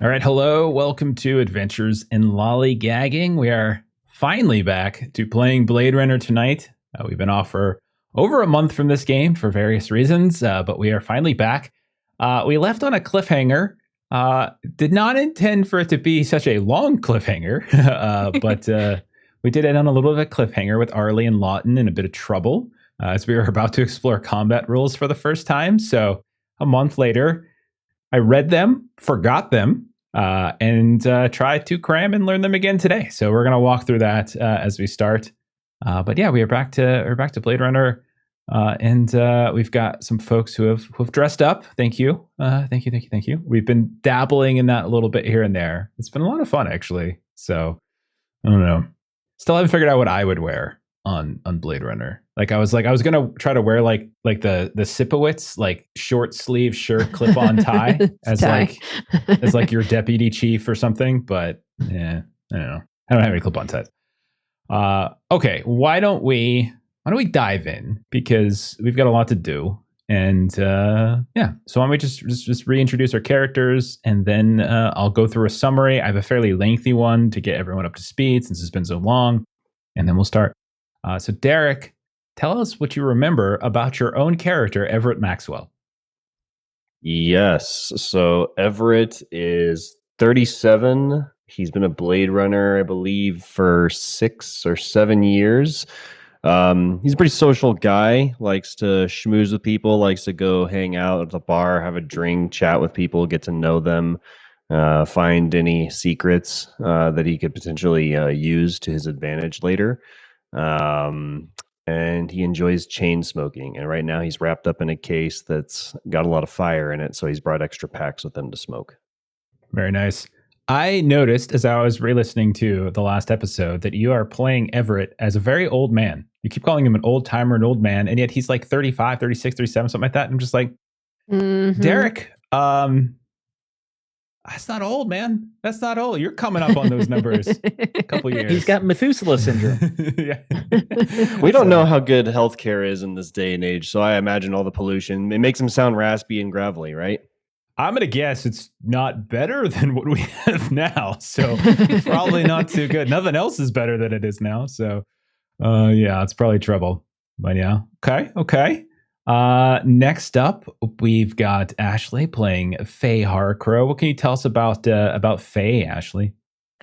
All right, hello. Welcome to Adventures in Lollygagging. We are finally back to playing Blade Runner tonight. We've been off for over a month from this game for various reasons, but we are finally back. We left on a cliffhanger. Did not intend for it to be such a long cliffhanger, but we did end on a little bit of a cliffhanger with Arlie and Lawton in a bit of trouble as we were about to explore combat rules for the first time. So a month later, I read them, forgot them, and tried to cram and learn them again today. So we're going to walk through that as we start. But yeah, we're back to Blade Runner, and we've got some folks who've dressed up. Thank you, thank you. We've been dabbling in that a little bit here and there. It's been a lot of fun actually. So I don't know. Still haven't figured out what I would wear on Blade Runner. I was gonna try to wear like the Sipowicz like short sleeve shirt clip on tie as like your deputy chief or something, but yeah, I don't know. I don't have any clip on ties. Okay, why don't we dive in, because we've got a lot to do, and yeah. So why don't we just reintroduce our characters, and then I'll go through a summary. I have a fairly lengthy one to get everyone up to speed since it's been so long, and then we'll start. So Derek, tell us what you remember about your own character, Everett Maxwell. Yes. So Everett is 37. He's been a Blade Runner, I believe, for 6 or 7 years. He's a pretty social guy, likes to schmooze with people, likes to go hang out at the bar, have a drink, chat with people, get to know them, find any secrets that he could potentially use to his advantage later. And he enjoys chain smoking. And right now he's wrapped up in a case that's got a lot of fire in it. So he's brought extra packs with him to smoke. Very nice. I noticed as I was re-listening to the last episode that you are playing Everett as a very old man. You keep calling him an old timer, an old man, and yet he's like 35, 36, 37, something like that. And I'm just like, Derek, that's not old, man. That's not old. You're coming up on those numbers a couple years. He's got Methuselah syndrome. Yeah. We don't know how good healthcare is in this day and age, so I imagine all the pollution. It makes him sound raspy and gravelly, right? I'm going to guess it's not better than what we have now. So probably not too good. Nothing else is better than it is now. So yeah, it's probably trouble. But yeah. Okay. Next up, we've got Ashley playing Faye Harcrow. What can you tell us about Faye, Ashley?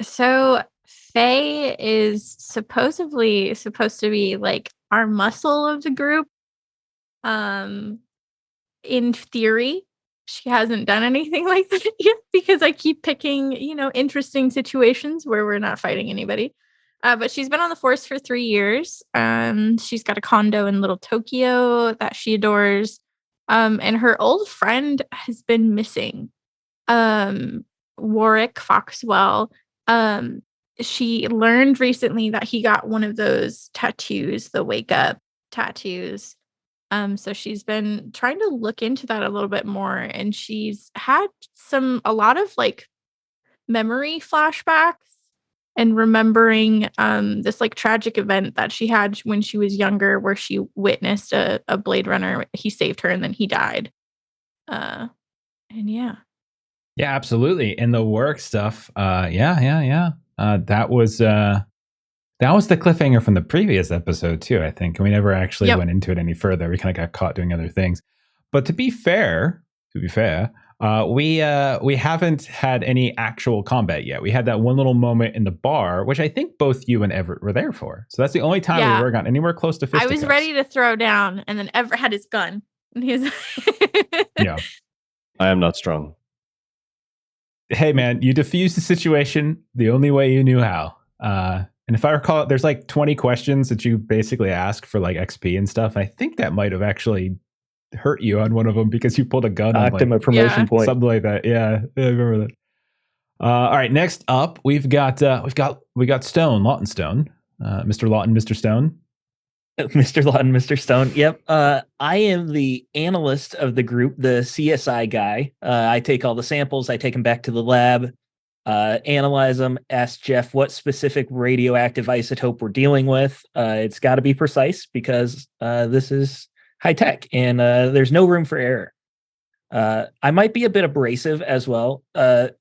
So Faye is supposedly supposed to be like our muscle of the group. In theory, she hasn't done anything like that yet because I keep picking, interesting situations where we're not fighting anybody. But she's been on the force for 3 years. She's got a condo in Little Tokyo that she adores. And her old friend has been missing. Warwick Foxwell. She learned recently that he got one of those tattoos, the wake up tattoos. So she's been trying to look into that a little bit more. And she's had a lot of like memory flashbacks. And remembering this like tragic event that she had when she was younger, where she witnessed a Blade Runner. He saved her and then he died. And yeah. Yeah, absolutely. And the work stuff. Yeah. That was the cliffhanger from the previous episode too, I think. And we never actually went into it any further. We kind of got caught doing other things. But to be fair, we haven't had any actual combat yet. We had that one little moment in the bar, which I think both you and Everett were there for. So that's the only time we ever got anywhere close to fisticuffs. I was ready to throw down, and then Everett had his gun. And he's yeah. I am not strong. Hey, man, you diffused the situation the only way you knew how. And if I recall, there's like 20 questions that you basically ask for like XP and stuff. I think that might have actually hurt you on one of them because you pulled a gun on him a promotion point, something like that. Yeah, I remember that. All right, next up we got Stone, Lawton Stone, Mr. Lawton, Mr. Stone, Mr. Lawton, Mr. Stone. Yep, I am the analyst of the group, the CSI guy. I take all the samples, I take them back to the lab, analyze them, ask Jeff what specific radioactive isotope we're dealing with. It's got to be precise because this is high tech, and there's no room for error. I might be a bit abrasive as well.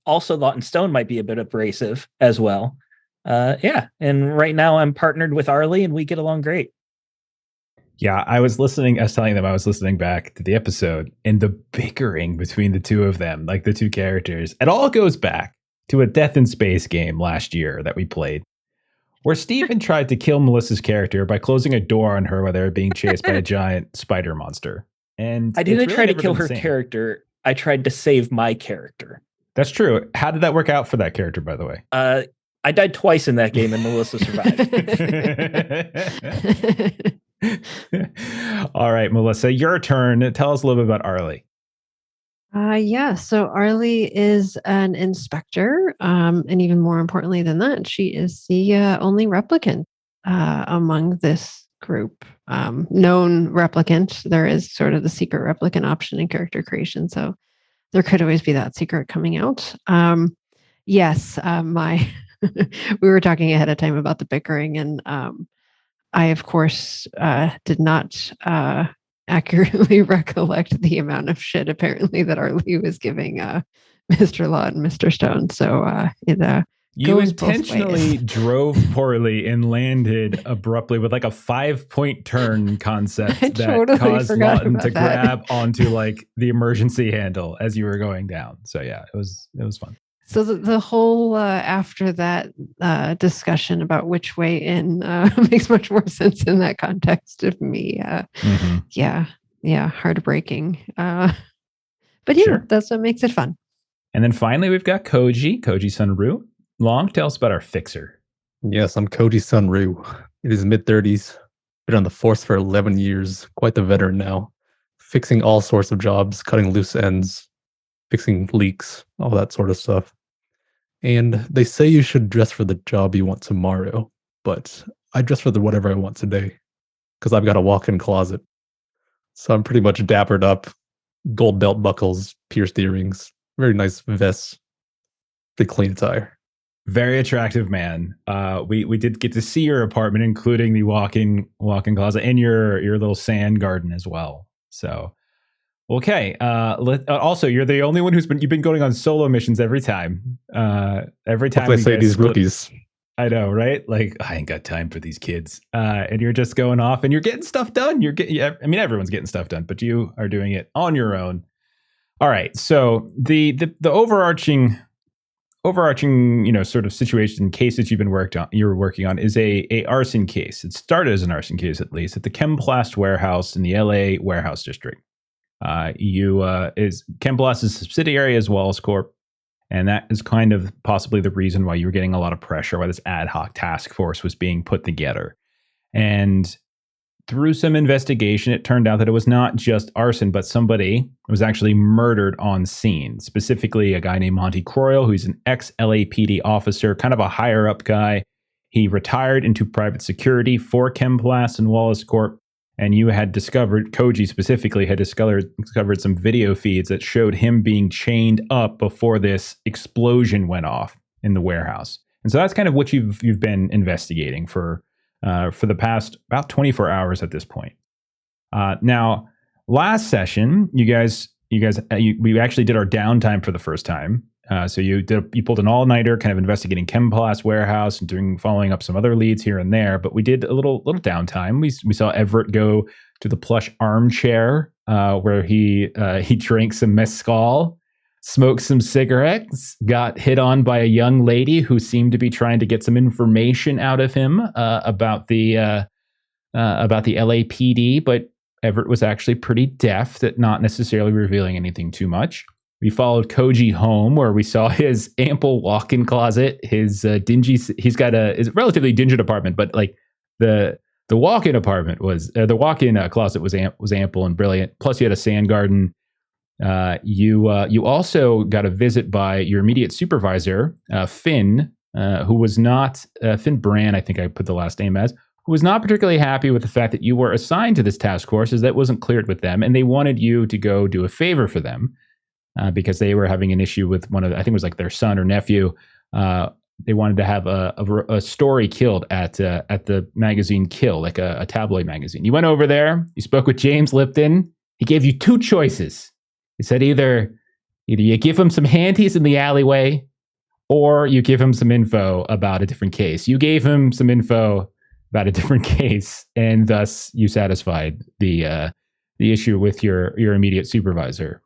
Also, Lawton Stone might be a bit abrasive as well. Yeah, and right now I'm partnered with Arlie, and we get along great. Yeah, I was telling them I was listening back to the episode, and the bickering between the two of them, like the two characters, it all goes back to a Death in Space game last year that we played, where Steven tried to kill Melissa's character by closing a door on her while they were being chased by a giant spider monster. And I didn't it's try really to kill never her been the same. character. I tried to save my character. That's true. How did that work out for that character, by the way? I died twice in that game, and Melissa survived. All right, Melissa, your turn. Tell us a little bit about Arlie. Yeah, so Arlie is an inspector, and even more importantly than that, she is the only replicant among this group. Known replicant. There is sort of the secret replicant option in character creation, so there could always be that secret coming out. Yes, we were talking ahead of time about the bickering, and I, of course, did not accurately recollect the amount of shit apparently that Arlie was giving Mr. Law and Mr. Stone. So you goes both intentionally ways. drove poorly and landed abruptly with like a 5-point turn concept I that totally caused forgot Lawton about to that. grab onto like the emergency handle as you were going down. So yeah, it was fun. So the whole after that discussion about which way in makes much more sense in that context of me. Yeah, heartbreaking. But yeah, Sure. that's what makes it fun. And then finally, we've got Koji's son Rue. Long, tell us about our fixer. Yes, I'm Koji's son Ryu. In his mid-30s, been on the force for 11 years, quite the veteran now, fixing all sorts of jobs, cutting loose ends, fixing leaks, all that sort of stuff. And they say you should dress for the job you want tomorrow, but I dress for whatever I want today, because I've got a walk-in closet. So I'm pretty much dappered up, gold belt buckles, pierced earrings, very nice vests, pretty clean attire. Very attractive man. We did get to see your apartment, including the walk-in closet and your little sand garden as well. So, okay. Also, you're the only one you've been going on solo missions every time. Every time What do I say these rookies? I know, right? Like, I ain't got time for these kids. And you're just going off and you're getting stuff done. I mean, everyone's getting stuff done, but you are doing it on your own. All right. So the overarching, sort of situation case that you're working on is a arson case. It started as an arson case, at least, at the Chemplast warehouse in the LA warehouse district. Chemplast is a subsidiary as well as Corp. And that is kind of possibly the reason why you were getting a lot of pressure, why this ad hoc task force was being put together. And through some investigation, it turned out that it was not just arson, but somebody was actually murdered on scene. Specifically, a guy named Monty Croyle, who's an ex-LAPD officer, kind of a higher-up guy. He retired into private security for Chemplast and Wallace Corp. And you had discovered, Koji specifically had discovered some video feeds that showed him being chained up before this explosion went off in the warehouse. And so that's kind of what you've been investigating for the past about 24 hours at this point. Now, last session, we actually did our downtime for the first time. So you pulled an all-nighter, kind of investigating Chemplast warehouse and following up some other leads here and there. But we did a little downtime. We saw Everett go to the plush armchair where he drank some mezcal, smoked some cigarettes, got hit on by a young lady who seemed to be trying to get some information out of him about the LAPD. But Everett was actually pretty deft at not necessarily revealing anything too much. We followed Koji home, where we saw his ample walk-in closet, his he's got a relatively dingy apartment, but like the walk-in apartment the walk-in closet was ample and brilliant. Plus, you had a sand garden. You also got a visit by your immediate supervisor, Finn, who was not Finn Brand. I think I put the last name as, who was not particularly happy with the fact that you were assigned to this task force, as that wasn't cleared with them, and they wanted you to go do a favor for them. Because they were having an issue with I think it was like their son or nephew. They wanted to have a story killed at the magazine Kill, like a tabloid magazine. You went over there, you spoke with James Lipton. He gave you two choices. He said either you give him some handies in the alleyway, or you give him some info about a different case. You gave him some info about a different case, and thus you satisfied the issue with your immediate supervisor.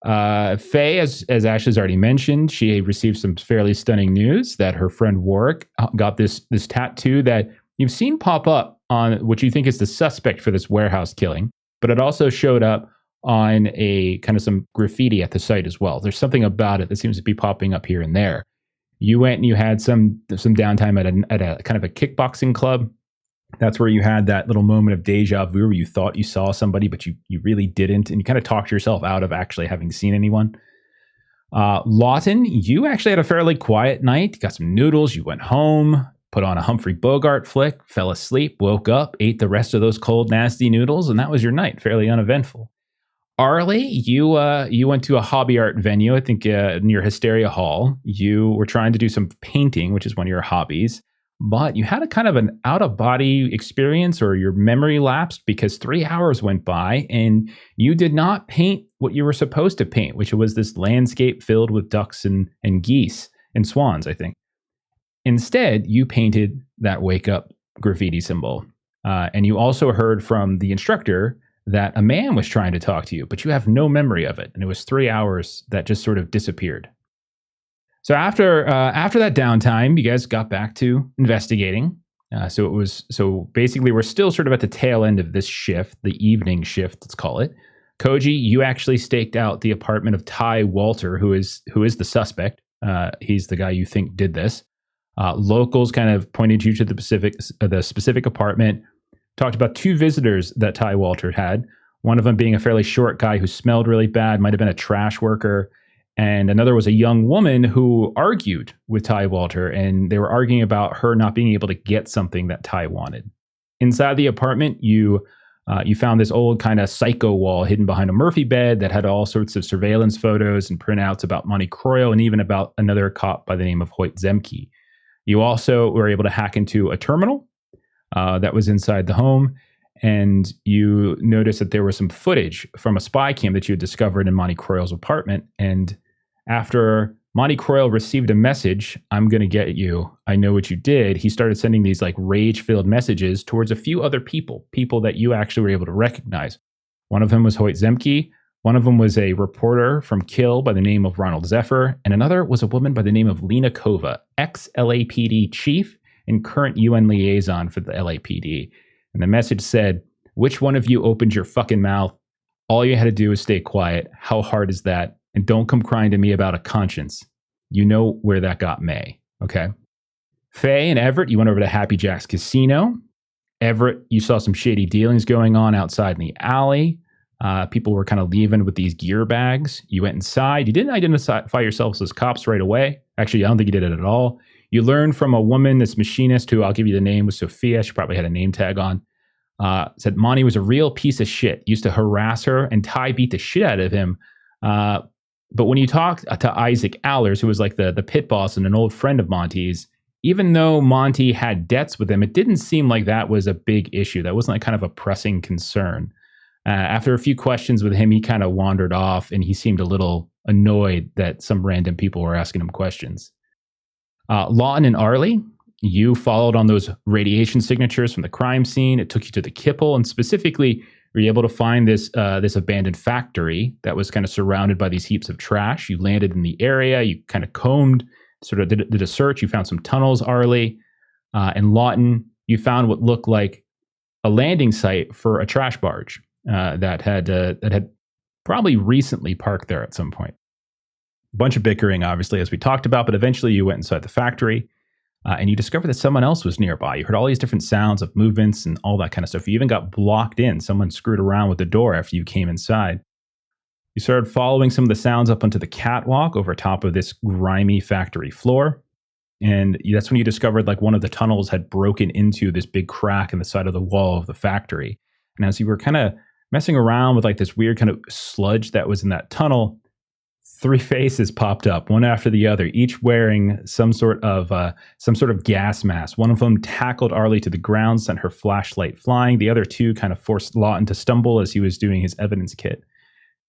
Faye, as Ashley's already mentioned, she received some fairly stunning news that her friend Warwick got this tattoo that you've seen pop up on what you think is the suspect for this warehouse killing, but it also showed up on a kind of some graffiti at the site as well. There's something about it that seems to be popping up here and there. You went and you had some downtime at a kind of a kickboxing club. That's where you had that little moment of deja vu where you thought you saw somebody, but you really didn't. And you kind of talked yourself out of actually having seen anyone. Lawton, you actually had a fairly quiet night. You got some noodles. You went home, put on a Humphrey Bogart flick, fell asleep, woke up, ate the rest of those cold, nasty noodles. And that was your night. Fairly uneventful. Arlie, you went to a hobby art venue, I think near Hysteria Hall. You were trying to do some painting, which is one of your hobbies. But you had a kind of an out-of-body experience, or your memory lapsed, because 3 hours went by and you did not paint what you were supposed to paint, which was this landscape filled with ducks and geese and swans, I think. Instead, you painted that wake-up graffiti symbol. And you also heard from the instructor that a man was trying to talk to you, but you have no memory of it. And it was 3 hours that just sort of disappeared. So after that downtime, you guys got back to investigating. So basically we're still sort of at the tail end of this shift, the evening shift, let's call it. Koji, you actually staked out the apartment of Ty Walter, who is the suspect. He's the guy you think did this. Locals kind of pointed you to the specific apartment. Talked about 2 visitors that Ty Walter had. One of them being a fairly short guy who smelled really bad, might have been a trash worker. And another was a young woman who argued with Ty Walter, and they were arguing about her not being able to get something that Ty wanted. Inside the apartment, you found this old kind of psycho wall hidden behind a Murphy bed that had all sorts of surveillance photos and printouts about Monte Croyle and even about another cop by the name of Hoyt Zemke. You also were able to hack into a terminal that was inside the home, and you noticed that there was some footage from a spy cam that you had discovered in Monte Croyle's apartment. And after Monte Croyle received a message, "I'm going to get you. I know what you did," he started sending these like rage-filled messages towards a few other people that you actually were able to recognize. One of them was Hoyt Zemke. One of them was a reporter from Kill by the name of Ronald Zephyr. And another was a woman by the name of Lena Kova, ex-LAPD chief and current UN liaison for the LAPD. And the message said, "Which one of you opened your fucking mouth? All you had to do is stay quiet. How hard is that? And don't come crying to me about a conscience. You know where that got May." Okay. Faye and Everett, you went over to Happy Jack's casino. Everett, you saw some shady dealings going on outside in the alley. People were kind of leaving with these gear bags. You went inside. You didn't identify yourselves as cops right away. Actually, I don't think you did it at all. You learned from a woman, this machinist, who I'll give you the name, was Sophia. She probably had a name tag on. Said Monty was a real piece of shit. Used to harass her, and Ty beat the shit out of him. But when you talked to Isaac Allers, who was like the pit boss and an old friend of Monty's, even though Monty had debts with him, it didn't seem like that was a big issue. That wasn't like kind of a pressing concern. After a few questions with him, he kind of wandered off, and he seemed a little annoyed that some random people were asking him questions. Lawton and Arlie, you followed on those radiation signatures from the crime scene. It took you to the Kipple, and specifically, were you able to find this abandoned factory that was kind of surrounded by these heaps of trash. You landed in the area. You kind of combed, sort of did a search. You found some tunnels, Arlie. And Lawton, you found what looked like a landing site for a trash barge that had probably recently parked there at some point. A bunch of bickering, obviously, as we talked about, but eventually you went inside the factory. And you discovered that someone else was nearby. You heard all these different sounds of movements and all that kind of stuff. You even got blocked in. Someone screwed around with the door after you came inside. You started following some of the sounds up onto the catwalk over top of this grimy factory floor. And that's when you discovered like one of the tunnels had broken into this big crack in the side of the wall of the factory. And as you were kind of messing around with like this weird kind of sludge that was in that tunnel, 3 faces popped up, one after the other, each wearing some sort of gas mask. One of them tackled Arlie to the ground, sent her flashlight flying. The other 2 kind of forced Lawton to stumble as he was doing his evidence kit.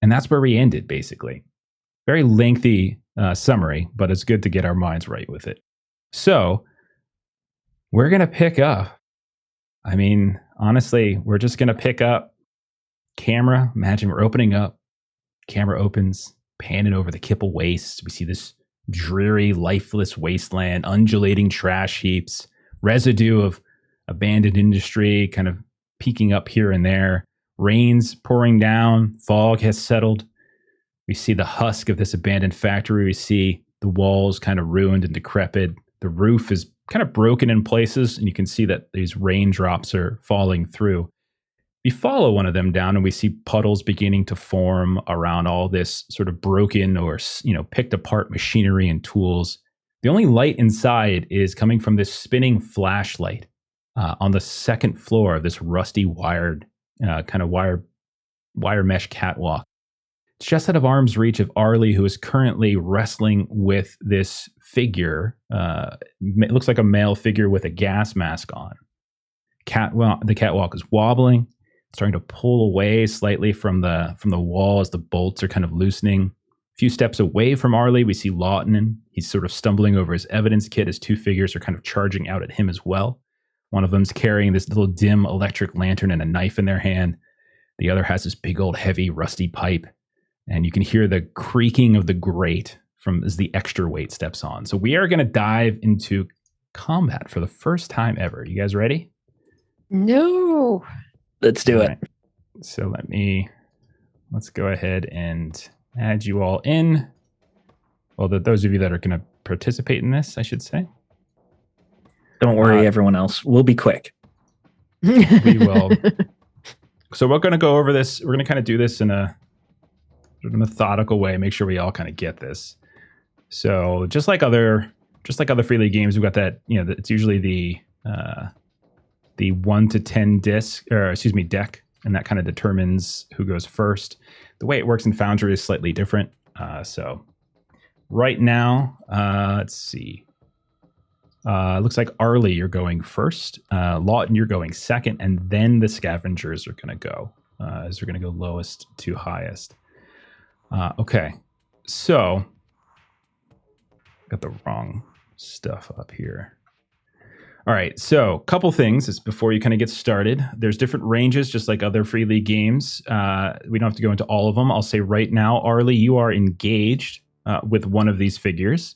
And that's where we ended, basically. Very lengthy summary, but it's good to get our minds right with it. So we're going to pick up. I mean, honestly, we're just going to pick up camera. Imagine we're opening up. Camera opens, panning over the Kipple Waste. We see this dreary, lifeless wasteland, undulating trash heaps, residue of abandoned industry kind of peeking up here and there. Rain's pouring down. Fog has settled. We see the husk of this abandoned factory. We see the walls kind of ruined and decrepit. The roof is kind of broken in places, and you can see that these raindrops are falling through. We follow one of them down, and we see puddles beginning to form around all this sort of broken or, picked apart machinery and tools. The only light inside is coming from this spinning flashlight on the second floor of this rusty wired wire mesh catwalk. It's just out of arm's reach of Arlie, who is currently wrestling with this figure. It looks like a male figure with a gas mask on. The catwalk is wobbling, starting to pull away slightly from the wall as the bolts are kind of loosening. A few steps away from Arlie, we see Lawton. He's sort of stumbling over his evidence kit as two figures are kind of charging out at him as well. One of them's carrying this little dim electric lantern and a knife in their hand. The other has this big old heavy rusty pipe. And you can hear the creaking of the grate as the extra weight steps on. So we are going to dive into combat for the first time ever. You guys ready? No. Let's do it. Right. So let's go ahead and add you all in. Well, those of you that are going to participate in this, I should say. Don't worry, everyone else. We'll be quick. We will. So we're going to go over this. We're going to kind of do this in a sort of methodical way, make sure we all kind of get this. So just like other Free League games, we've got that, it's usually the 1 to 10 deck, and that kind of determines who goes first. The way it works in Foundry is slightly different. So right now, let's see. Looks like Arlie, you're going first. Lawton, you're going second, and then the scavengers are going to go, as they're going to go lowest to highest. Okay, so got the wrong stuff up here. All right, so couple things is before you kind of get started. There's different ranges, just like other Free League games. We don't have to go into all of them. I'll say right now, Arlie, you are engaged with one of these figures.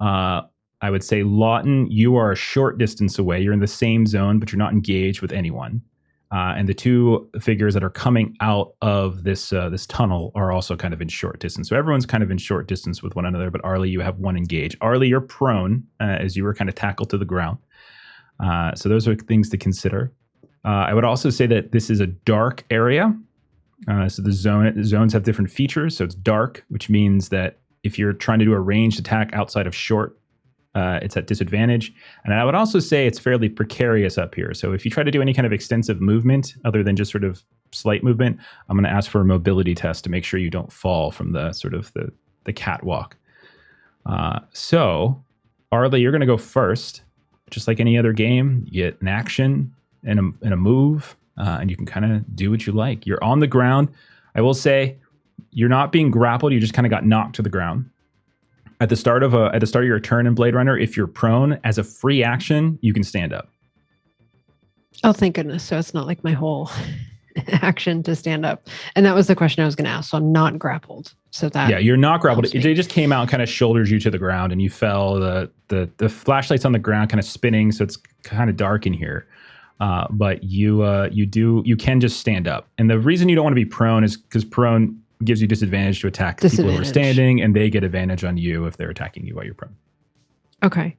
I would say Lawton, you are a short distance away. You're in the same zone, but you're not engaged with anyone. And the two figures that are coming out of this tunnel are also kind of in short distance. So everyone's kind of in short distance with one another, but Arlie, you have one engaged. Arlie, you're prone as you were kind of tackled to the ground. So those are things to consider. I would also say that this is a dark area. So the zones have different features. So it's dark, which means that if you're trying to do a ranged attack outside of short, it's at disadvantage. And I would also say it's fairly precarious up here. So if you try to do any kind of extensive movement other than just sort of slight movement, I'm going to ask for a mobility test to make sure you don't fall from the sort of the catwalk. So Arlie, you're going to go first. Just like any other game, you get an action and a move, and you can kind of do what you like. You're on the ground. I will say you're not being grappled. You just kind of got knocked to the ground. At the start of your turn in Blade Runner, if you're prone, as a free action, you can stand up. Oh, thank goodness. So it's not like my whole action to stand up. And that was the question I was going to ask. So I'm not grappled. So that yeah, you're not grappled. They just came out and kind of shouldered you to the ground, and you fell. The flashlight's on the ground, kind of spinning, so it's kind of dark in here. But you can just stand up. And the reason you don't want to be prone is because prone gives you disadvantage to attack people who are standing, and they get advantage on you if they're attacking you while you're prone. Okay.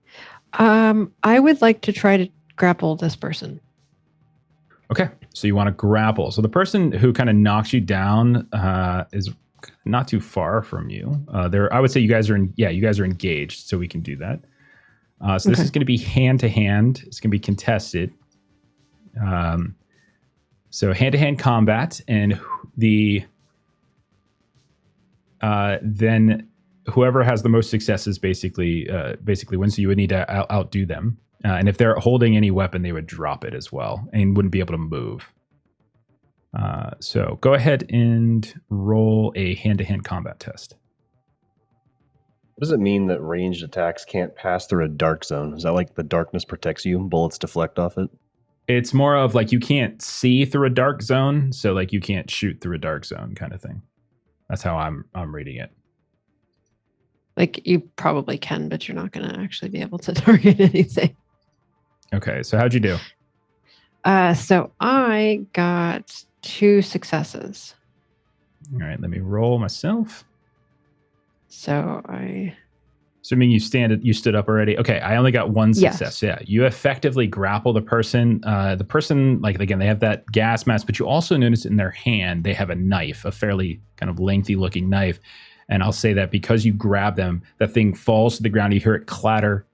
I would like to try to grapple this person. Okay, so you want to grapple. So the person who kind of knocks you down is not too far from you. I would say you guys are engaged, so we can do that. So this is going to be hand to hand. It's going to be contested. So hand to hand combat, and then whoever has the most successes basically wins. So you would need to outdo them. And if they're holding any weapon, they would drop it as well and wouldn't be able to move. So go ahead and roll a hand-to-hand combat test. What does it mean that ranged attacks can't pass through a dark zone? Is that like the darkness protects you, bullets deflect off it? It's more of like you can't see through a dark zone, so like you can't shoot through a dark zone kind of thing. That's how I'm reading it. Like you probably can, but you're not going to actually be able to target anything. Okay, so how'd you do? So I got 2 successes. All right, let me roll myself. So I... Assuming you stood up already. Okay, I only got 1 success. Yes. Yeah, you effectively grapple the person. The person, like again, they have that gas mask, but you also notice in their hand they have a knife, a fairly kind of lengthy-looking knife. And I'll say that because you grab them, that thing falls to the ground. You hear it clatter,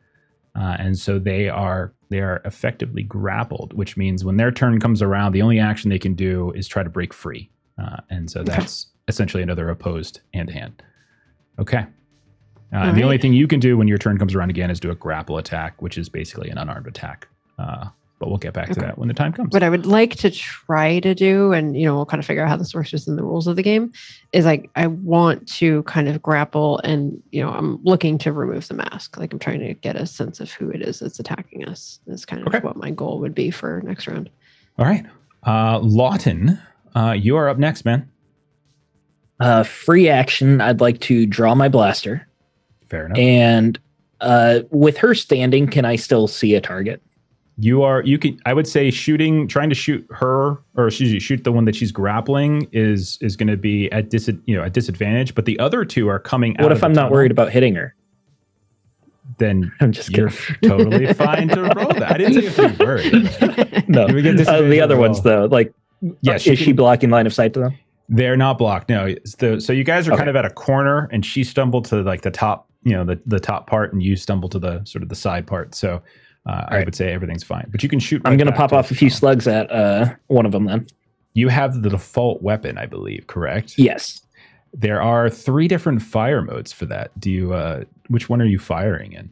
and so they are effectively grappled, which means when their turn comes around, the only action they can do is try to break free. And so that's essentially another opposed hand-to-hand. Okay. And the only thing you can do when your turn comes around again is do a grapple attack, which is basically an unarmed attack. But we'll get back to that when the time comes. What I would like to try to do, and we'll kind of figure out how this works just in the rules of the game, is like I want to kind of grapple, and I'm looking to remove the mask. Like I'm trying to get a sense of who it is that's attacking us. That's kind of what my goal would be for next round. All right, Lawton, you are up next, man. Free action. I'd like to draw my blaster. Fair enough. And with her standing, can I still see a target? You can. I would say trying to shoot her, or shoot the one that she's grappling is going to be at disadvantage. But the other 2 are coming out. What if I'm not worried about hitting her? Then I'm just you're totally fine to roll that. I didn't say you have to be worried. No, the other ones though, like, yes, is she blocking line of sight to them? They're not blocked. No. So you guys are kind of at a corner, and she stumbled to like the top, the top part, and you stumble to the sort of the side part. So. I would say everything's fine, but you can shoot. I'm going to pop off a few slugs at one of them then. You have the default weapon, I believe, correct? Yes. There are 3 different fire modes for that. Do you? Which one are you firing in?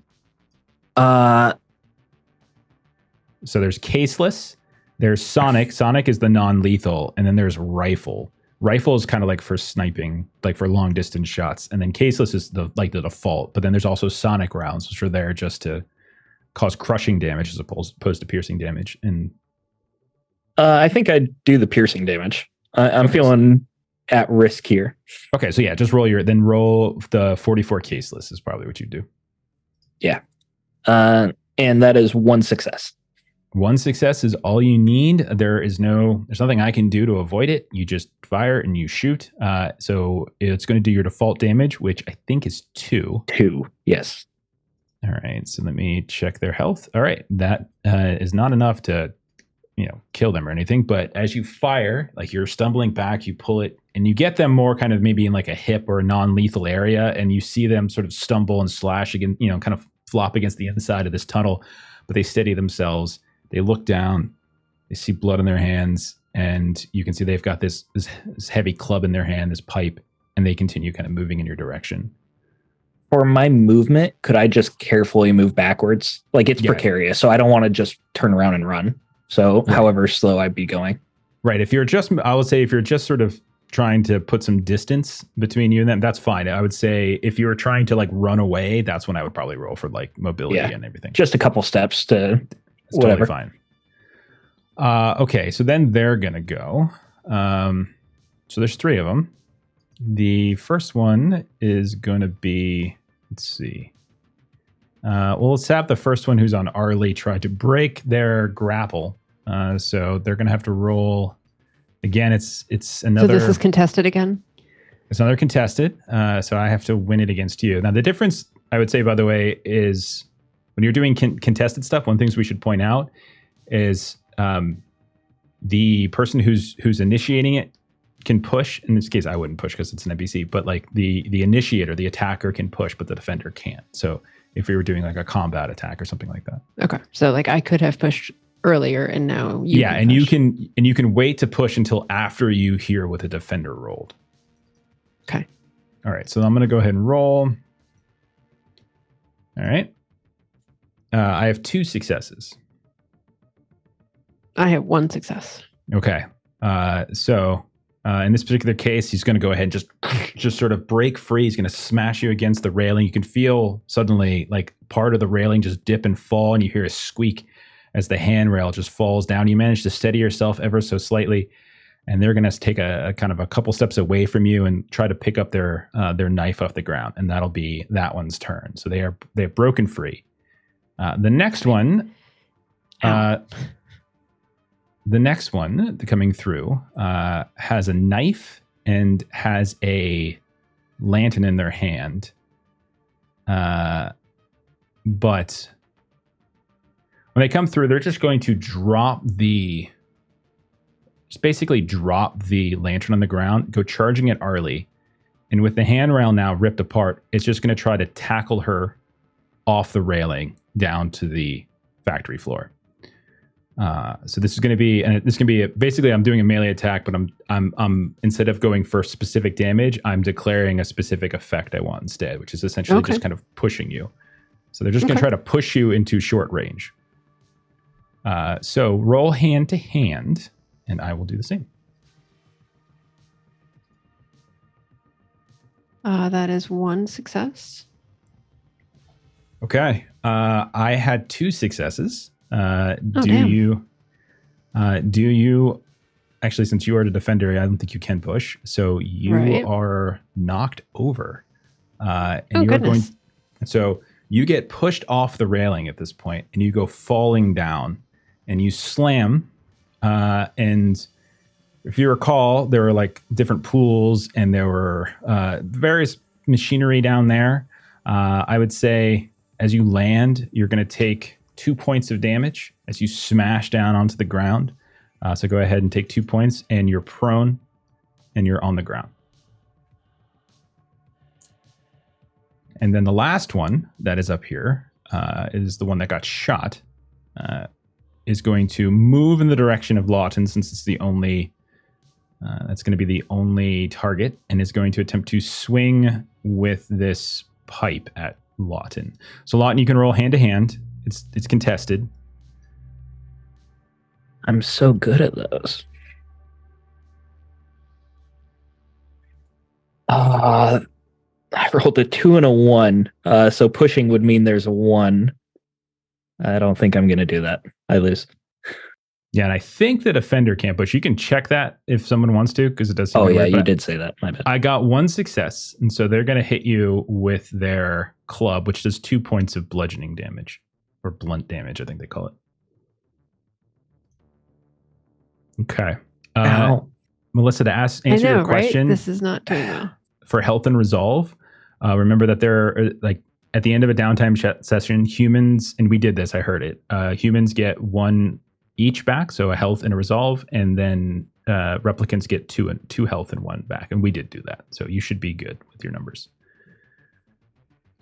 So there's caseless, there's sonic. Sonic is the non-lethal, and then there's rifle. Rifle is kind of like for sniping, like for long distance shots, and then caseless is the default. But then there's also sonic rounds, which are there just to cause crushing damage as opposed to piercing damage. And I think I'd do the piercing damage. I'm feeling at risk here. Okay, so yeah, just roll the 44 caseless is probably what you do. Yeah. And that is 1 success. 1 success is all you need. There's nothing I can do to avoid it. You just fire and you shoot. So it's going to do your default damage, which I think is 2. 2, yes. All right, so let me check their health. All right, that is not enough to, kill them or anything. But as you fire, like you're stumbling back, you pull it, and you get them more kind of maybe in like a hip or a non-lethal area, and you see them sort of stumble and slash again, kind of flop against the inside of this tunnel. But they steady themselves. They look down. They see blood in their hands, and you can see they've got this heavy club in their hand, this pipe, and they continue kind of moving in your direction. For my movement, could I just carefully move backwards? Like it's precarious, so I don't want to just turn around and run. So however slow I'd be going. Right. I would say if you're just sort of trying to put some distance between you and them, that's fine. I would say if you were trying to like run away, that's when I would probably roll for like mobility and everything. Just a couple steps to it's whatever. Totally fine. Okay. So then they're going to go. So there's 3 of them. The first one is going to be, let's see. Let's have the first one who's on Arlie try to break their grapple. So they're going to have to roll. Again, it's another. So this is contested again? It's another contested. So I have to win it against you. Now, the difference, I would say, by the way, is when you're doing contested stuff, one of the things we should point out is the person who's initiating it can push. In this case, I wouldn't push because it's an NPC, but like the initiator, the attacker can push, but the defender can't. So if we were doing like a combat attack or something like that. Okay. So like I could have pushed earlier and now you can push. you can wait to push until after you hear what the defender rolled. Okay. All right. So I'm going to go ahead and roll. All right. I have 2 successes. I have 1 success. Okay. In this particular case, he's going to go ahead and just sort of break free. He's going to smash you against the railing. You can feel suddenly like part of the railing just dip and fall, and you hear a squeak as the handrail just falls down. You manage to steady yourself ever so slightly, and they're going to take a kind of a couple steps away from you and try to pick up their knife off the ground, and that'll be that one's turn. So they've broken free. The next one. The next one coming through has a knife and has a lantern in their hand. But when they come through, they're just going to basically drop the lantern on the ground, go charging at Arlie. And with the handrail now ripped apart, it's just going to try to tackle her off the railing down to the factory floor. So this is going to be, basically I'm doing a melee attack, but I'm instead of going for specific damage, I'm declaring a specific effect I want instead, which is essentially just kind of pushing you. So they're just going to try to push you into short range. So roll hand to hand, and I will do the same. That is 1 success. Okay. I had 2 successes. Do you actually, since you are the defender, I don't think you can push. So you are knocked over. So you get pushed off the railing at this point, and you go falling down, and you slam. And if you recall, there were like different pools, and there were various machinery down there. I would say as you land, you're going to take 2 points of damage as you smash down onto the ground. So go ahead and take 2 points, and you're prone, and you're on the ground. And then the last one that is up here is the one that got shot. Is going to move in the direction of Lawton, since it's the only. That's going to be the only target, and is going to attempt to swing with this pipe at Lawton. So Lawton, you can roll hand to hand. It's contested. I'm so good at those. I rolled a 2 and a 1. So pushing would mean there's a 1. I don't think I'm going to do that. I lose. Yeah, and I think the defender can't push. You can check that if someone wants to, because it does seem weird, you did say that. My bad. I got 1 success, and so they're going to hit you with their club, which does 2 points of bludgeoning damage. Or blunt damage, I think they call it. Okay. Melissa, to answer your question. Right? This is not doing well. For health and resolve, remember that there are, like, at the end of a downtime session, humans, and we did this, I heard it, humans get 1 each back, so a health and a resolve, and then replicants get 2 health and 1 back, and we did do that. So you should be good with your numbers.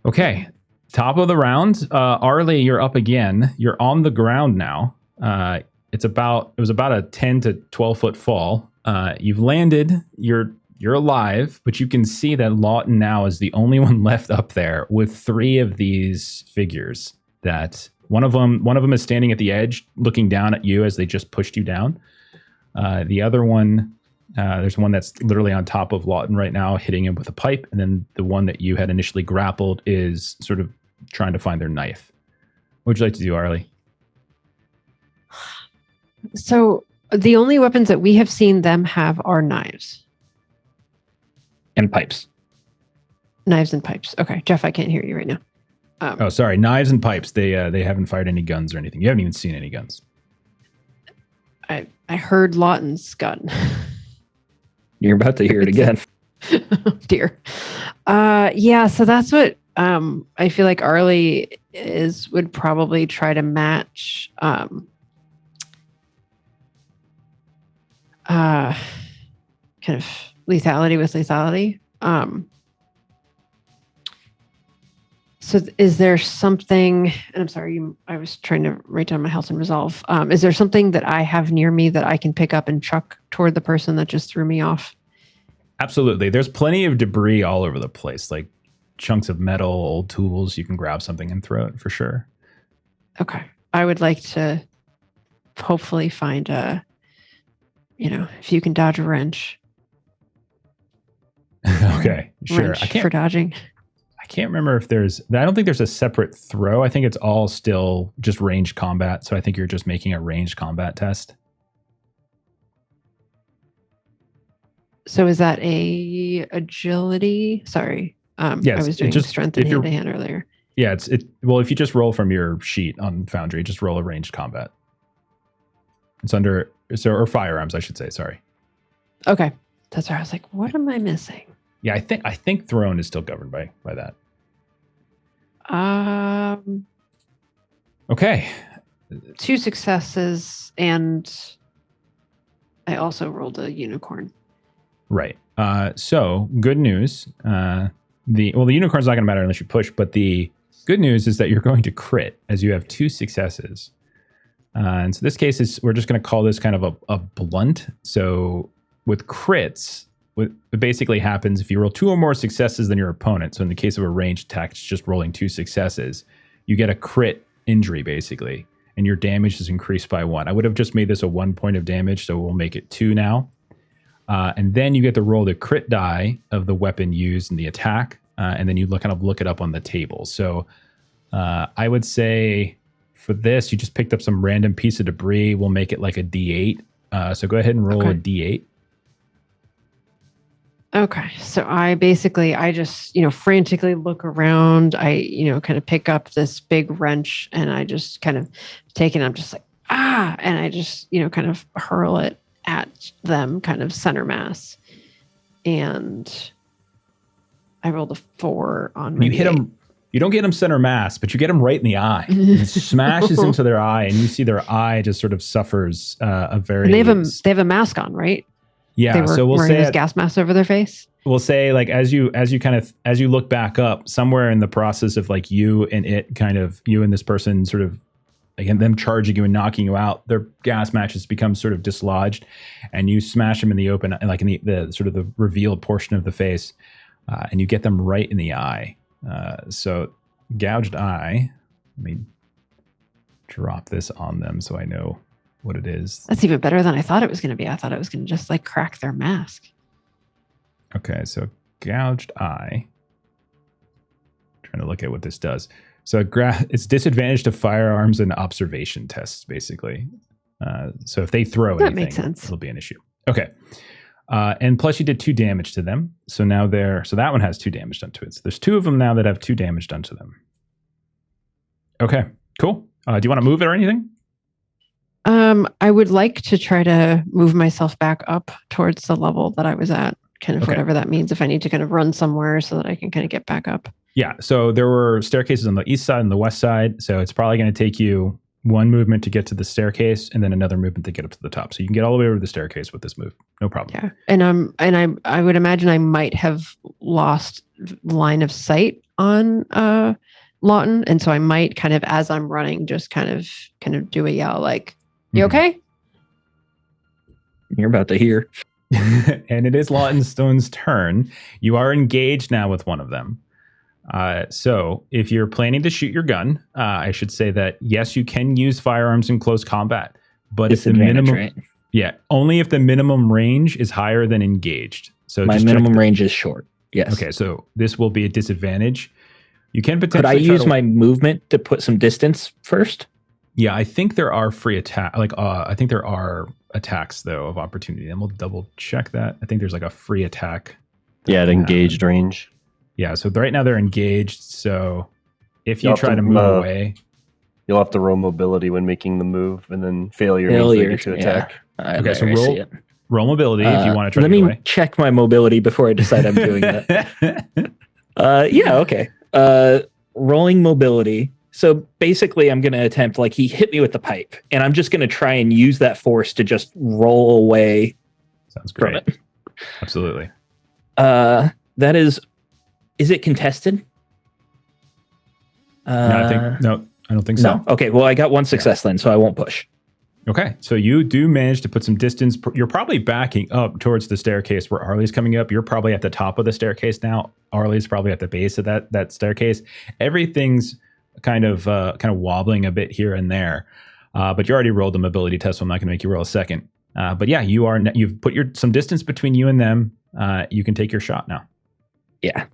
Okay. Top of the round, Arlie, you're up again. You're on the ground now. It was about a 10 to 12 foot fall. You've landed. You're alive, but you can see that Lawton now is the only one left up there with 3 of these figures. That one of them is standing at the edge, looking down at you as they just pushed you down. The other one, there's one that's literally on top of Lawton right now, hitting him with a pipe, and then the one that you had initially grappled is sort of trying to find their knife. What would you like to do, Arlie? So the only weapons that we have seen them have are knives. And pipes. Knives and pipes. Okay, Jeff, I can't hear you right now. Sorry, knives and pipes. They haven't fired any guns or anything. You haven't even seen any guns. I heard Lawton's gun. You're about to hear it again. Oh, dear. Yeah, so that's what I feel like Arlie would probably try to match kind of lethality with lethality. So is there something, and I'm sorry, I was trying to write down my health and resolve. Is there something that I have near me that I can pick up and chuck toward the person that just threw me off? Absolutely. There's plenty of debris all over the place, like chunks of metal, old tools. You can grab something and throw it for sure. Okay. I would like to hopefully find if you can dodge a wrench. Okay, sure. Wrench for dodging. I can't remember if I don't think there's a separate throw. I think it's all still just ranged combat. So I think you're just making a ranged combat test. So is that a agility? Sorry. Yes, I was doing strength and hand-to-hand earlier. Yeah, well, if you just roll from your sheet on Foundry, just roll a ranged combat. It's under, or firearms, I should say. Sorry. Okay, that's where I was like, what am I missing? Yeah, I think thrown is still governed by that. Okay. 2 successes, and I also rolled a unicorn. Right. So good news. The unicorn's not going to matter unless you push, but the good news is that you're going to crit as you have 2 successes. And so this case we're just going to call this kind of a blunt. So with crits, what basically happens if you roll 2 or more successes than your opponent. So in the case of a ranged attack, it's just rolling 2 successes. You get a crit injury basically, and your damage is increased by 1. I would have just made this a 1 point of damage, so we'll make it 2 now. And then you get to roll the crit die of the weapon used in the attack, and then you look it up on the table. So I would say for this, you just picked up some random piece of debris. We'll make it like a D8. So go ahead and roll a D8. Okay, so I just, frantically look around. I, kind of pick up this big wrench, and I just kind of take it. I'm just like, and I just, kind of hurl it at them, kind of center mass. And I rolled a 4 on my. You hit them. You don't get them center mass, but you get them right in the eye. It smashes into their eye, and you see their eye just sort of suffers a very. And they have a mask on, right? Yeah, so we'll say those gas masks over their face. We'll say like as you look back up, somewhere in the process of like you and this person sort of, again, them charging you and knocking you out, their gas matches become sort of dislodged, and you smash them in the open, like in the sort of the revealed portion of the face, and you get them right in the eye. So gouged eye. Let me drop this on them so I know what it is. That's even better than I thought it was going to be. I thought it was going to just like crack their mask. Okay, so gouged eye. Trying to look at what this does. So it's disadvantage to firearms and observation tests, basically. So if they throw anything, makes sense. It'll be an issue. Okay. And plus you did 2 damage to them. So now so that one has 2 damage done to it. So there's 2 of them now that have 2 damage done to them. Okay, cool. Do you want to move it or anything? I would like to try to move myself back up towards the level that I was at, kind of whatever that means, if I need to kind of run somewhere so that I can kind of get back up. Yeah. So there were staircases on the east side and the west side. So it's probably going to take you 1 movement to get to the staircase and then another movement to get up to the top. So you can get all the way over the staircase with this move. No problem. Yeah. And I would imagine I might have lost line of sight on Lawton. And so I might kind of, as I'm running, just kind of do a yell like, you okay? You're about to hear. And it is Lawton Stone's turn. You are engaged now with one of them. So if you're planning to shoot your gun, I should say that, yes, you can use firearms in close combat, but if the minimum, right? Yeah, only if the minimum range is higher than engaged. So my minimum range is short. Yes. Okay, so this will be a disadvantage. You can potentially. Could I use my movement to put some distance first? Yeah, I think there are free attack. I think there are attacks though of opportunity, and we'll double check that. I think there's like a free attack. Yeah, at engaged range. Yeah, so right now they're engaged. So if you try to move away, you'll have to roll mobility when making the move, and then failure means they get to attack. Okay, so roll mobility if you want to try. Let me check my mobility before I decide I'm doing that. Yeah, okay. Rolling mobility. So basically, I'm going to attempt, like, he hit me with the pipe, and I'm just going to try and use that force to just roll away. Sounds great. From it. Absolutely. That is it contested? No, I don't think so. No. Okay, well, I got 1 success then, so I won't push. Okay, so you do manage to put some distance. You're probably backing up towards the staircase where Arlie's coming up. You're probably at the top of the staircase now. Arlie's probably at the base of that staircase. Everything's kind of wobbling a bit here and there, but you already rolled the mobility test, so I'm not going to make you roll a second. But yeah, you've put some distance between you and them. You can take your shot now. Yeah.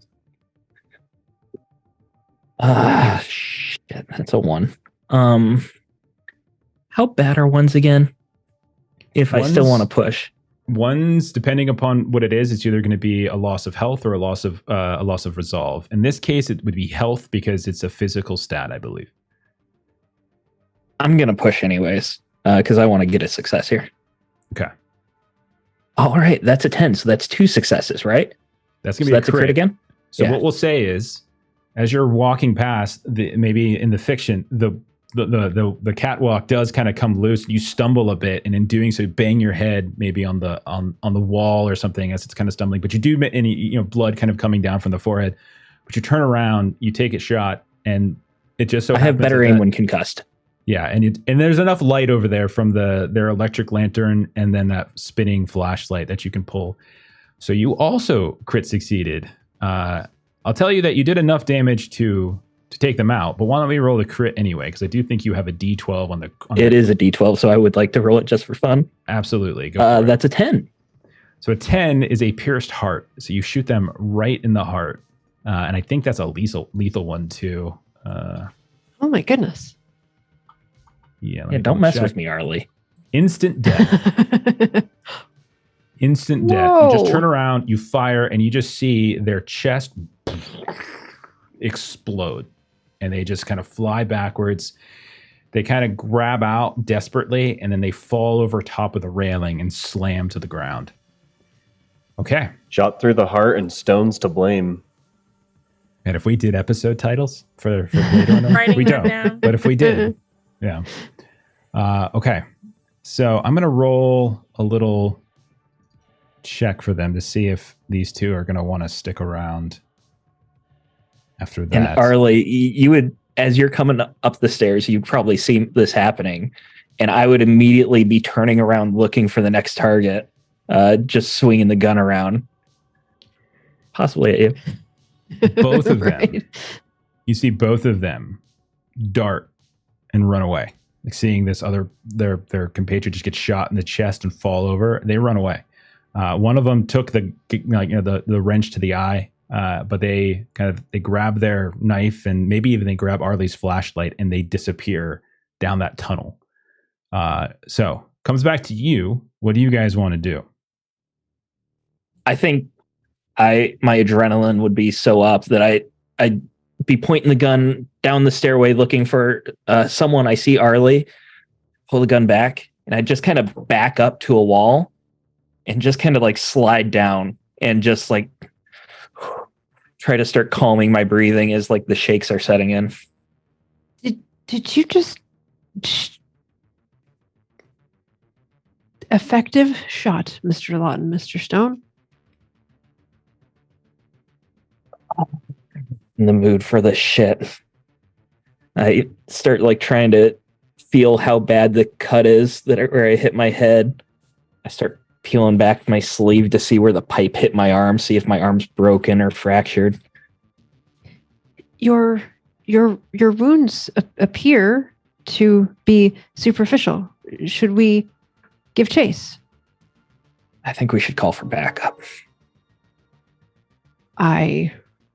Shit, that's a 1. How bad are ones again? If I still want to push. Ones, depending upon what it is, it's either going to be a loss of health or a loss of resolve. In this case, it would be health because it's a physical stat, I believe. I'm gonna push anyways because I want to get a success here. Okay. All right, that's a 10, so that's 2 successes, right? That's gonna be a crit again. So Yeah. what we'll say is, as you're walking past, maybe in the fiction, the catwalk does kind of come loose. You stumble a bit, and in doing so, bang your head maybe on the wall or something as it's kind of stumbling. But you do any blood kind of coming down from the forehead. But you turn around, you take a shot, and it just so I have better aim when concussed. Yeah, and there's enough light over there from their electric lantern and then that spinning flashlight that you can pull. So you also crit succeeded. I'll tell you that you did enough damage to take them out, but why don't we roll the crit anyway? Because I do think you have a D12 on the. It is a D12, so I would like to roll it just for fun. Absolutely, go for it. That's a 10. So a 10 is a pierced heart. So you shoot them right in the heart, and I think that's a lethal one too. Oh my goodness. Yeah, don't mess with me, Arlie. Instant death. Instant death. You just turn around, you fire, and you just see their chest explode. And they just kind of fly backwards. They kind of grab out desperately, and then they fall over top of the railing and slam to the ground. Okay. Shot through the heart and stones to blame. And if we did episode titles for Blade Runner, we don't. Down. But if we did, yeah. Okay. So I'm going to roll a little check for them to see if these two are going to want to stick around after that. And Arlie, you would, as you're coming up the stairs, you'd probably see this happening. And I would immediately be turning around looking for the next target, just swinging the gun around. Possibly at you. Both of them. You see both of them dart and run away. Like seeing this their compatriot just get shot in the chest and fall over, they run away. One of them took the wrench to the eye, but they grab their knife and maybe even they grab Arlie's flashlight and they disappear down that tunnel. So comes back to you. What do you guys want to do? I think my adrenaline would be so up that I'd be pointing the gun down the stairway looking for someone. I see Arlie, pull the gun back, and I just kind of back up to a wall and just kind of like slide down and just like try to start calming my breathing as like the shakes are setting in. Did you just effective shot, Mr. Lawton, Mr. Stone? In the mood for this shit. I start like trying to feel how bad the cut is where I hit my head. I start peeling back my sleeve to see where the pipe hit my arm, see if my arm's broken or fractured. Your wounds appear to be superficial. Should we give chase? I think we should call for backup.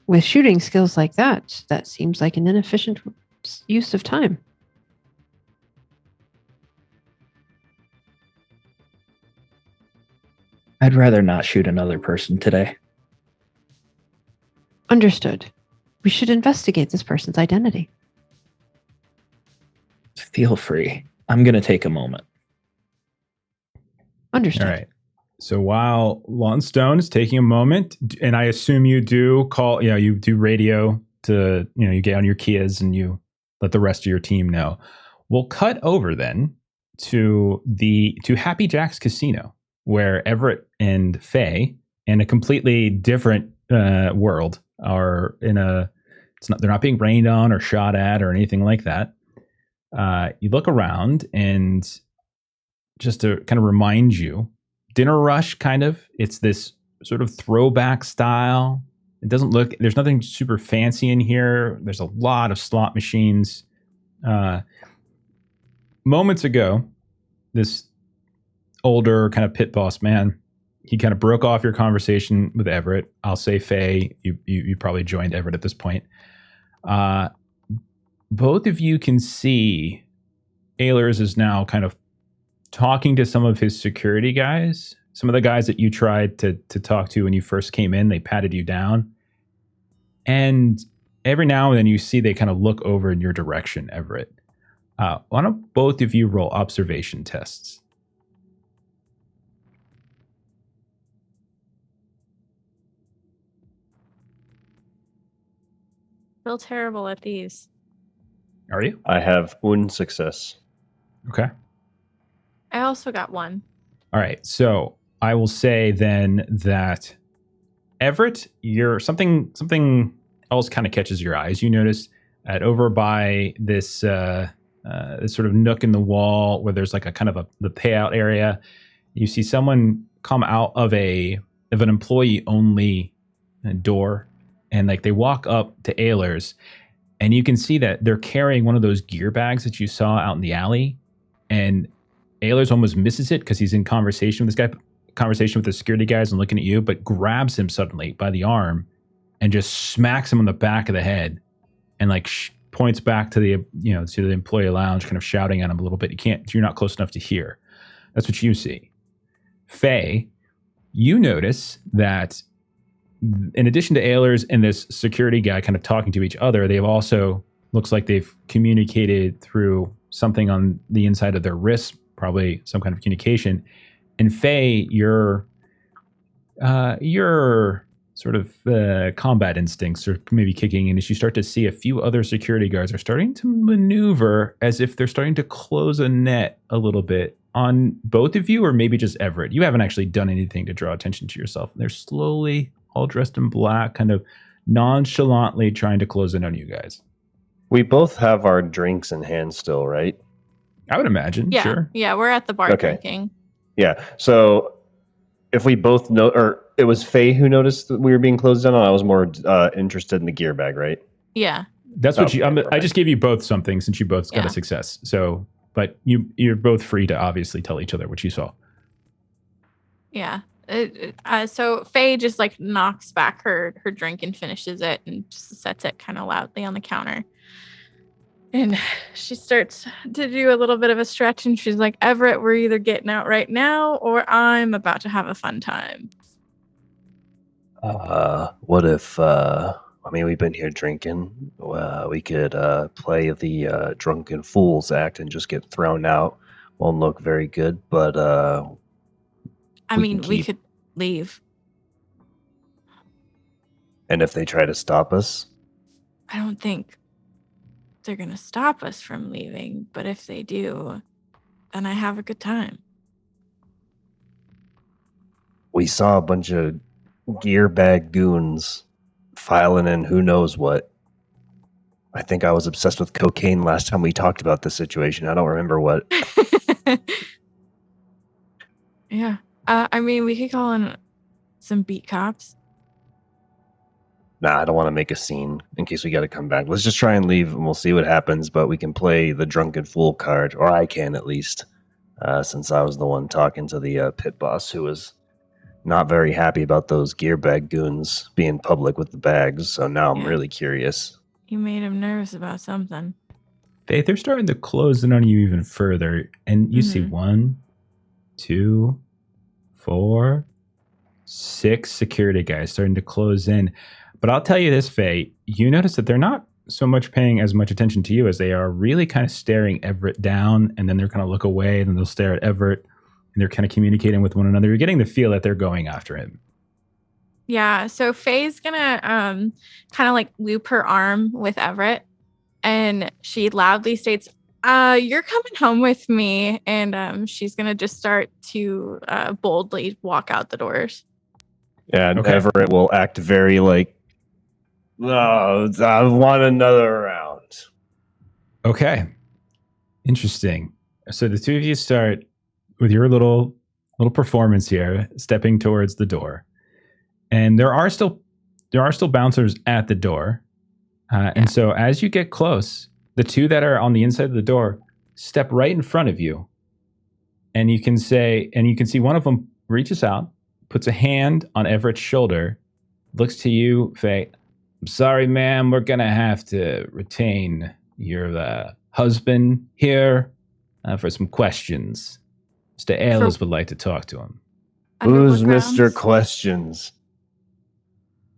With shooting skills like that seems like an inefficient use of time. I'd rather not shoot another person today. Understood. We should investigate this person's identity. Feel free. I'm going to take a moment. Understood. All right. So while Lawton Stone is taking a moment, and I assume you do call, you do radio to, you get on your Kias and you let the rest of your team know. We'll cut over then to Happy Jack's Casino, where Everett and Faye, in a completely different world, are they're not being rained on or shot at or anything like that. You look around, and just to kind of remind you, Dinner Rush kind of, it's this sort of throwback style. It doesn't look, there's nothing super fancy in here. There's a lot of slot machines. Moments ago, this older kind of pit boss man. He kind of broke off your conversation with Everett. I'll say Faye, you probably joined Everett at this point. Both of you can see Ehlers is now kind of talking to some of his security guys. Some of the guys that you tried to talk to when you first came in, they patted you down. And every now and then you see they kind of look over in your direction, Everett. Why don't both of you roll observation tests? Feel terrible at these. Are you? I have one success. Okay. I also got one. All right. So I will say then that Everett, something else kind of catches your eyes. You notice that over by this this sort of nook in the wall where there's like a kind of the payout area, you see someone come out of an employee only door, and like they walk up to Ehlers, and you can see that they're carrying one of those gear bags that you saw out in the alley, and Ehlers almost misses it because he's in conversation with the security guys and looking at you, but grabs him suddenly by the arm and just smacks him on the back of the head and like points back to the to the employee lounge, kind of shouting at him a little bit. You're not close enough to hear. That's what you see. Faye, you notice that in addition to Ehlers and this security guy kind of talking to each other, they've also looks like they've communicated through something on the inside of their wrists, probably some kind of communication. And Faye, your sort of combat instincts are maybe kicking in as you start to see a few other security guards are starting to maneuver as if they're starting to close a net a little bit on both of you, or maybe just Everett. You haven't actually done anything to draw attention to yourself. They're slowly, all dressed in black, kind of nonchalantly trying to close in on you guys. We both have our drinks in hand still, right? I would imagine. Yeah. Sure. Yeah, we're at the bar Okay. drinking. Yeah. So if we both know, or it was Faye who noticed that we were being closed in on, I was more interested in the gear bag, right? Yeah. That's what Okay, I just gave you both something since you both got Yeah. a success. So, but you're both free to obviously tell each other what you saw. Yeah. So Faye just like knocks back her drink and finishes it and just sets it kind of loudly on the counter. And she starts to do a little bit of a stretch, and she's like, Everett, we're either getting out right now or I'm about to have a fun time. What if, we've been here drinking. We could play the drunken fools act and just get thrown out. Won't look very good, but We could leave. and if they try to stop us, I don't think they're going to stop us from leaving, but if they do, then I have a good time. we saw a bunch of gear bag goons filing in who knows what. I think I was obsessed with cocaine last time we talked about this situation. I don't remember what. Yeah. We could call in some beat cops. Nah, I don't want to make a scene in case we got to come back. Let's just try and leave and we'll see what happens, but we can play the drunken fool card, or I can at least, since I was the one talking to the pit boss who was not very happy about those gear bag goons being public with the bags, so now I'm really curious. You made him nervous about something. They're starting to close in on you even further, and you see 1, 2, 4, 6 security guys starting to close in. But I'll tell you this, Faye, you notice that they're not so much paying as much attention to you as they are really kind of staring Everett down, and then they're kind of look away, and then they'll stare at Everett, and they're kind of communicating with one another. You're getting the feel that they're going after him. Yeah, so Faye's gonna kind of like loop her arm with Everett, and she loudly states, you're coming home with me, and she's gonna just start to boldly walk out the doors. Yeah, and Okay. Everett will act very like, no, I want another round. Okay. Interesting. So the two of you start with your little performance here, stepping towards the door. And there are still bouncers at the door. And so as you get close, the two that are on the inside of the door step right in front of you. and you can see one of them reaches out, puts a hand on Everett's shoulder, looks to you, Faye. I'm sorry, ma'am, we're gonna have to retain your husband here for some questions. Mr. Ayers would like to talk to him. Who's Mr. Questions?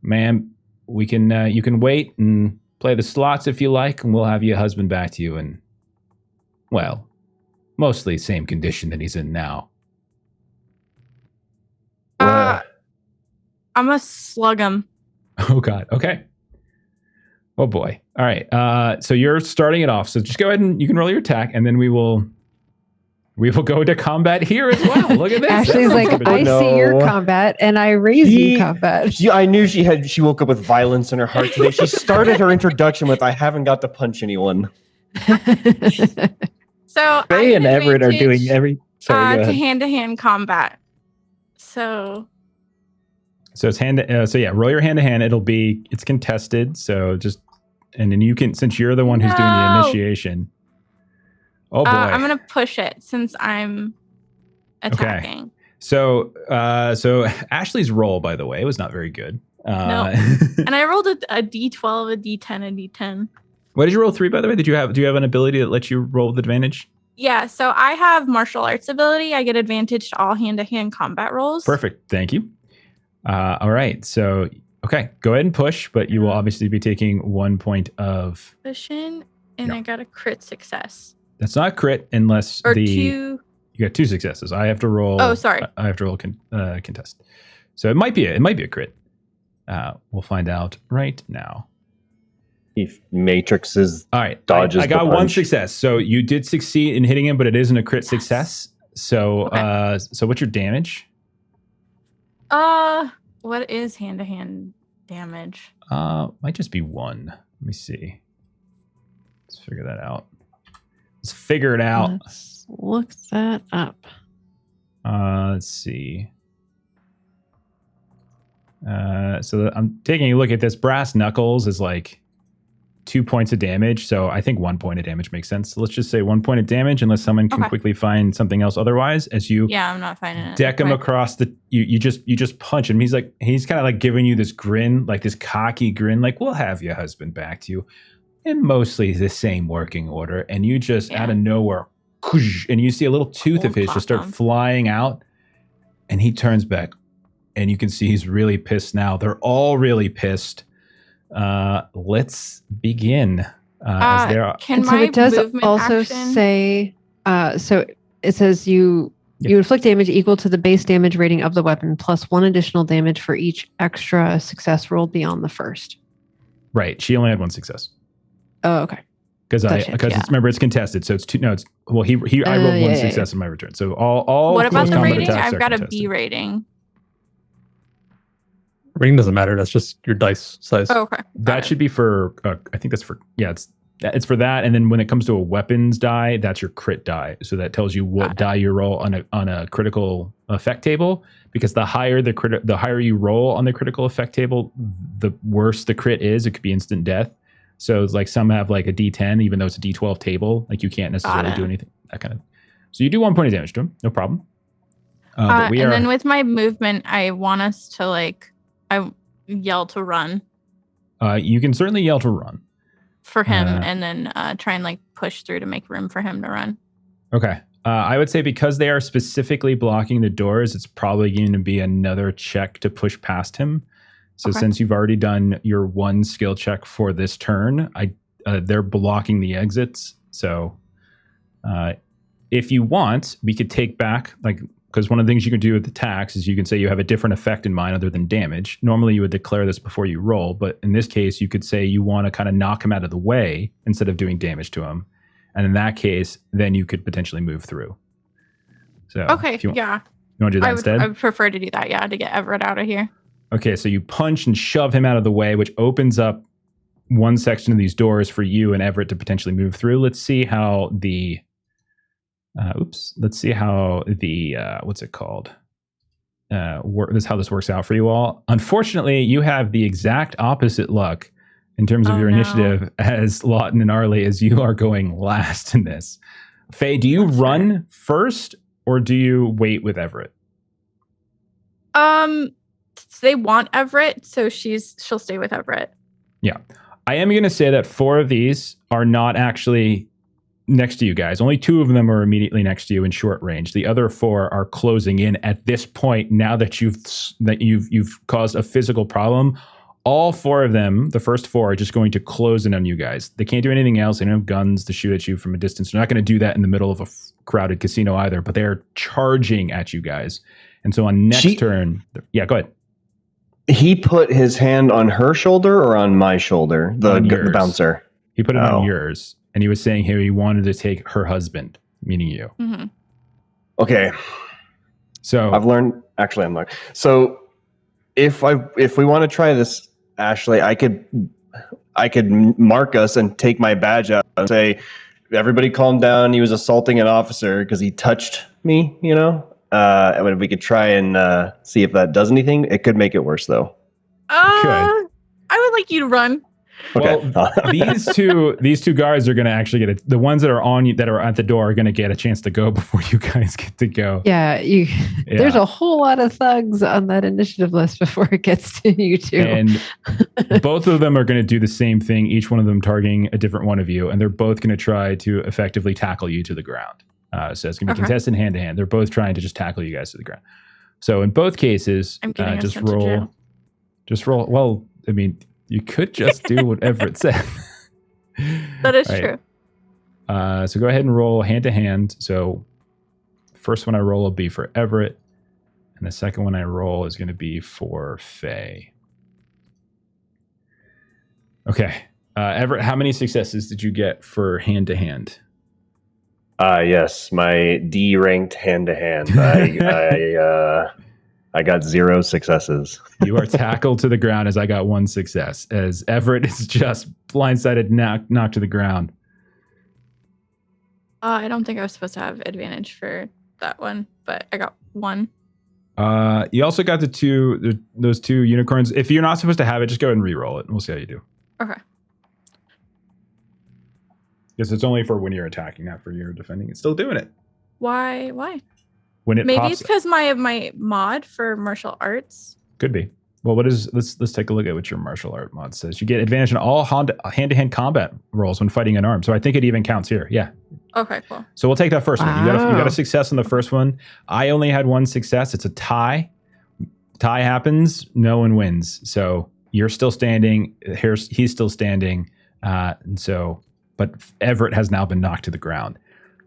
Ma'am, you can wait and play the slots if you like, and we'll have your husband back to you in, well, mostly same condition that he's in now. I'm gonna slug him. Oh God. Okay. Oh boy. All right. So you're starting it off. So just go ahead and you can roll your attack, and then we will go into combat here as well. Look at this. Ashley's like, I see your combat, and I raise you combat. I knew she woke up with violence in her heart today. She started her introduction with, I haven't got to punch anyone. So Faye and Everett are doing Sorry, go ahead. hand-to-hand combat. So it's roll your hand to hand. It's contested. So and then you can, since you're the one who's doing the initiation. Oh boy. I'm going to push it since I'm attacking. Okay. So Ashley's roll, by the way, was not very good. No. And I rolled a D12, a D10, a D10. What did you roll 3, by the way? Do you have an ability that lets you roll with advantage? Yeah, so I have martial arts ability. I get advantage to all hand-to-hand combat rolls. Perfect. Thank you. All right. So, okay, go ahead and push, but you will obviously be taking 1 point of pushing, and I got a crit success. That's not crit unless two. You got 2 successes. I have to roll. Oh, sorry. I have to roll contest. So it might be a crit. We'll find out right now. He matrixes. All right. Dodges. I got 1 success. So you did succeed in hitting him, but it isn't a crit success. So so what's your damage? What is hand-to-hand damage? Might just be 1. Let me see. Let's figure that out. Let's figure it out. Let's look that up. Let's see. So I'm taking a look at this. Brass knuckles is like 2 points of damage. So I think 1 point of damage makes sense. So let's just say 1 point of damage, unless someone can quickly find something else otherwise. As you I'm not finding it. Deck him across the. You just punch him. He's kind of like giving you this grin, like this cocky grin, like we'll have your husband back to you in mostly the same working order. And you just out of nowhere, and you see a little tooth of his just start flying out, and he turns back. And you can see he's really pissed now. They're all really pissed. Let's begin. It does also say, so it says you inflict damage equal to the base damage rating of the weapon plus 1 additional damage for each extra success rolled beyond the first. Right. She only had 1 success. Oh, okay. Because remember it's contested, so it's 2. No, it's I rolled 1 success in my return. So all. What about the rating? I've got a B rating. Rating doesn't matter. That's just your dice size. Oh, okay. That should be for. I think that's for. Yeah, it's for that. And then when it comes to a weapons die, that's your crit die. So that tells you what die you roll on a critical effect table. Because the higher the higher you roll on the critical effect table, the worse the crit is. It could be instant death. So it's like some have like a D10, even though it's a D12 table. Like you can't necessarily do anything. That kind of. So you do 1 point of damage to him, no problem. Then with my movement, I want us to I yell to run. You can certainly yell to run for him, and then try and push through to make room for him to run. Okay. I would say because they are specifically blocking the doors, it's probably going to be another check to push past him. So since you've already done your 1 skill check for this turn, they're blocking the exits. So if you want, we could take back because one of the things you can do with attacks is you can say you have a different effect in mind other than damage. Normally you would declare this before you roll, but in this case you could say you want to kind of knock him out of the way instead of doing damage to him. And in that case, then you could potentially move through. So if you want to do that instead? I would prefer to do that, to get Everett out of here. Okay, so you punch and shove him out of the way, which opens up 1 section of these doors for you and Everett to potentially move through. Let's see how the what's it called? This is how this works out for you all. Unfortunately, you have the exact opposite luck in terms of your initiative as Lawton and Arlie, as you are going last in this. Faye, do you run first or do you wait with Everett? They want Everett, so she'll stay with Everett. Yeah. I am going to say that 4 of these are not actually next to you guys. Only 2 of them are immediately next to you in short range. The other 4 are closing in at this point. Now that you've caused a physical problem, all 4 of them, the first 4, are just going to close in on you guys. They can't do anything else. They don't have guns to shoot at you from a distance. They're not going to do that in the middle of a crowded casino either. But they're charging at you guys. And so on next turn, yeah, go ahead. He put his hand on her shoulder or on my shoulder, the bouncer? He put it on yours, and he was saying he wanted to take her husband, meaning you. Mm-hmm. Okay. So I've learned. Actually, I'm learning. So if we want to try this, Ashley, I could mark us and take my badge out and say, "Everybody, calm down. He was assaulting an officer because he touched me." You know. And we could try and see if that does anything. It could make it worse, though. I would like you to run. Okay. Well, these two guards are going to actually get the ones that are on you, that are at the door, are going to get a chance to go before you guys get to go. Yeah, there's a whole lot of thugs on that initiative list before it gets to you two. And both of them are going to do the same thing. Each one of them targeting a different one of you, and they're both going to try to effectively tackle you to the ground. So it's going to be contested hand to hand. They're both trying to just tackle you guys to the ground. So in both cases, just roll. Well, I mean, you could just do what Everett said. That is true. So go ahead and roll hand to hand. So the first one I roll will be for Everett, and the second one I roll is going to be for Faye. Okay. Everett, how many successes did you get for hand to hand? Yes, my D ranked hand to hand. I got 0 successes. You are tackled to the ground as I got 1 success, as Everett is just blindsided, knocked to the ground. I don't think I was supposed to have advantage for that one, but I got 1. You also got those 2 unicorns. If you're not supposed to have it, just go ahead and re-roll it, and we'll see how you do. Okay. Because it's only for when you're attacking, not for you're defending. It's still doing it. Why? When it Maybe pops, it's because I have my mod for martial arts. Could be. Well, let's take a look at what your martial art mod says. You get advantage in all hand-to-hand combat rolls when fighting unarmed. So I think it even counts here. Yeah. Okay, cool. So we'll take that first one. You got a success on the first one. I only had 1 success. It's a tie. Tie happens, no one wins. So you're still standing. He's still standing. And so, but Everett has now been knocked to the ground.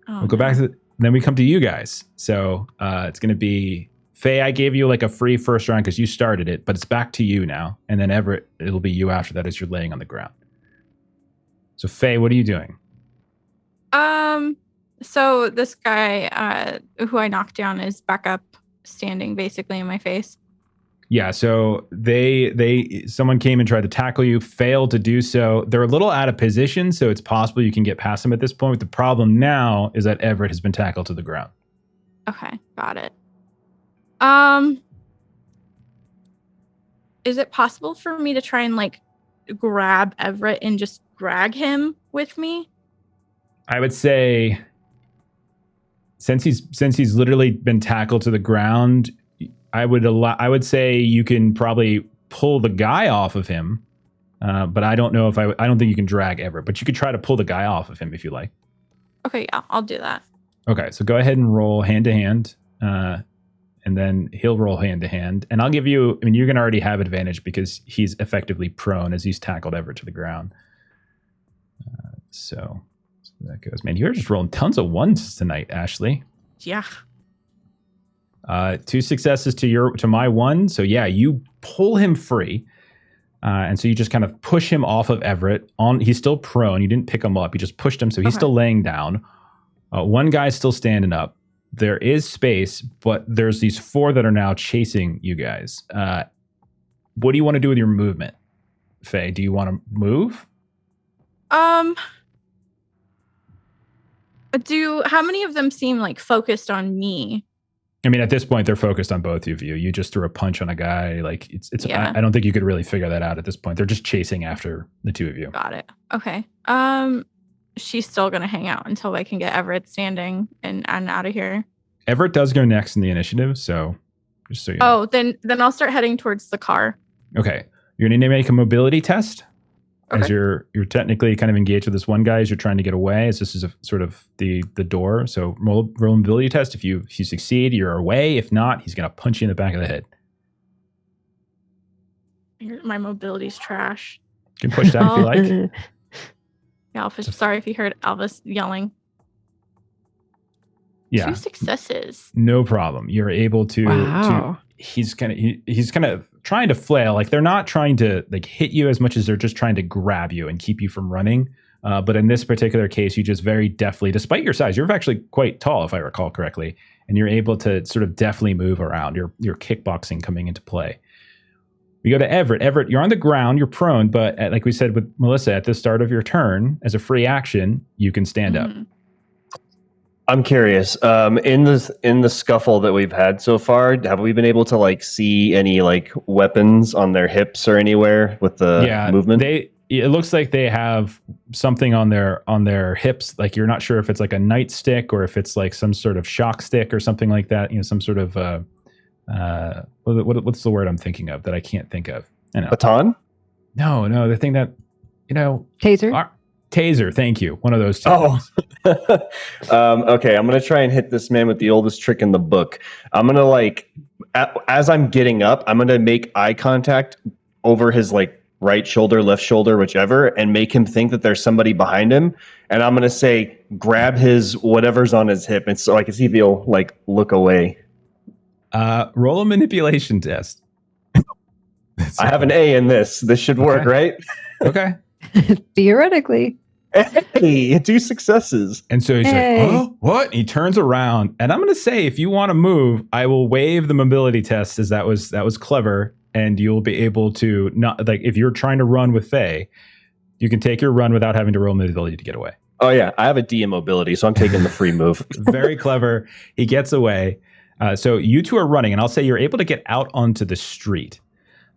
We'll go back to then we come to you guys. So it's going to be Faye. I gave you like a free first round because you started it, but it's back to you now. And then Everett, it'll be you after that as you're laying on the ground. So Faye, what are you doing? So this guy who I knocked down is back up, standing basically in my face. Yeah, so someone came and tried to tackle you, failed to do so. They're a little out of position, so it's possible you can get past them at this point. The problem now is that Everett has been tackled to the ground. Okay, got it. Is it possible for me to try and like grab Everett and just drag him with me? I would say since he's literally been tackled to the ground, I would say you can probably pull the guy off of him, but I don't know if I don't think you can drag Everett, but you could try to pull the guy off of him if you like. Okay, yeah, I'll do that. Okay, so go ahead and roll hand to hand, and then he'll roll hand to hand, and I'll give you. I mean, you're gonna already have advantage because he's effectively prone as he's tackled Everett to the ground. So that goes. Man, you're just rolling tons of 1s tonight, Ashley. Yeah. 2 successes to my 1. So yeah, you pull him free. And so you just kind of push him off of Everett. He's still prone. You didn't pick him up. You just pushed him. So he's still laying down. 1 guy's still standing up. There is space, but there's these 4 that are now chasing you guys. What do you want to do with your movement, Faye? Do you want to move? How many of them seem like focused on me? I mean, at this point, they're focused on both of you. You just threw a punch on a guy. Like it's. Yeah. I don't think you could really figure that out at this point. They're just chasing after the 2 of you. Got it. Okay. She's still gonna hang out until I can get Everett standing and out of here. Everett does go next in the initiative, so just so you know. Oh, then I'll start heading towards the car. Okay. You're going to make a mobility test. As Okay. you're technically kind of engaged with this one guy as you're trying to get away, as this is a sort of the door. So roll a mobility test. If you succeed, you're away. If not, he's going to punch you in the back of the head. My mobility's trash. You can push that if you like. Yeah, sorry if you heard Elvis yelling. Yeah. 2 successes. No problem. You're able to. Wow. He's kind of trying to flail. Like they're not trying to like hit you as much as they're just trying to grab you and keep you from running. But in this particular case, you just very deftly, despite your size, you're actually quite tall, if I recall correctly, and you're able to sort of deftly move around. Your kickboxing coming into play. We go to Everett. Everett, you're on the ground, you're prone, but like we said with Melissa, at the start of your turn, as a free action, you can stand up. I'm curious. In the scuffle that we've had so far, have we been able to like see any like weapons on their hips or anywhere with the movement? It looks like they have something on their hips. Like you're not sure if it's like a nightstick or if it's like some sort of shock stick or something like that. You know, some sort of what's the word I'm thinking of that I can't think of? I know. Baton? No, the thing that Taser. Taser. Thank you. One of those two. Oh. Okay, I'm gonna try and hit this man with the oldest trick in the book. I'm gonna like, as I'm getting up, I'm gonna make eye contact over his like right shoulder, left shoulder, whichever, and make him think that there's somebody behind him. And I'm gonna say, grab his whatever's on his hip, and so I can see if he'll like look away. Roll a manipulation test. I have an A in this. This should work, right? Okay. Theoretically. Hey, 2 successes. And so he's like, oh, what? He turns around. And I'm going to say, if you want to move, I will waive the mobility test, as that was clever. And you'll be able to not, like, if you're trying to run with Faye, you can take your run without having to roll mobility to get away. Oh, yeah. I have a D in mobility, so I'm taking the free move. Very clever. He gets away. So you two are running, and I'll say you're able to get out onto the street.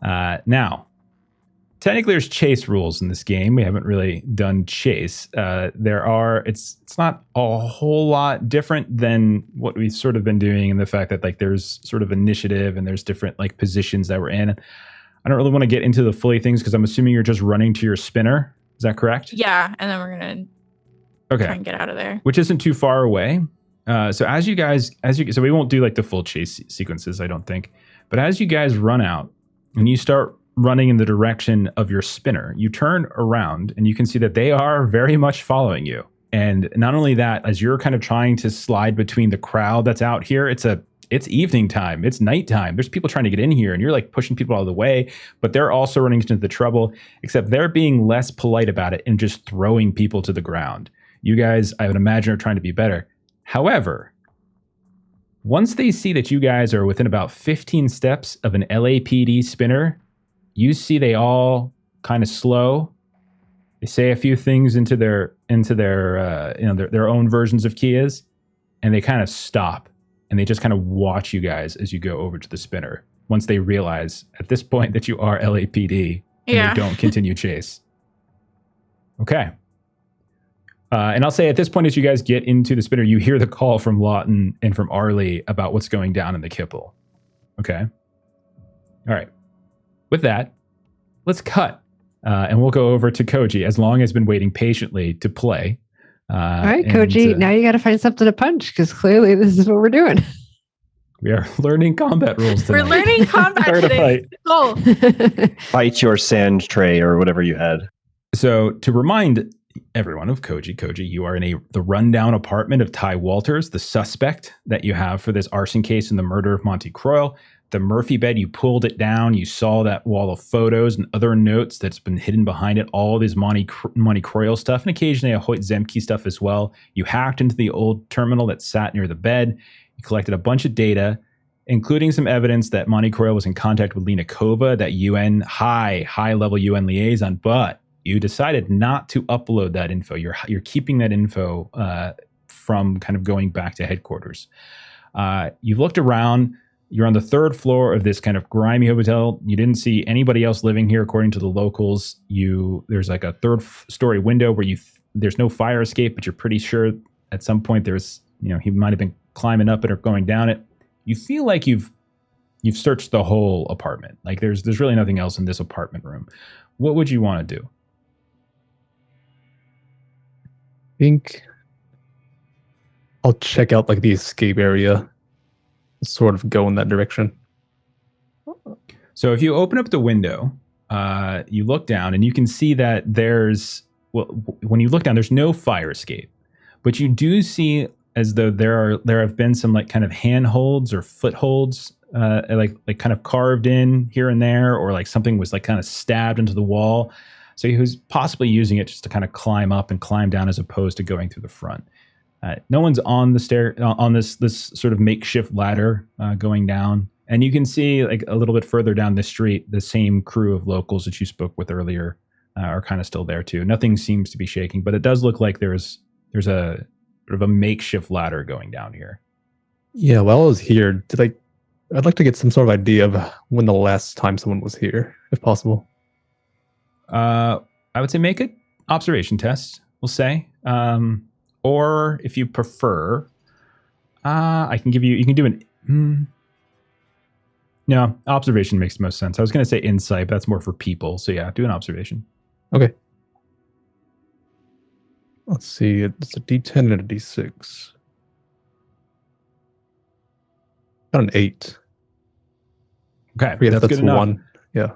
Now, technically, there's chase rules in this game. We haven't really done chase. It's not a whole lot different than what we've sort of been doing, in the fact that like there's sort of initiative and there's different like positions that we're in. I don't really want to get into the fully things because I'm assuming you're just running to your spinner. Is that correct? Yeah, and then we're gonna try and get out of there, which isn't too far away. So so we won't do like the full chase sequences, I don't think. But as you guys run out and you start running in the direction of your spinner, you turn around and you can see that they are very much following you. And not only that, as you're kind of trying to slide between the crowd that's out here, it's evening time, it's nighttime. There's people trying to get in here and you're like pushing people out of the way, but they're also running into the trouble, except they're being less polite about it and just throwing people to the ground. You guys, I would imagine, are trying to be better. However, once they see that you guys are within about 15 steps of an LAPD spinner, you see they all kind of slow. They say a few things into their own versions of Kias, and they kind of stop and they just kind of watch you guys as you go over to the spinner. Once they realize at this point that you are LAPD, and they don't continue chase. Okay. And I'll say at this point, as you guys get into the spinner, you hear the call from Lawton and from Arlie about what's going down in the kipple. Okay. All right. With that, let's cut. And we'll go over to Koji, as Long has been waiting patiently to play. All right, Koji, now you got to find something to punch, because clearly this is what we're doing. We are learning combat rules tonight. We're learning combat today. Oh. Fight your sand tray or whatever you had. So to remind everyone of Koji, you are in the rundown apartment of Ty Walters, the suspect that you have for this arson case and the murder of Monty Croyle. The Murphy bed, you pulled it down. You saw that wall of photos and other notes that's been hidden behind it. All this Monty Croyle stuff, and occasionally a Hoyt Zemke stuff as well. You hacked into the old terminal that sat near the bed. You collected a bunch of data, including some evidence that Monty Croyle was in contact with Lena Kova, that UN high-level UN liaison. But you decided not to upload that info. You're keeping that info from kind of going back to headquarters. You've looked around. You're on the 3rd floor of this kind of grimy hotel. You didn't see anybody else living here, according to the locals. There's like a 3rd-story window where there's no fire escape, but you're pretty sure at some point he might have been climbing up it or going down it. You feel like you've searched the whole apartment. Like there's really nothing else in this apartment room. What would you want to do? I think I'll check out like the escape area, sort of go in that direction. So if you open up the window, you look down and you can see that when you look down, there's no fire escape, but you do see as though there have been some like kind of handholds or footholds, like kind of carved in here and there, or like something was like kind of stabbed into the wall. So he was possibly using it just to kind of climb up and climb down as opposed to going through the front. No one's on the stair on this sort of makeshift ladder going down. And you can see like a little bit further down the street, the same crew of locals that you spoke with earlier are kind of still there too. Nothing seems to be shaking, but it does look like there's a sort of a makeshift ladder going down here. Yeah, while I was here, I'd like to get some sort of idea of when the last time someone was here, if possible. I would say make an observation test, we'll say. Or if you prefer, you can do an... No, observation makes the most sense. I was going to say insight, but that's more for people. So yeah, do an observation. Okay. Let's see. It's a D10 and a D6. Got an 8. Okay, That's good enough. 1. Yeah.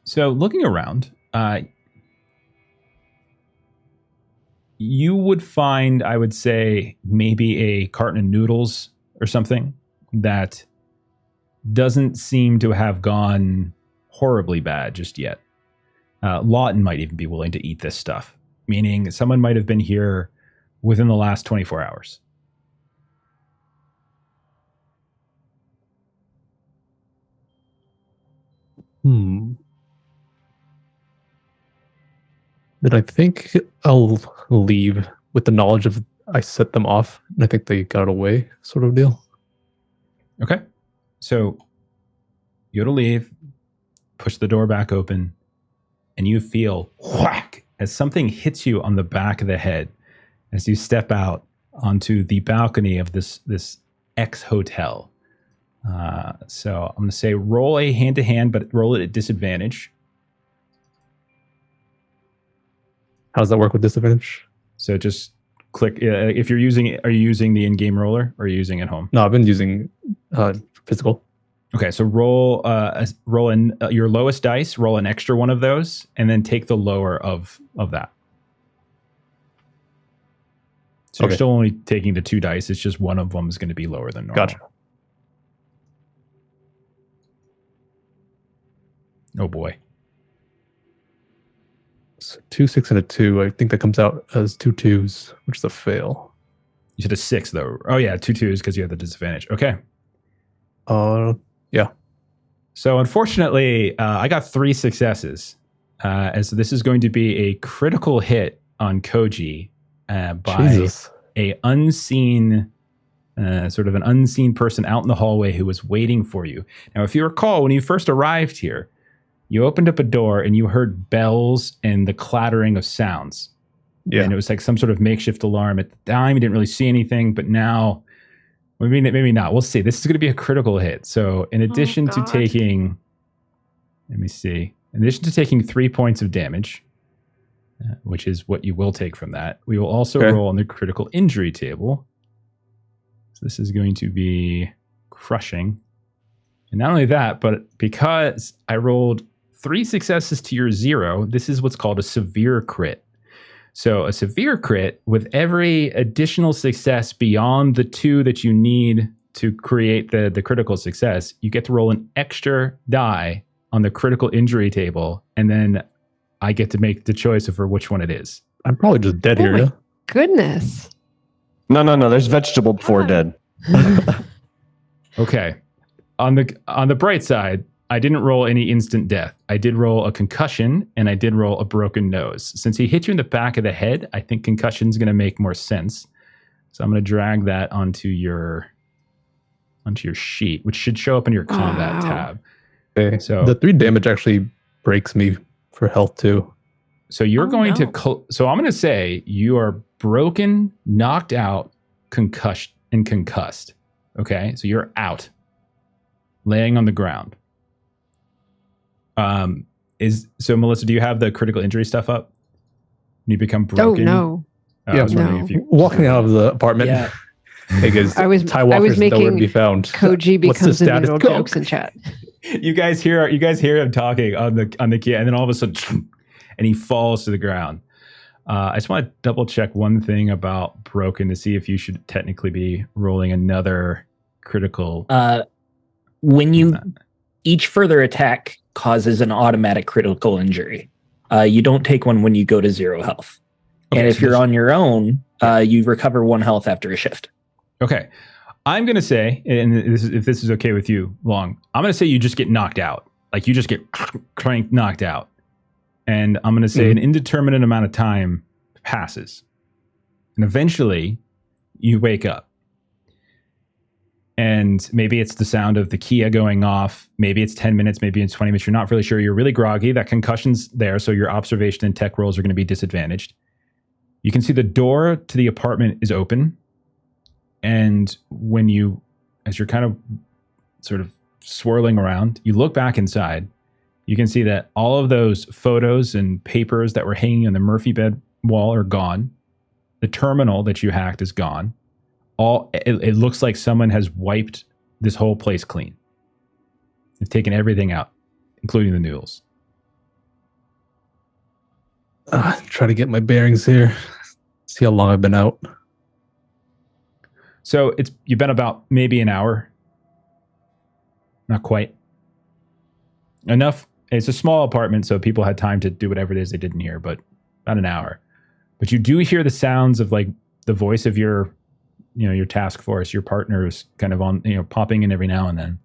So looking around, you would find, I would say, maybe a carton of noodles or something that doesn't seem to have gone horribly bad just yet. Lawton might even be willing to eat this stuff, meaning someone might have been here within the last 24 hours. Then I think I'll leave with the knowledge of I set them off and I think they got away, sort of deal. Okay. So you go to leave, push the door back open, and you feel whack as something hits you on the back of the head as you step out onto the balcony of this ex-hotel. So I'm going to say roll a hand-to-hand, but roll it at disadvantage. How does that work with disadvantage? So just click. If you're using, are you using the in-game roller or are you using it at home? No, I've been using physical. Okay, so roll in your lowest dice. Roll an extra one of those, and then take the lower of that. So you're still only taking the 2 dice. It's just one of them is going to be lower than normal. Gotcha. Oh boy. So 2, 6, and a 2. I think that comes out as 2 2s, which is a fail. You said a 6 though. Oh yeah, 2 2s because you have the disadvantage. Okay. Yeah. So unfortunately, I got 3 successes. As this is going to be a critical hit on Koji by Jesus. a unseen, sort of an unseen person out in the hallway who was waiting for you. Now, if you recall, when you first arrived here, you opened up a door and you heard bells and the clattering of sounds. Yeah. And it was like some sort of makeshift alarm. At the time, you didn't really see anything, but now, maybe not. We'll see. This is going to be a critical hit. So in addition to taking, in addition to taking 3 points of damage, which is what you will take from that, we will also roll on the critical injury table. So this is going to be crushing. And not only that, but because I rolled 3 successes to your 0, this is what's called a severe crit. So a severe crit, with every additional success beyond the 2 that you need to create the critical success, you get to roll an extra die on the critical injury table, and then I get to make the choice of for which one it is. I'm probably just dead here, yeah? Goodness. No. There's vegetable before dead. Okay. On the bright side, I didn't roll any instant death. I did roll a concussion, and I did roll a broken nose. Since he hit you in the back of the head, I think concussion's going to make more sense. So I'm going to drag that onto your sheet, which should show up in your combat tab. Okay. So the 3 damage actually breaks me for health too. So you're going to. So I'm going to say you are broken, knocked out, concussed, and concussed. Okay, so you're out, laying on the ground. So Melissa, do you have the critical injury stuff up? You become broken. Oh no. I Yeah, was wondering no. if you Walking out of the apartment. Yeah. Because I was Walker's nowhere to making be found. Koji What's the becomes a status? noodle Go. jokes in chat. you guys hear him talking on the key, and then all of a sudden, and he falls to the ground. I just want to double check one thing about broken to see if you should technically be rolling another critical. When you each further attack causes an automatic critical injury. You don't take one when you go to 0 health. Okay, and if so you're on your own, you recover 1 health after a shift. Okay. I'm going to say, and if this is okay with you, Long, I'm going to say you just get knocked out. Like you just get knocked out. And I'm going to say an indeterminate amount of time passes. And eventually you wake up. And maybe it's the sound of the Kia going off. Maybe it's 10 minutes, maybe it's 20 minutes. You're not really sure. You're really groggy. That concussion's there. So your observation and tech rolls are going to be disadvantaged. You can see the door to the apartment is open. And as you're kind of sort of swirling around, you look back inside, you can see that all of those photos and papers that were hanging on the Murphy bed wall are gone. The terminal that you hacked is gone. It looks like someone has wiped this whole place clean. They've taken everything out, including the noodles. Try to get my bearings here. See how long I've been out. So you've been about maybe an hour. Not quite. Enough. It's a small apartment, so people had time to do whatever it is they did in here, but about an hour. But you do hear the sounds of like the voice of your task force, your partners kind of on, popping in every now and then.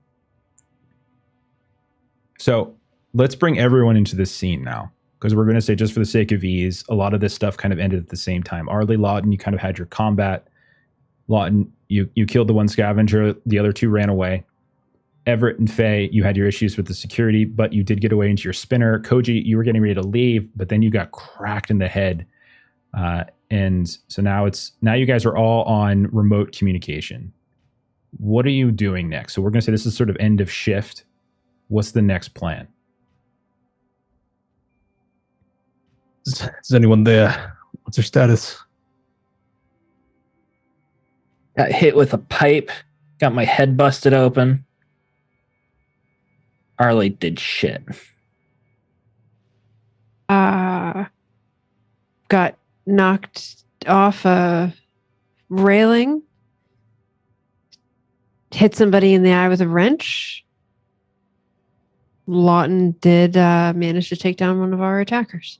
So let's bring everyone into this scene now, because we're going to say, just for the sake of ease, a lot of this stuff kind of ended at the same time. Arlie, Lawton, you kind of had your combat. Lawton, you killed the one scavenger. The other 2 ran away. Everett and Faye, you had your issues with the security, but you did get away into your spinner. Koji, you were getting ready to leave, but then you got cracked in the head. And so now you guys are all on remote communication. What are you doing next? So we're going to say this is sort of end of shift. What's the next plan? Is anyone there? What's their status? Got hit with a pipe. Got my head busted open. Arlie did shit. Got knocked off a railing. Hit somebody in the eye with a wrench. Lawton did manage to take down one of our attackers.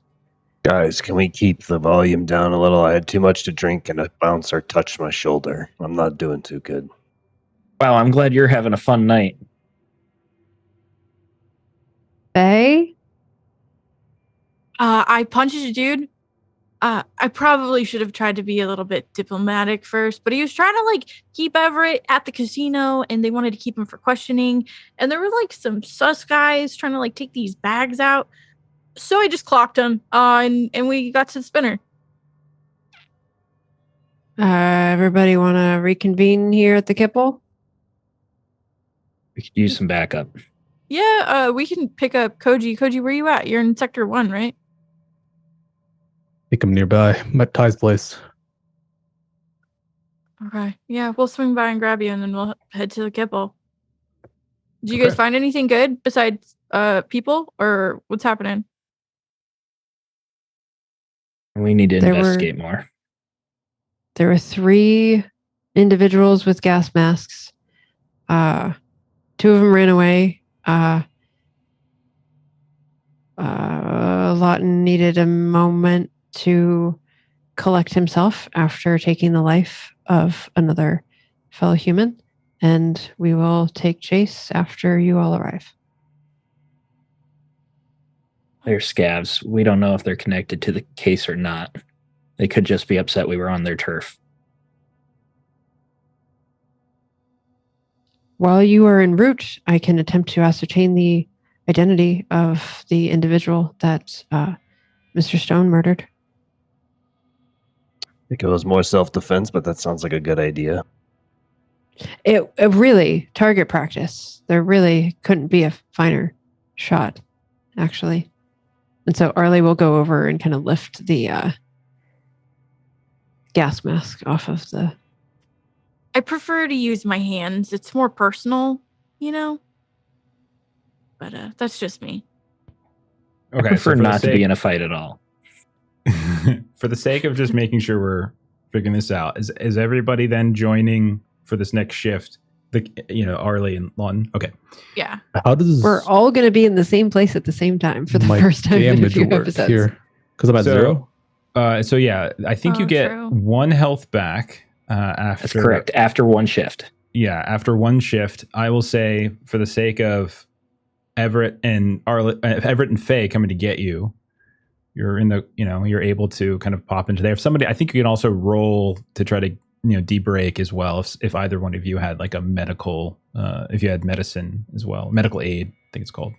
Guys, can we keep the volume down a little? I had too much to drink and a bouncer touched my shoulder. I'm not doing too good. Wow, I'm glad you're having a fun night. Faye? I punched a dude. I probably should have tried to be a little bit diplomatic first, but he was trying to keep Everett at the casino, and they wanted to keep him for questioning. And there were some sus guys trying to take these bags out. So I just clocked him, and we got to the spinner. Everybody want to reconvene here at the Kipple? We could use some backup. Yeah, we can pick up Koji. Koji, where you at? You're in Sector 1, right? I think I'm nearby. I'm at Ty's place. Okay. Yeah, we'll swing by and grab you, and then we'll head to the Kipple. Did you guys find anything good besides people, or what's happening? We need to investigate more. There were 3 individuals with gas masks. 2 of them ran away. Lawton needed a moment to collect himself after taking the life of another fellow human, and we will take chase after you all arrive. They're scavs. We don't know if they're connected to the case or not. They could just be upset we were on their turf. While you are en route, I can attempt to ascertain the identity of the individual that Mr. Stone murdered. think it was more self-defense, but that sounds like a good idea. It really target practice. There really couldn't be a finer shot, actually. And so Arlie will go over and kind of lift the gas mask off of the. I prefer to use my hands. It's more personal, you know. But that's just me. Okay, I prefer so not to be in a fight at all. for the sake of just making sure we're figuring this out, is everybody then joining for this next shift? Arlie and Lawton. Okay. Yeah. How does We're all going to be in the same place at the same time for the my first time in a damage few work episodes. here? Because I'm at 0. So yeah, I think you get True. 1 health back after. That's correct. After one shift. Yeah, after 1 shift, I will say, for the sake of Everett and Faye coming to get you, you're in the, you're able to kind of pop into there. If somebody, I think you can also roll to try to, debrake as well. If either one of you had like a medical, if you had medicine as well, medical aid, I think it's called.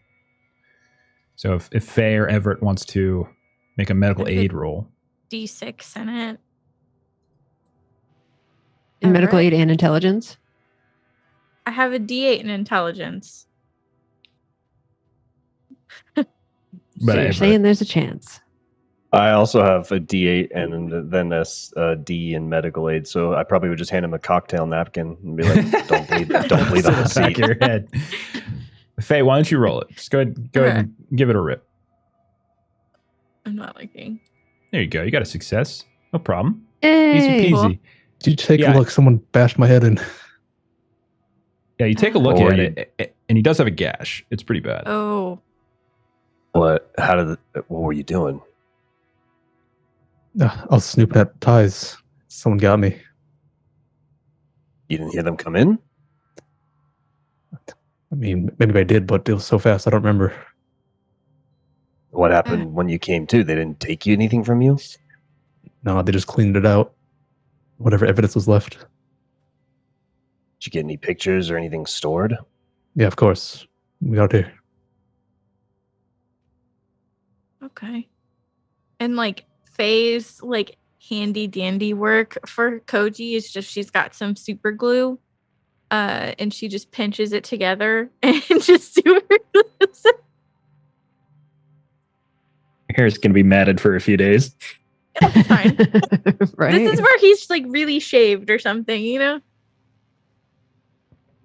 So if Faye or Everett wants to make a medical aid roll. D6 in it. In medical Everett? aid and intelligence. I have a D8 in intelligence. So But you're Everett. saying there's a chance. I also have a D8 and then a D in medical aid, so I probably would just hand him a cocktail napkin and be like, "Don't bleed on the Sit back seat." of your head. Faye, why don't you roll it? Just go ahead and give it a rip. I'm not looking. There you go. You got a success. No problem. Hey. Easy Cool. peasy. Did you take Yeah. a look? Someone bashed my head in. Yeah, you take a look Or at you- it, and he does have a gash. It's pretty bad. Oh, What? What were you doing? I was snooping at ties. Someone got me. You didn't hear them come in? I mean, maybe I did, but it was so fast I don't remember. What happened when you came to? They didn't take you anything from you? No, they just cleaned it out. Whatever evidence was left. Did you get any pictures or anything stored? Yeah, of course. We got here. okay. And like Faye's like handy dandy work for Koji is just she's got some super glue. And she just pinches it together and just super glues it. Your hair's going to be matted for a few days. It's fine. Right? This is where he's like really shaved or something, you know?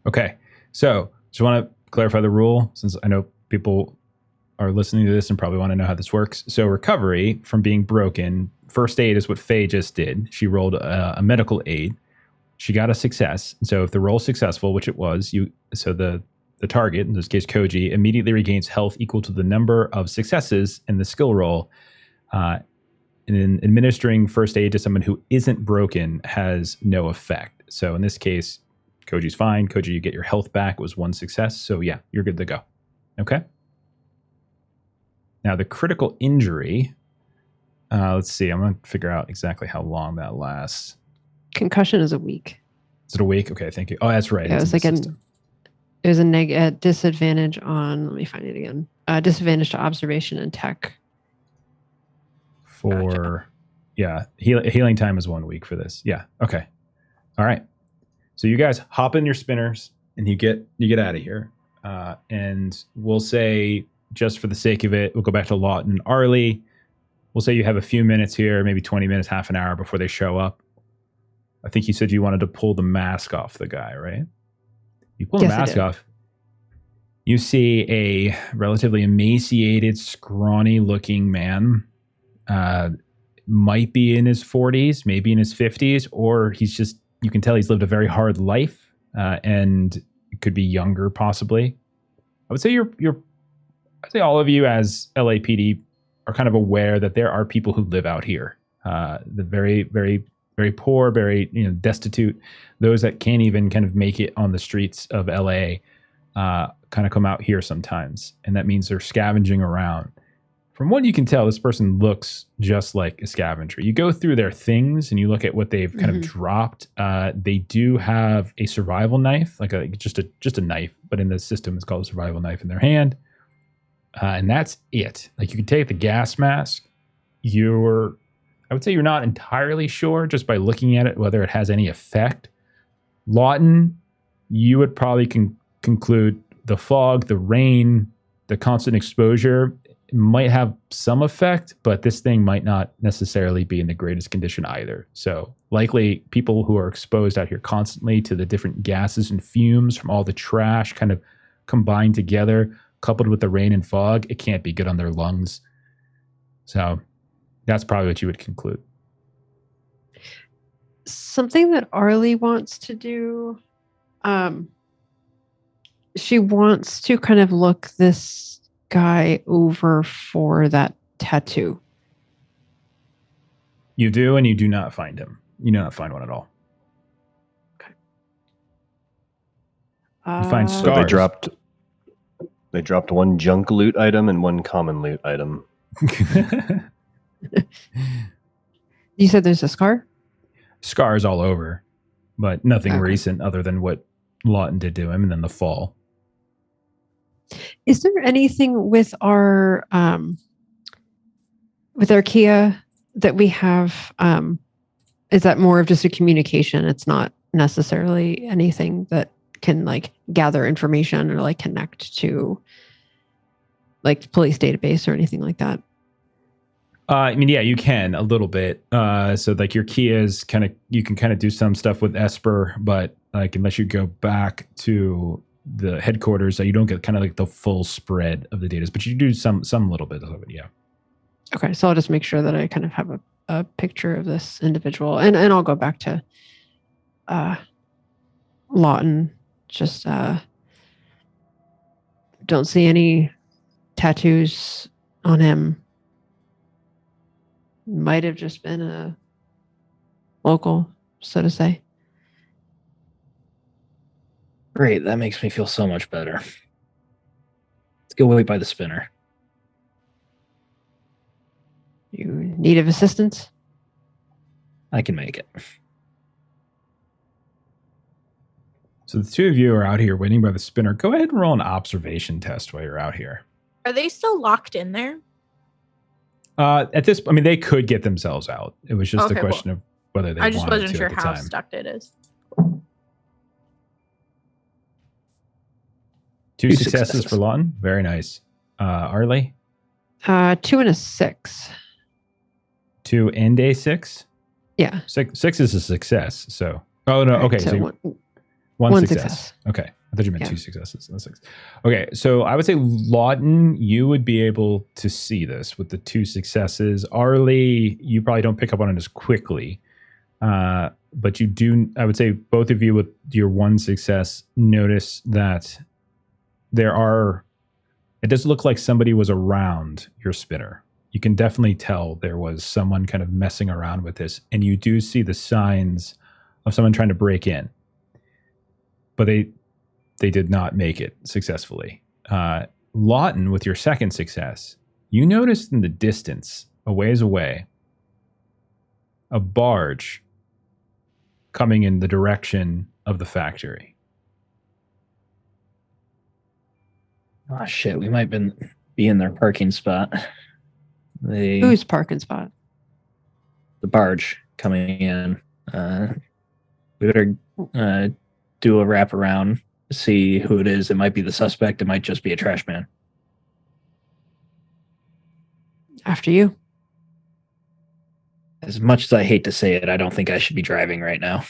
Okay. So just want to clarify the rule, since I know people are listening to this and probably want to know how this works. So recovery from being broken, first aid is what Faye just did. She rolled a medical aid. She got a success. And so if the roll's successful, which it was, the target, in this case Koji, immediately regains health equal to the number of successes in the skill roll. And in administering first aid to someone who isn't broken has no effect. So in this case, Koji's fine. Koji, you get your health back. It was 1 success. So yeah, you're good to go. Okay. Now the critical injury, let's see. I'm going to figure out exactly how long that lasts. Concussion is a week. Is it a week? Okay, thank you. Oh, that's right. Yeah, it It's was in the like system. It was a disadvantage on, let me find it again. Disadvantage to observation and tech. For healing time is 1 week for this. Yeah. Okay. All right. So you guys hop in your spinners and you get out of here. And we'll say, just for the sake of it, we'll go back to Lawton and Arlie. We'll say you have a few minutes here, maybe 20 minutes, half an hour before they show up. I think you said you wanted to pull the mask off the guy, right? You pull the Yes, I mask did. off. You see a relatively emaciated, scrawny looking man. Might be in his 40s, maybe in his 50s, or he's just, you can tell he's lived a very hard life, and could be younger possibly. I would say I'd say all of you as LAPD are kind of aware that there are people who live out here. The very, very, very poor, very destitute, those that can't even kind of make it on the streets of LA, kind of come out here sometimes, and that means they're scavenging around. From what you can tell, this person looks just like a scavenger. You go through their things and you look at what they've kind of dropped. They do have a survival knife, like just a knife, but in the system it's called a survival knife in their hand. And that's it. Like you can take the gas mask. I I would say you're not entirely sure just by looking at it whether it has any effect. Lawton, you would probably conclude the fog, the rain, the constant exposure might have some effect, but this thing might not necessarily be in the greatest condition either. So likely people who are exposed out here constantly to the different gases and fumes from all the trash kind of combined together, coupled with the rain and fog, it can't be good on their lungs. So that's probably what you would conclude. Something that Arlie wants to do, she wants to kind of look this guy over for that tattoo. You do, and you do not find him. You do not find one at all. Okay. You find So scars. they dropped one junk loot item and one common loot item. You said there's a scar? Scars all over, but nothing Okay. recent other than what Lawton did to him and then the fall. Is there anything with our Kia that we have? Is that more of just a communication? It's not necessarily anything that can like gather information or like connect to like police database or anything like that. I mean, yeah, you can a little bit. So like your Kia's kind of, you can kind of do some stuff with Esper, but like unless you go back to the headquarters, you don't get kind of like the full spread of the data, but you do some little bit of it. Yeah. Okay, so I'll just make sure that I kind of have a picture of this individual, and I'll go back to Lawton. Just don't see any tattoos on him. Might have just been a local, so to say. Great, that makes me feel so much better. Let's go wait by the spinner. You need of assistance? I can make it. So the two of you are out here waiting by the spinner. Go ahead and roll an observation test while you're out here. Are they still locked in there? At this, I mean, they could get themselves out. It was just Okay, a question of whether they I just wanted wasn't to sure at the how time. stuck it is. Two Two successes successes. for Lawton. Very nice. Arlie, 2 and a 6. 2 and a 6. Yeah. Six is a success. So, oh no, All right, okay. So one one success. success. Okay, I thought you meant Yeah. 2 successes. That's 6. Okay, so I would say Lawton, you would be able to see this with the 2 successes. Arlie, you probably don't pick up on it as quickly, but you do. I would say both of you with your 1 success notice that it does look like somebody was around your spinner. You can definitely tell there was someone kind of messing around with this, and you do see the signs of someone trying to break in, but they did not make it successfully. Lawton, with your 2nd success, you noticed in the distance, a ways away, a barge coming in the direction of the factory. Oh shit, we might be in their parking spot. Whose parking spot? The barge coming in. We better do a wraparound, see who it is. It might be the suspect. It might just be a trash man. After you. As much as I hate to say it, I don't think I should be driving right now.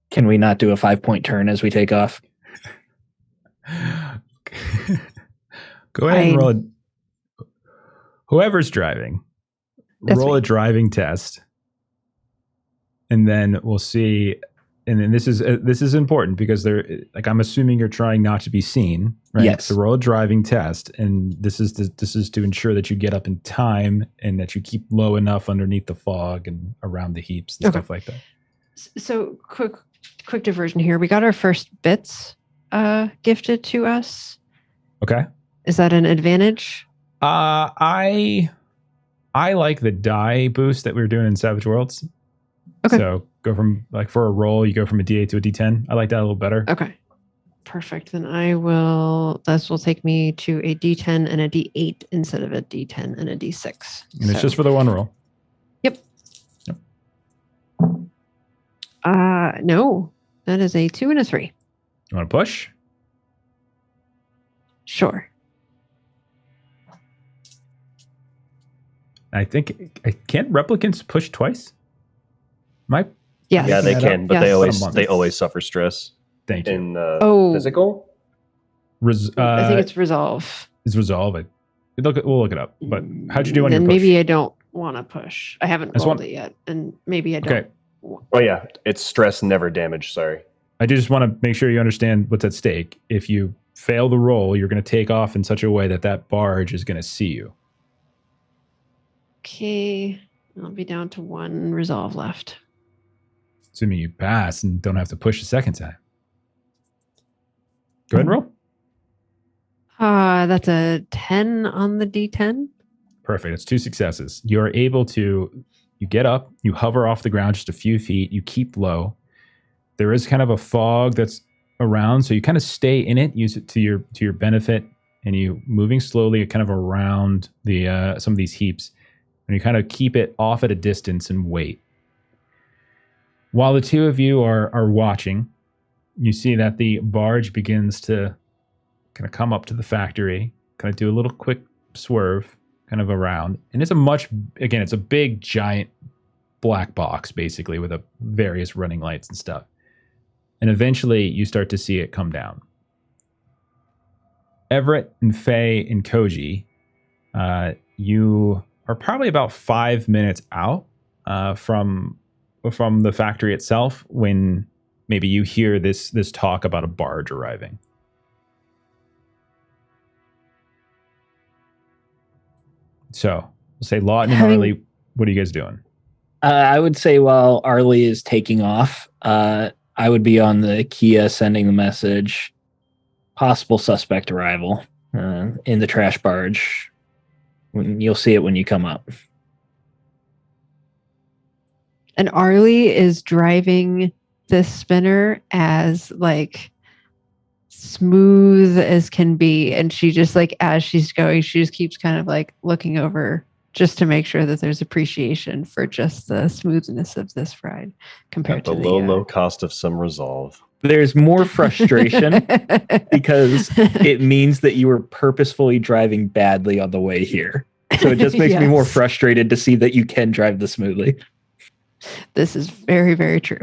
Can we not do a 5-point turn as we take off? Go ahead and roll it. Whoever's driving, That's roll me. a driving test, and then we'll see. And then this is important because I'm assuming you're trying not to be seen, right? Yes. So roll a driving test, and this is to ensure that you get up in time and that you keep low enough underneath the fog and around the heaps and Okay. stuff like that. So quick diversion here. We got our first bits gifted to us. Okay. Is that an advantage? I like the die boost that we were doing in Savage Worlds. Okay. So go from, like, for a roll, you go from a D8 to a D10. I like that a little better. Okay. Perfect. Then this will take me to a D10 and a D8 instead of a D10 and a D6. And it's just for the one roll. Yep. No, that is a 2 and a 3. You want to push? Sure. I think, can't replicants push twice? Yes. Yeah, they can, but Yes. they always suffer stress Thank you. in Oh. physical. I think it's resolve. It's resolve. We'll look it up. But how'd you do on your Then push? maybe I don't want to push. I haven't That's rolled one- it yet, and maybe I don't. Okay. Oh yeah, it's stress, never damage. Sorry. I do just want to make sure you understand what's at stake. If you fail the roll, you're going to take off in such a way that barge is going to see you. Okay, I'll be down to 1 resolve left. Assuming you pass and don't have to push a second time. Go ahead and roll. That's a 10 on the D10. Perfect. It's 2 successes. You're able to, you get up, you hover off the ground just a few feet, you keep low. There is kind of a fog that's around, so you kind of stay in it, use it to your benefit, and you moving slowly kind of around the some of these heaps, and you kind of keep it off at a distance and wait. While the two of you are watching, you see that the barge begins to kind of come up to the factory, kind of do a little quick swerve, kind of around. And it's it's a big, giant black box, basically, with various running lights and stuff. And eventually, you start to see it come down. Everett and Faye and Koji, you are probably about 5 minutes out from the factory itself when maybe you hear this talk about a barge arriving. So we'll say Lawton and Arlie, what are you guys doing? I would say while Arlie is taking off, I would be on the Kia sending the message, possible suspect arrival in the trash barge. You'll see it when you come up. And Arlie is driving this spinner as smooth as can be. And she just as she's going, she just keeps kind of looking over just to make sure that there's appreciation for just the smoothness of this ride compared At to the the low cost of some resolve. There's more frustration because it means that you were purposefully driving badly on the way here. So it just makes me more Yes. frustrated to see that you can drive this smoothly. This is very, very true.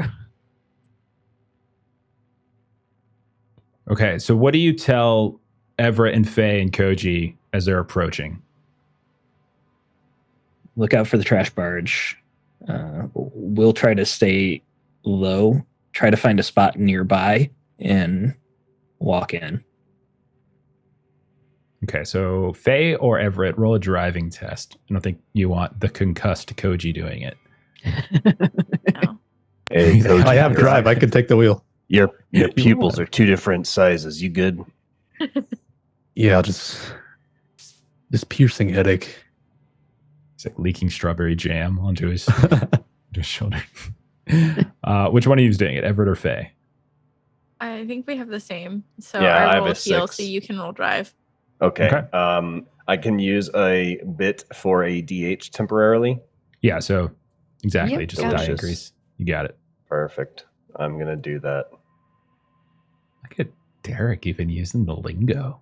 Okay, so what do you tell Everett and Faye and Koji as they're approaching? Look out for the trash barge. We'll try to stay low, try to find a spot nearby, and walk in. Okay, so Faye or Everett, roll a driving test. I don't think you want the concussed Koji doing it. No. Hey, Coach, I have drive. I can take the wheel. Your pupils are 2 different sizes. You good? Yeah, just piercing headache. He's leaking strawberry jam onto his shoulder. Which one of you is doing it, Everett or Faye? I think we have the same. So Yeah, I I have roll a heal, 6. so you can roll drive. Okay. Okay. I can use a bit for a DH temporarily. Yeah, so exactly, Yep, just a die delicious. increase. You got it. Perfect. I'm gonna do that. Look at Derek even using the lingo.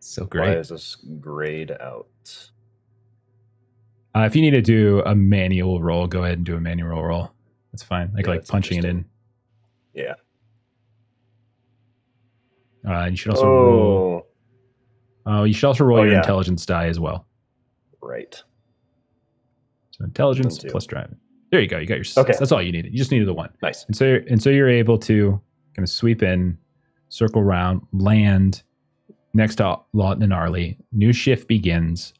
So Why great. is this grayed out? If you need to do a manual roll, go ahead and do a manual roll. That's fine. Yeah, Like that's punching it in. Yeah. You should also roll. You should also roll Oh, your yeah. intelligence die as well. Right. So intelligence Done too. plus driving. There you go. You got your success. Okay. That's all you needed. You just needed the one. Nice. And so you're able to kind of sweep in, circle around, land next to Lawton and Arlie. New shift begins.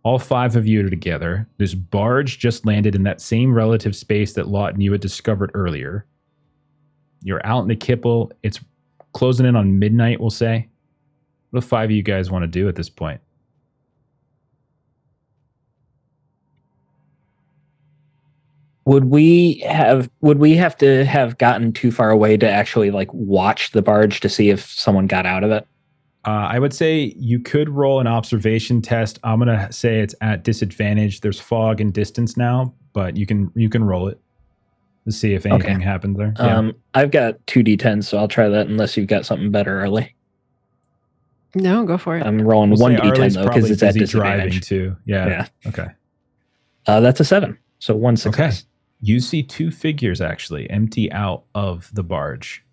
All 5 of you are together. This barge just landed in that same relative space that Lawton you had discovered earlier. You're out in the kipple. It's closing in on midnight, we'll say. What do 5 of you guys want to do at this point? Would we have to have gotten too far away to actually like watch the barge to see if someone got out of it? I would say you could roll an observation test. I'm gonna say it's at disadvantage. There's fog and distance now, but you can roll it to see if anything happens there. Yeah. I've got 2d10, so I'll try that unless you've got something better early. No, go for it. I'm rolling We'll say 1d10 Arlie's though because probably it's at busy driving disadvantage. too. Yeah. Yeah. Okay. That's a 7, so 1 success. Okay. You see two figures actually empty out of the barge.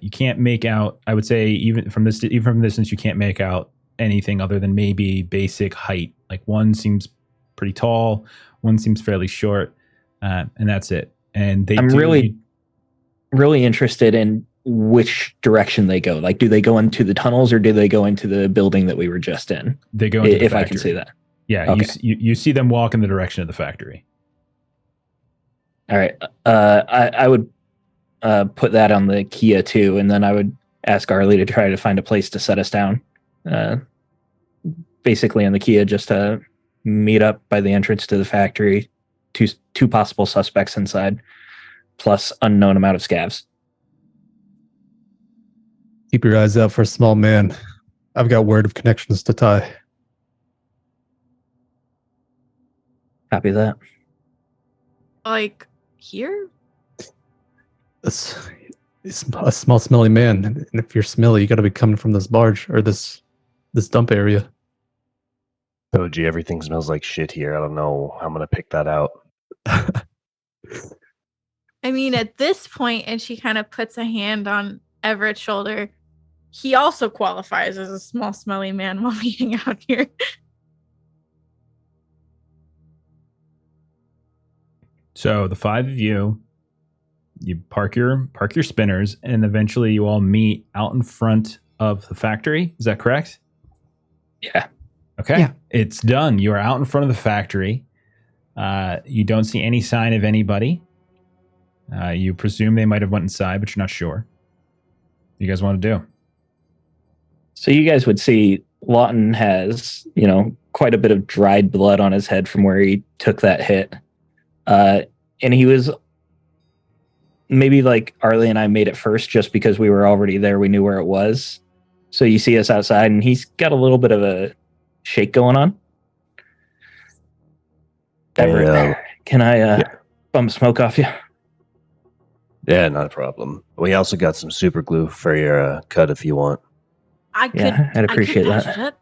You can't make out. I would say even from distance, you can't make out anything other than maybe basic height. Like one seems pretty tall, one seems fairly short, and that's it. And I'm really interested in which direction they go. Like, do they go into the tunnels or do they go into the building that we were just in? They go into the if factory. I can say that. Yeah, Okay. you see them walk in the direction of the factory. All right. I would put that on the Kia too, and then I would ask Arlie to try to find a place to set us down. Basically on the Kia, just to meet up by the entrance to the factory. Two possible suspects inside, plus unknown amount of scavs. Keep your eyes out for a small man. I've got word of connections to tie. Copy that. Like here? It's a small, smelly man. And if you're smelly, you got to be coming from this barge or this dump area. Oh, gee, everything smells like shit here. I don't know how I'm going to pick that out. I mean, at this point, and she kind of puts a hand on Everett's shoulder, he also qualifies as a small, smelly man while we hang out here. So the five of you park your spinners, and eventually you all meet out in front of the factory. Is that correct? Yeah. Okay. Yeah. It's done. You are out in front of the factory. You don't see any sign of anybody. You presume they might have went inside, but you're not sure. What do you guys want to do? So you guys would see Lawton has, quite a bit of dried blood on his head from where he took that hit. And he was maybe like Arlie and I made it first just because we were already there. We knew where it was. So you see us outside and he's got a little bit of a shake going on. Everett, can I bump smoke off you? Yeah, not a problem. We also got some super glue for your cut if you want. I'd appreciate that.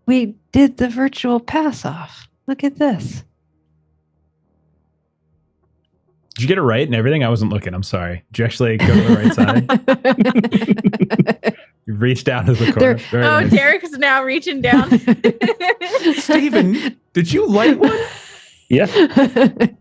We did the virtual pass off. Look at this. Did you get it right and everything? I wasn't looking. I'm sorry. Did you actually go to the right side? You reached down to the corner. Very nice. Derek's now reaching down. Steven, did you light one? Yeah. They're meant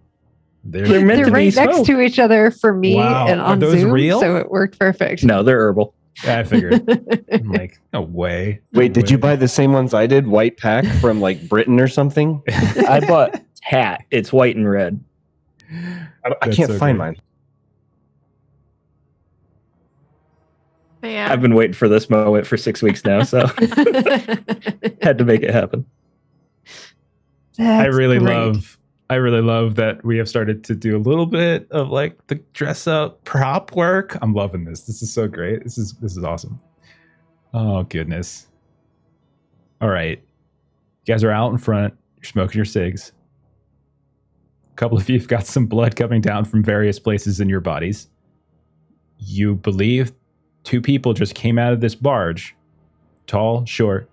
They're to right be next smoked. to each other for me Wow. and Are on those Zoom, real? so it worked perfect. No, they're herbal. Yeah, I figured. I'm like, no way. Wait, did you way. buy the same ones I did? White pack from like Britain or something? I bought hat. It's white and red. I That's can't so find great. mine. But yeah. I've been waiting for this moment for 6 weeks now, so had to make it happen. I That's really great. love that we have started to do a little bit of like the dress up prop work. I'm loving this. This is so great. This is awesome. Oh goodness. All right. You guys are out in front. You're smoking your cigs. A couple of you have got some blood coming down from various places in your bodies. You believe two people just came out of this barge. Tall, short,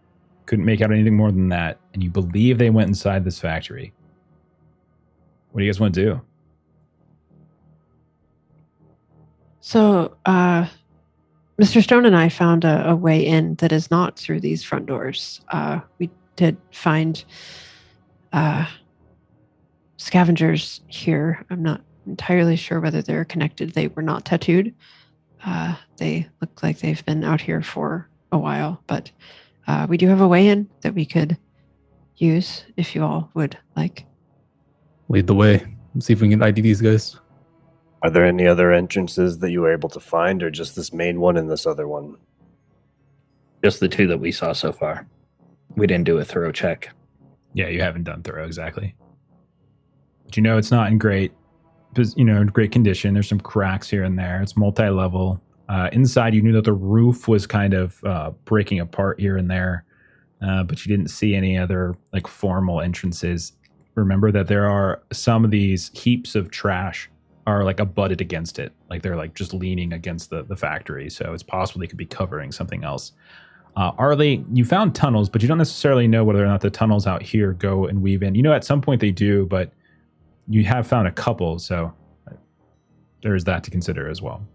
couldn't make out anything more than that. And you believe they went inside this factory. What do you guys want to do? So, Mr. Stone and I found a way in that is not through these front doors. We did find scavengers here. I'm not entirely sure whether they're connected. They were not tattooed. They look like they've been out here for a while, but we do have a way in that we could use if you all would like. Lead the way. Let's see if we can ID these guys. Are there any other entrances that you were able to find, or just this main one and this other one? Just the two that we saw so far. We didn't do a thorough check. Yeah, you haven't done thorough exactly. But you know it's not in great condition. There's some cracks here and there. It's multi-level. Inside, you knew that the roof was kind of breaking apart here and there, but you didn't see any other like formal entrances. Remember that there are some of these heaps of trash are like abutted against it, like they're like just leaning against the factory. So it's possible they could be covering something else. Arlie, you found tunnels, but you don't necessarily know whether or not the tunnels out here go and weave in. You know, at some point they do, but you have found a couple, so there's that to consider as well.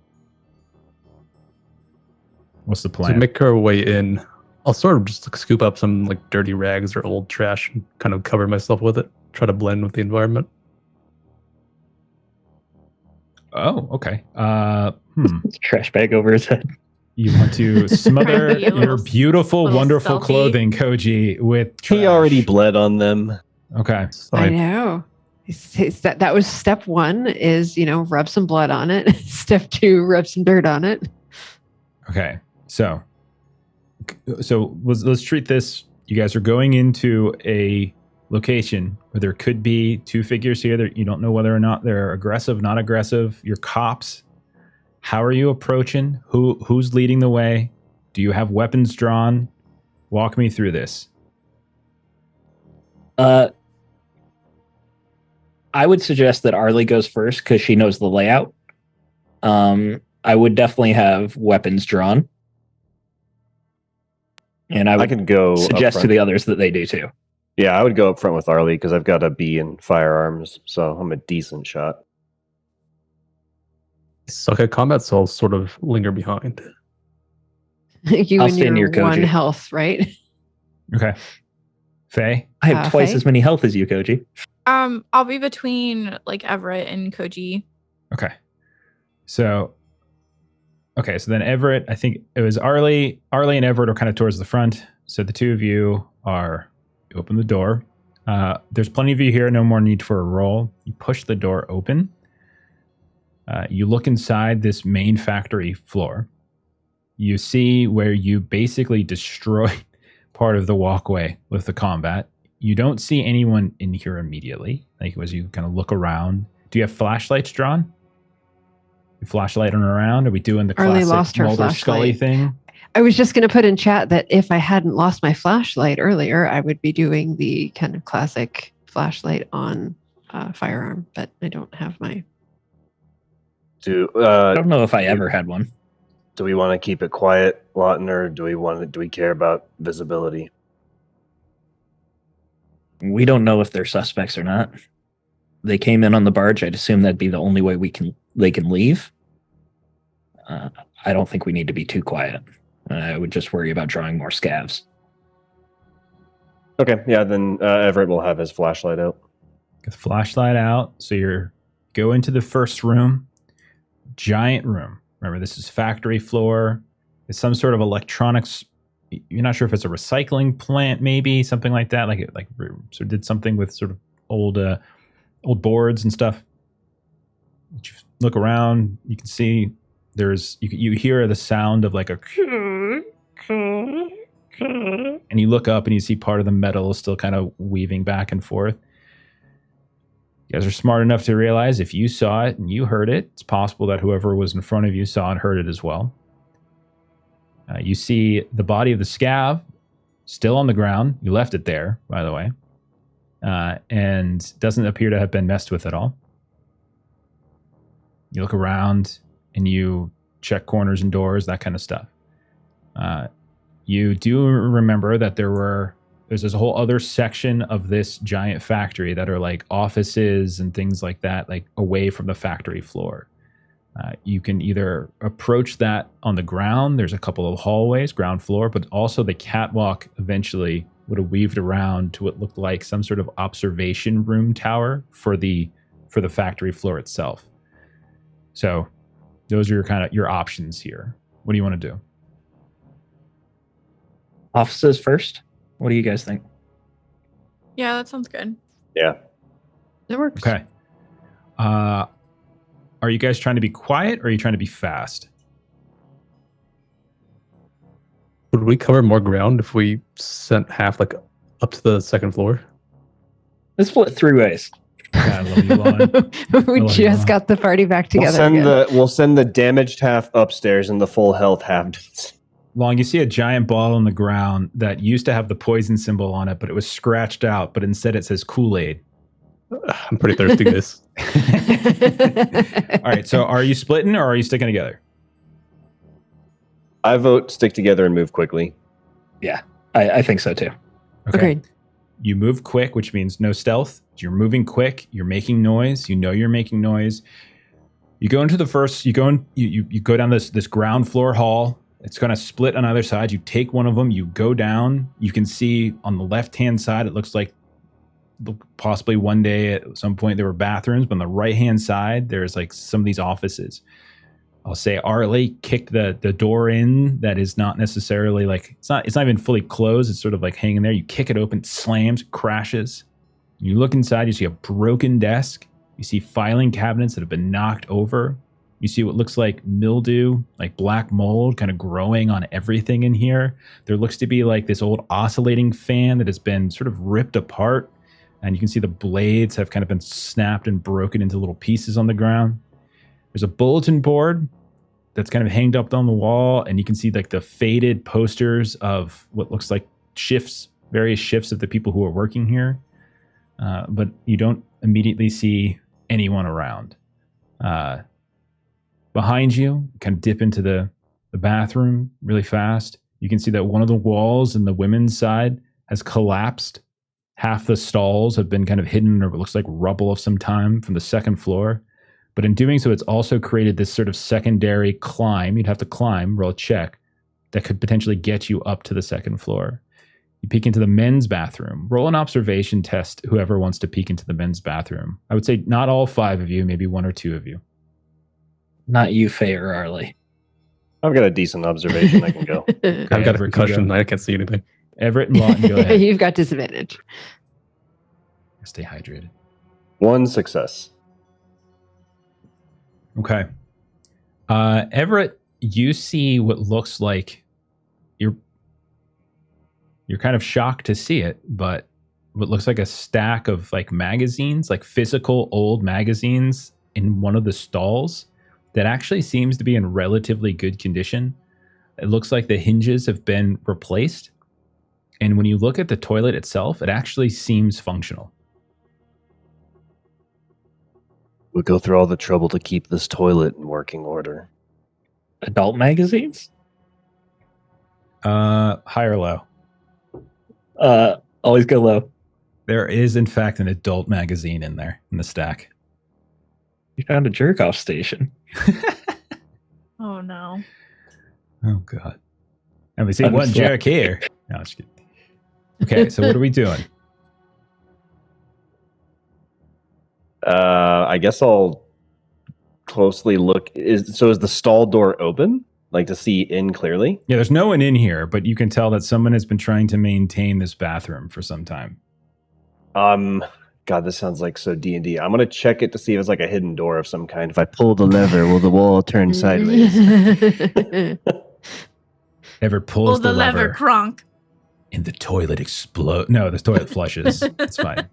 What's the plan? To make our way in, I'll sort of just scoop up some like dirty rags or old trash and kind of cover myself with it. Try to blend with the environment. Oh, okay. Trash bag over his head. You want to smother Try and be a your little- beautiful, little wonderful stealthy. clothing, Koji, with trash. He already bled on them. Okay. So I know. That was step one is, rub some blood on it. Step two, rub some dirt on it. Okay. So let's treat this. You guys are going into a location where there could be two figures here that you don't know whether or not they're aggressive, not aggressive. You're cops. How are you approaching? Who's leading the way? Do you have weapons drawn? Walk me through this. I would suggest that Arlie goes first because she knows the layout. I would definitely have weapons drawn. And I I would could go suggest up to front. the others that they do too. Yeah, I would go up front with Arlie because I've got a B in firearms, so I'm a decent shot. I suck at combat, so I'll sort of linger behind. You I'll and stay your near one Koji. health, right? Okay. Faye? I have twice Faye? as many health as you, Koji. I'll be between like Everett and Koji. Okay. So then Everett, I think it was Arlie and Everett are kind of towards the front. So the two of you open the door. There's plenty of you here. No more need for a roll. You push the door open. You look inside this main factory floor. You see where you basically destroyed part of the walkway with the combat. You don't see anyone in here immediately. Like as you kind of look around. Do you have flashlights drawn? You flashlighting around? Are we doing the Arlie classic lost her Mulder Scully flashlight. thing? I was just going to put in chat that if I hadn't lost my flashlight earlier, I would be doing the kind of classic flashlight on firearm, but I don't have my. I don't know if I ever had one. Do we want to keep it quiet, Lawton, or do we care about visibility? We don't know if they're suspects or not. They came in on the barge. I'd assume that'd be the only way they can leave. I don't think we need to be too quiet. I would just worry about drawing more scavs. Okay, yeah, then Everett will have his flashlight out. Get the flashlight out. So you go into the first room. Giant room. Remember, this is factory floor. It's some sort of electronics. You're not sure if it's a recycling plant, maybe something like that. Like sort of did something with sort of old boards and stuff. You look around. You can see you hear the sound of like a. And you look up and you see part of the metal is still kind of weaving back and forth. You guys are smart enough to realize if you saw it and you heard it, it's possible that whoever was in front of you saw and heard it as well. You see the body of the scav still on the ground. You left it there, by the way, and doesn't appear to have been messed with at all. You look around and you check corners and doors, that kind of stuff. You do remember that there's this whole other section of this giant factory that are like offices and things like that, like away from the factory floor. You can either approach that on the ground. There's a couple of hallways, ground floor, but also the catwalk eventually would have weaved around to what looked like some sort of observation room tower for the factory floor itself. So those are your options here. What do you want to do? Offices first. What do you guys think? Yeah, that sounds good. Yeah. That works. Okay. Are you guys trying to be quiet or are you trying to be fast? Would we cover more ground if we sent half like up to the second floor? Let's split 3 ways. God, I love you, Lon. We love you, just Lon. got the party back together. We'll send the damaged half upstairs and the full health half. Long, you see a giant ball on the ground that used to have the poison symbol on it, but it was scratched out, but instead it says Kool-Aid. I'm pretty thirsty, guys. All right, so are you splitting or are you sticking together? I vote stick together and move quickly. Yeah, I think so too. Okay. You move quick, which means no stealth. You're moving quick. You're making noise. You know you're making noise. You go into the first. You go down this ground floor hall. It's going to split on either side. You take one of them. You go down. You can see on the left hand side. It looks like possibly one day at some point there were bathrooms, but on the right hand side there's like some of these offices. I'll say Arlie kicked the door in that is not necessarily like it's not even fully closed. It's sort of like hanging there. You kick it open, it slams, crashes. You look inside, you see a broken desk. You see filing cabinets that have been knocked over. You see what looks like mildew, like black mold kind of growing on everything in here. There looks to be like this old oscillating fan that has been sort of ripped apart. And you can see the blades have kind of been snapped and broken into little pieces on the ground. There's a bulletin board that's kind of hanged up on the wall, and you can see like the faded posters of what looks like shifts, various shifts of the people who are working here. But you don't immediately see anyone around. Behind you, kind of dip into the bathroom really fast. You can see that one of the walls in the women's side has collapsed. Half the stalls have been kind of hidden or what looks like rubble of some time from the second floor. But in doing so, it's also created this sort of secondary climb. You'd have to climb, roll a check, that could potentially get you up to the second floor. You peek into the men's bathroom. Roll an observation test, whoever wants to peek into the men's bathroom. I would say not all 5 of you, maybe 1 or 2 of you. Not you, Faye or Arlie. I've got a decent observation. I can go. I've got a Everett, concussion. go. I can't see anything. Everett and Lawton, go ahead. You've got disadvantage. Stay hydrated. 1 success. Okay. Everett, you see what looks like you're kind of shocked to see it, but what looks like a stack of like magazines, like physical old magazines in one of the stalls that actually seems to be in relatively good condition. It looks like the hinges have been replaced. And when you look at the toilet itself, it actually seems functional. We'll go through all the trouble to keep this toilet in working order. Adult magazines? High or low? Always go low. There is, in fact, an adult magazine in there in the stack. You found a jerk-off station. Oh no. Oh, God. And we see one jerk here. No, just kidding. Okay, so what are we doing? I guess I'll closely look. Is the stall door open? Like to see in clearly? Yeah, there's no one in here, but you can tell that someone has been trying to maintain this bathroom for some time. God, this sounds like so D&D. I'm gonna check it to see if it's like a hidden door of some kind. If I pull the lever, will the wall turn sideways? Ever pulls Pull the lever, Kronk. and the toilet explodes. No, the toilet flushes. It's fine.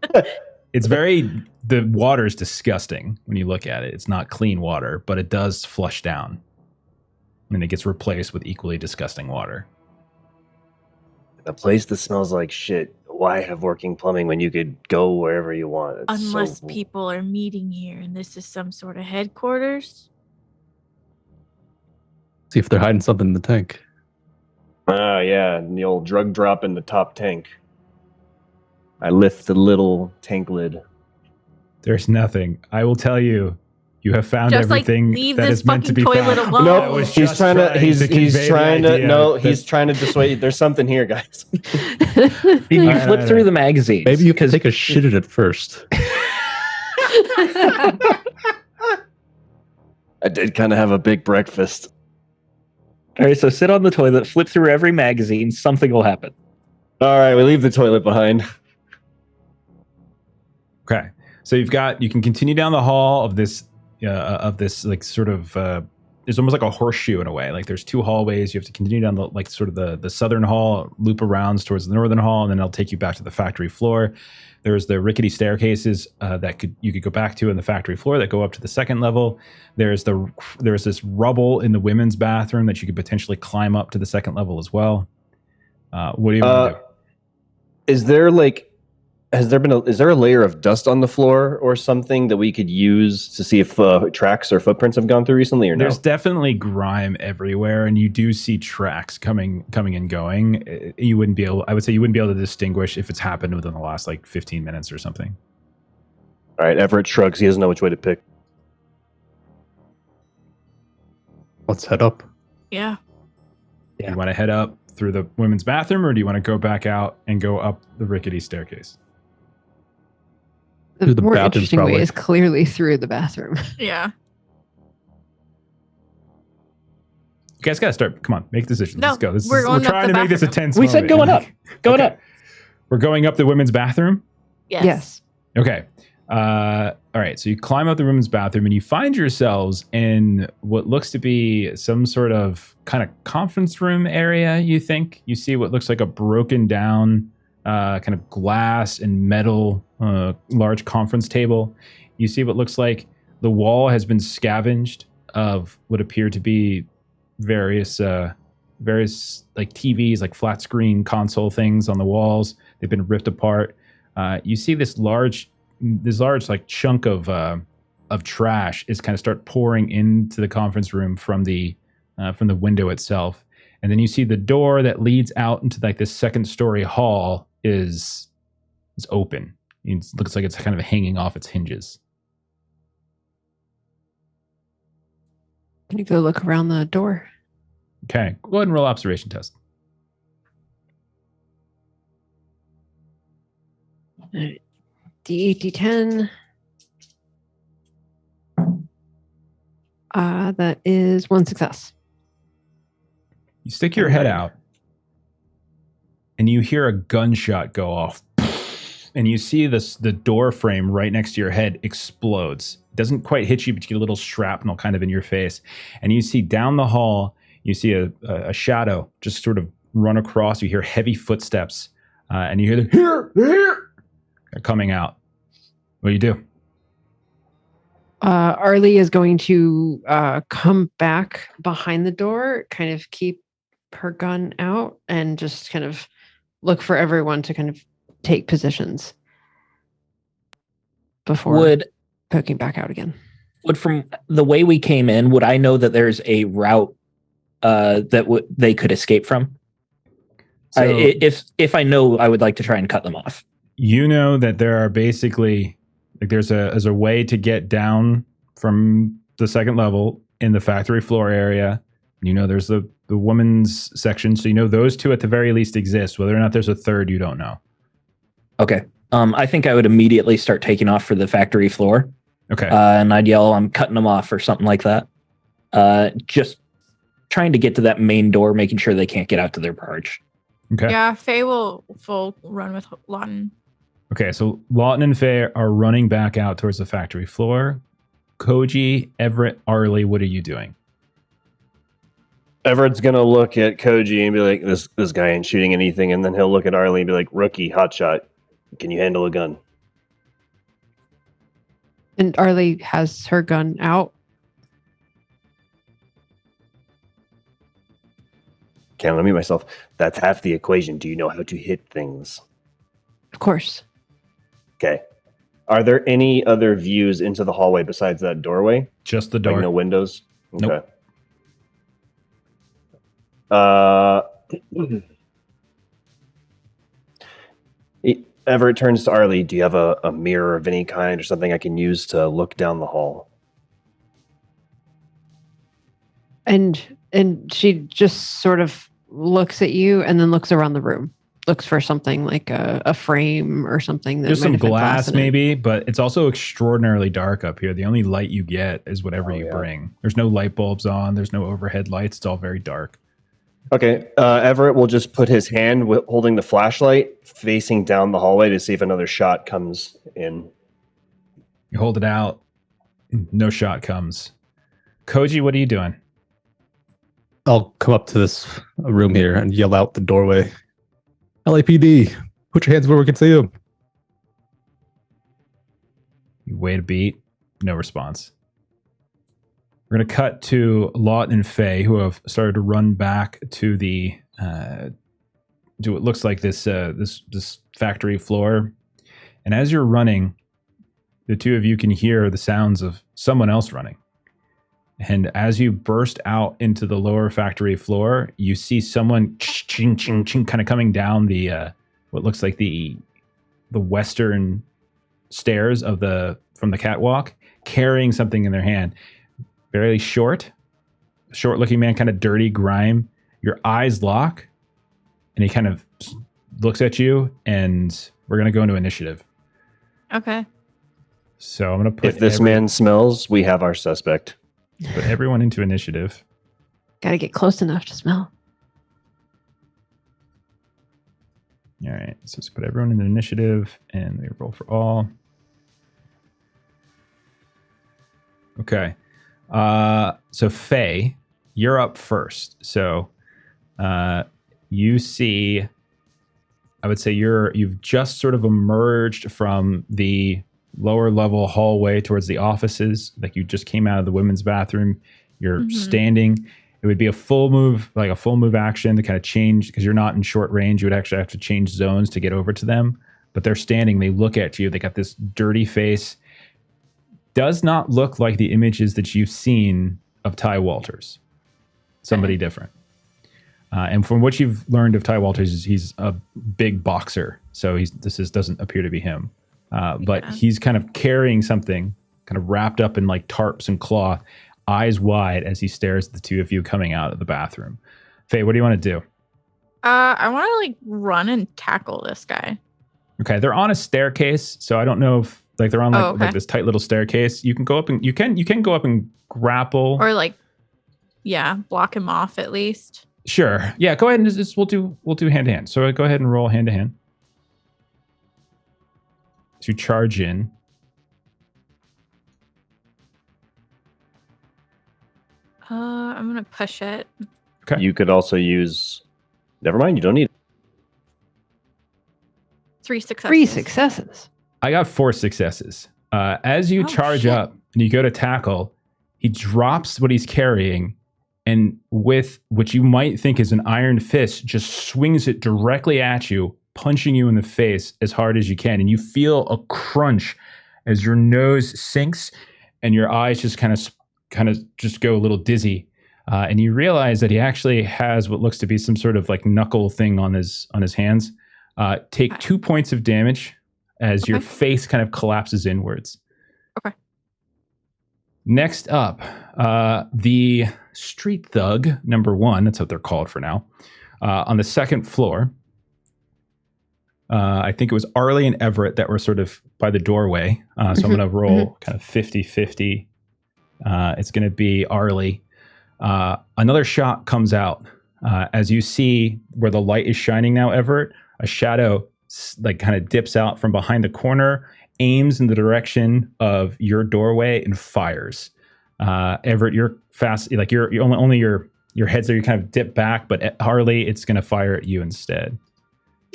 It's the water is disgusting when you look at it. It's not clean water, but it does flush down. And it gets replaced with equally disgusting water. A place that smells like shit. Why have working plumbing when you could go wherever you want? It's Unless so... people are meeting here and this is some sort of headquarters. See if they're hiding something in the tank. Ah, yeah, and the old drug drop in the top tank. I lift the little tank lid. There's nothing. I will tell you, you have found Just everything leave that this is meant to be fucking toilet found. alone. No, I was he's just trying to. He's convey trying the to. idea No, that- he's trying to dissuade. There's something here, guys. You Alright, flip through the magazines. Maybe you can take a shit at it first. I did kind of have a big breakfast. All right, so sit on the toilet, flip through every magazine, something will happen. All right, we leave the toilet behind. Okay, so you can continue down the hall of this like sort of is almost like a horseshoe in a way. Like there's two hallways. You have to continue down the southern hall, loop around towards the northern hall, and then it'll take you back to the factory floor. There's the rickety staircases that you could go back to in the factory floor that go up to the second level. There's this rubble in the women's bathroom that you could potentially climb up to the second level as well. What do you want to do? Is there is there a layer of dust on the floor or something that we could use to see if tracks or footprints have gone through recently, or no? There's definitely grime everywhere, and you do see tracks coming and going. I would say you wouldn't be able to distinguish if it's happened within the last 15 minutes or something. All right, Everett shrugs. He doesn't know which way to pick. Let's head up. Yeah. Do you want to head up through the women's bathroom, or do you want to go back out and go up the rickety staircase? The The more bathroom's interesting way probably- is clearly through the bathroom. Yeah. You guys gotta start. Come on, make decisions. No, Let's go. we're going up trying the to make this a bathroom. tense We said moment. going up. Going Okay. up. We're going up the women's bathroom. Yes. Okay. All right. So you climb up the women's bathroom and you find yourselves in what looks to be some sort of kind of conference room area. You think you see what looks like a broken down kind of glass and metal large conference table. You see what looks like the wall has been scavenged of what appear to be various TVs, like flat screen console things on the walls. They've been ripped apart. You see this large chunk of trash is kind of start pouring into the conference room from the window itself, and then you see the door that leads out into this second story hall is open. It looks like it's kind of hanging off its hinges. Can you go look around the door? Okay, go ahead and roll observation test. D8, D10. That is one success. You stick your head out, and you hear a gunshot go off, and you see the door frame right next to your head explodes. It doesn't quite hit you, but you get a little shrapnel kind of in your face, and you see down the hall. You see a shadow just sort of run across. You hear heavy footsteps, and you hear here coming out. What do you do? Arlie is going to come back behind the door, kind of keep her gun out, and just kind of look for everyone to kind of take positions before poking back out again. Would from the way we came in, would I know that there's a route that they could escape from? So, If I know, I would like to try and cut them off. You know that there are basically there's a way to get down from the second level in the factory floor area. You know there's the women's section, so you know those two at the very least exist. Whether or not there's a third, you don't know. Okay. I think I would immediately start taking off for the factory floor. Okay. And I'd yell, "I'm cutting them off," or something like that. Just trying to get to that main door, making sure they can't get out to their barge. Okay. Yeah, Faye will full run with Lawton. Okay, so Lawton and Faye are running back out towards the factory floor. Koji, Everett, Arlie, what are you doing? Everett's gonna look at Koji and be like, "This guy ain't shooting anything," and then he'll look at Arlie and be like, "Rookie, hotshot, can you handle a gun?" And Arlie has her gun out. Can't let me myself. That's half the equation. Do you know how to hit things? Of course. Okay. Are there any other views into the hallway besides that doorway? Just the door. Like no windows? Nope. Everett turns to Arlie. Do you have a mirror of any kind or something I can use to look down the hall? And she just sort of looks at you and then looks around the room. Looks for something like a frame or something. There's some might have had glass in it. maybe, but it's also extraordinarily dark up here. The only light you get is whatever you bring. There's no light bulbs on. There's no overhead lights. It's all very dark. Okay. Everett will just put his hand holding the flashlight facing down the hallway to see if another shot comes in. You hold it out. No shot comes. Koji, what are you doing? I'll come up to this room here and yell out the doorway. LAPD, put your hands where we can see them. You wait a beat, no response. We're going to cut to Lot and Faye, who have started to run back to the to what looks like this factory floor. And as you're running, the two of you can hear the sounds of someone else running. And as you burst out into the lower factory floor, you see someone ching, ching, ching, kind of coming down the what looks like the western stairs of from the catwalk, carrying something in their hand. Very short-looking man, kind of dirty grime. Your eyes lock, and he kind of looks at you, and we're going to go into initiative. Okay. So I'm going to put... If this man smells, we have our suspect. Put everyone into initiative. Got to get close enough to smell. All right, so let's put everyone into initiative, and we roll for all. Okay. So Faye, you're up first. So you see, I would say you've just sort of emerged from the lower level hallway towards the offices. Like you just came out of the women's bathroom. You're standing. It would be a full move action to kind of change, because you're not in short range. You would actually have to change zones to get over to them. But they're standing. They look at you. They got this dirty face. Does not look like the images that you've seen of Ty Walters. Somebody different. And from what you've learned of Ty Walters, he's a big boxer. So doesn't appear to be him. But he's kind of carrying something kind of wrapped up in like tarps and cloth, eyes wide as he stares at the two of you coming out of the bathroom. Faye, what do you want to do? I want to like run and tackle this guy. Okay, they're on a staircase, so I don't know if like they're on like this tight little staircase. You can go up and you can go up and grapple, or like, block him off at least. Sure. Yeah, go ahead and just we'll do hand to hand. So go ahead and roll hand to hand to charge in. I'm gonna push it. Okay. You could also use. Never mind. You don't need. 3 successes. 3 successes. I got 4 successes. As you charge up and you go to tackle, he drops what he's carrying, and with what you might think is an iron fist, just swings it directly at you, punching you in the face as hard as you can. And you feel a crunch as your nose sinks and your eyes just kind of just go a little dizzy. And you realize that he actually has what looks to be some sort of like knuckle thing on his hands. Take 2 points of damage as your face kind of collapses inwards. Okay. Next up, the street thug number 1, that's what they're called for now, on the second floor. I think it was Arlie and Everett that were sort of by the doorway. So I'm going to roll kind of 50-50. It's going to be Arlie. Another shot comes out. As you see where the light is shining now, Everett, a shadow like kind of dips out from behind the corner, aims in the direction of your doorway and fires. Everett, you're fast. Like you're only your head's there. You kind of dip back, but Harley, it's going to fire at you instead.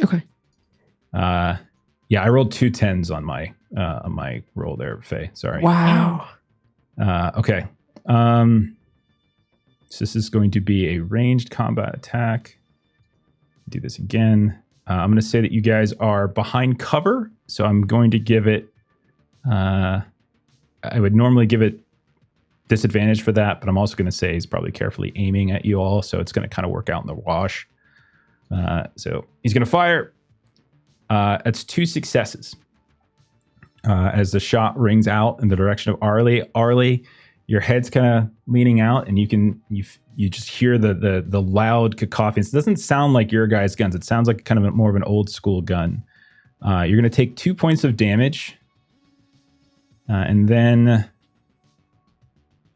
Okay. I rolled 2 10s on my roll there, Faye. Sorry. Wow. Okay. So this is going to be a ranged combat attack. Do this again. I'm going to say that you guys are behind cover, so I'm going to give it. I would normally give it disadvantage for that, but I'm also going to say he's probably carefully aiming at you all, so it's going to kind of work out in the wash. So he's going to fire. That's 2 successes. As the shot rings out in the direction of Arlie. Arlie, your head's kind of leaning out, and you just hear the loud cacophony. It doesn't sound like your guys' guns. It sounds like kind of more of an old school gun. You're going to take 2 points of damage, and then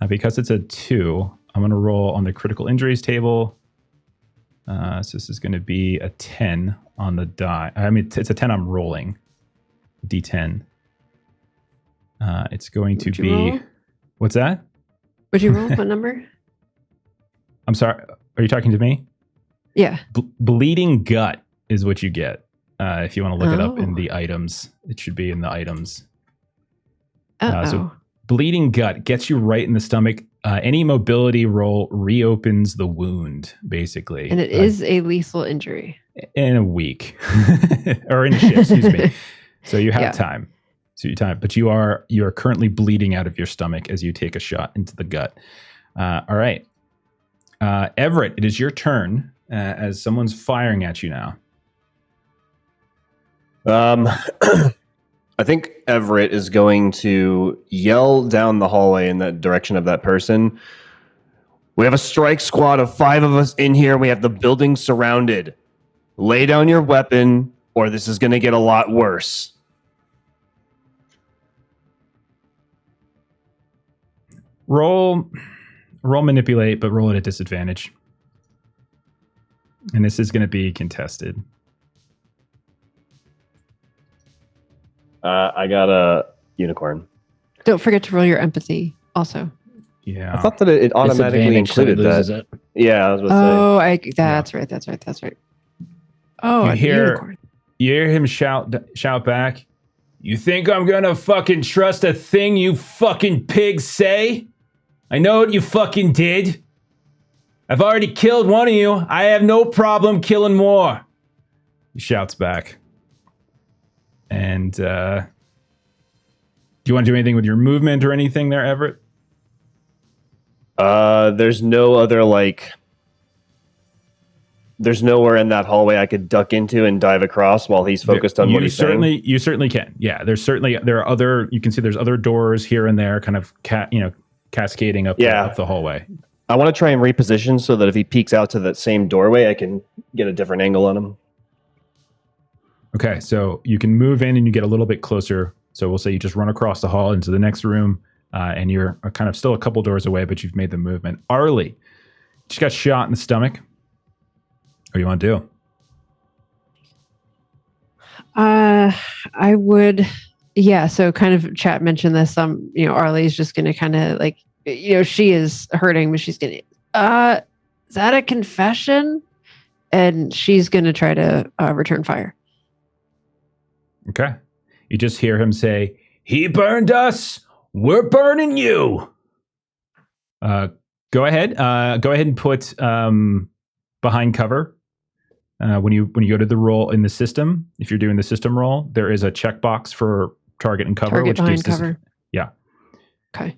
because it's a 2, I'm going to roll on the critical injuries table. So this is going to be a 10 on the die. I mean, it's a 10 I'm rolling. D10. It's going to be... Roll? What's that? Would you roll? What number? I'm sorry. Are you talking to me? Yeah. Bleeding gut is what you get. If you want to look it up in Oh. the items, it should be in the items. Uh-oh. So bleeding gut gets you right in the stomach. Any mobility roll reopens the wound, basically. And it is a lethal injury. In a week. Or in a shift, excuse me. So you have Yeah. time. But you are currently bleeding out of your stomach as you take a shot into the gut. All right. Everett, it is your turn as someone's firing at you now. I think Everett is going to yell down the hallway in that direction of that person. We have a strike squad of 5 of us in here. We have the building surrounded. Lay down your weapon, or this is going to get a lot worse. Roll manipulate, but roll at a disadvantage. And this is going to be contested. I got a unicorn. Don't forget to roll your empathy also. Yeah. I thought that it automatically Disadvantage, so he included loses that. it. Yeah, I was about to say. That's right. Oh, You a hear- unicorn. You hear him shout back, "You think I'm gonna fucking trust a thing you fucking pigs say? I know what you fucking did. I've already killed one of you. I have no problem killing more." He shouts back. And do you want to do anything with your movement or anything there, Everett? There's no other, there's nowhere in that hallway I could duck into and dive across while he's focused on what he's saying. You certainly can. Yeah, there are other, you can see there's other doors here and there kind of cascading up the hallway. I want to try and reposition so that if he peeks out to that same doorway, I can get a different angle on him. Okay, so you can move in and you get a little bit closer. So we'll say you just run across the hall into the next room, and you're kind of still a couple doors away, but you've made the movement. Arlie, just got shot in the stomach. What do you want to do? I would, yeah. So kind of chat mentioned this. Arlie's just going to kind of she is hurting, but she's going to, is that a confession? And she's going to try to return fire. Okay. You just hear him say, "He burned us. We're burning you." Go ahead. Go ahead and put behind cover. When you go to the roll in the system, if you're doing the system roll, there is a checkbox for target and cover. Target behind cover. Yeah. Okay.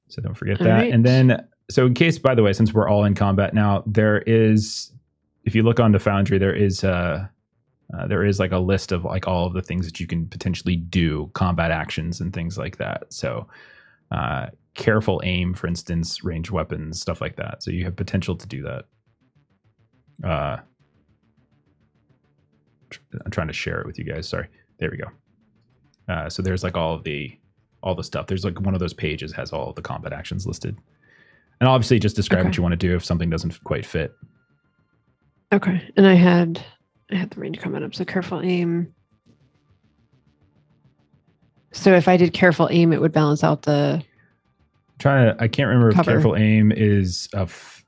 So don't forget All that. right. And then, so in case, by the way, since we're all in combat now, there is, if you look on the Foundry, there is like a list of like all of the things that you can potentially do, combat actions and things like that. So careful aim, for instance, ranged weapons, stuff like that. So you have potential to do that. I'm trying to share it with you guys. Sorry. There we go. So there's like all the stuff. There's like one of those pages has all of the combat actions listed. And obviously just describe what you want to do if something doesn't quite fit. Okay. And I had the range coming up. So careful aim. So if I did careful aim, it would balance out the I can't remember cover. if careful aim is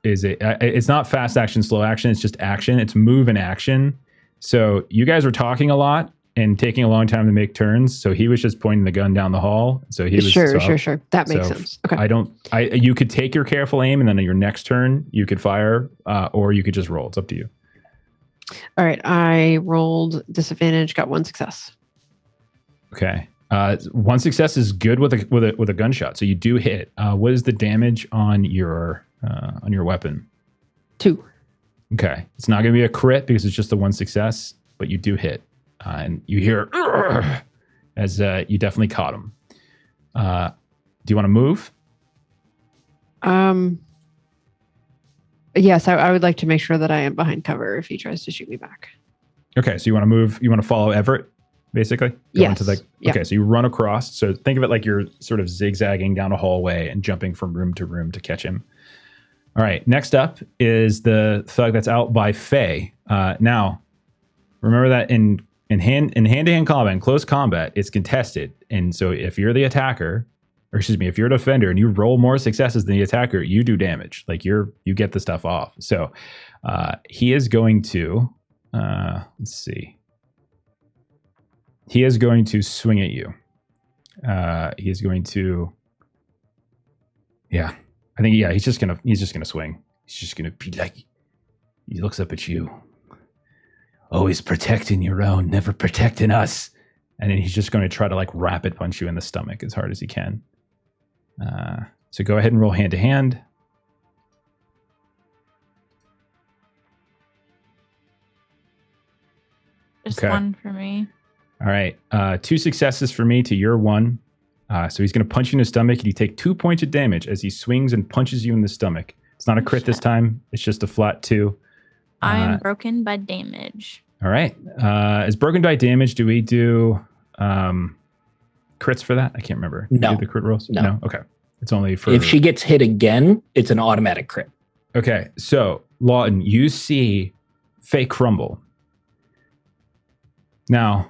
it's not fast action, slow action. It's just action. It's move and action. So you guys were talking a lot and taking a long time to make turns. So he was just pointing the gun down the hall. So he was sure. That makes sense. Okay. You could take your careful aim and then on your next turn you could fire, or you could just roll. It's up to you. All right. I rolled disadvantage, got 1 success. Okay. 1 success is good with a gunshot. So you do hit. What is the damage on your weapon? 2. Okay. It's not going to be a crit because it's just the 1 success, but you do hit. And you hear "Urgh," as you definitely caught him. Do you want to move? Yes, I would like to make sure that I am behind cover if he tries to shoot me back. Okay, so you want to move. You want to follow Everett, basically. Yes. Okay, so you run across. So think of it like you're sort of zigzagging down a hallway and jumping from room to room to catch him. All right. Next up is the thug that's out by Faye. Now, remember that in hand-to-hand combat, in close combat, it's contested. And so if you're the attacker, or excuse me, if you're a defender and you roll more successes than the attacker, you do damage. Like you get the stuff off. So he is going to, let's see. He is going to swing at you. He is going to, yeah, I think, yeah, he's just gonna swing. He's just gonna be like, he looks up at you. Always protecting your own, never protecting us. And then he's just going to try to like rapid punch you in the stomach as hard as he can. So go ahead and roll hand to hand. Just one for me. All right. 2 successes for me to your 1. So he's going to punch you in the stomach, and you take 2 points of damage as he swings and punches you in the stomach. It's not a crit this time. It's just a flat 2. I am broken by damage. All right. Is broken by damage, do we do crits for that? I can't remember. No. Do the crit rolls? No. Okay. It's only for... If she gets hit again, it's an automatic crit. Okay. So, Lawton, you see Faye crumble. Now,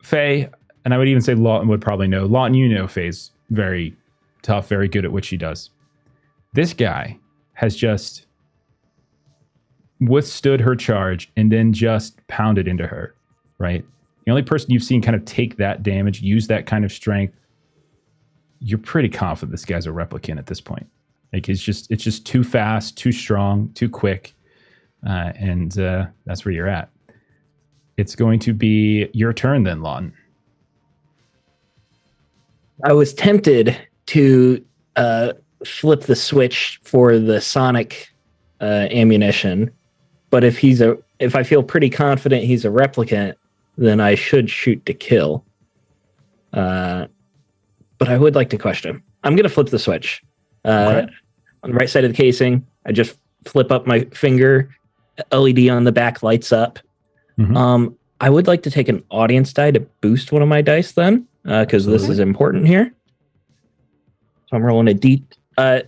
Faye, and I would even say Lawton would probably know. Lawton, you know Faye's very tough, very good at what she does. This guy has just withstood her charge and then just pounded into her, right? The only person you've seen kind of take that damage, use that kind of strength, you're pretty confident this guy's a replicant at this point. Like it's just too fast, too strong, too quick, and that's where you're at. It's going to be your turn then, Lawton. I was tempted to flip the switch for the sonic ammunition, but if I feel pretty confident he's a replicant, then I should shoot to kill. But I would like to question him. I'm going to flip the switch. Okay. On the right side of the casing, I just flip up my finger. LED on the back lights up. Mm-hmm. I would like to take an audience die to boost one of my dice then, because this is important here. So I'm rolling a D.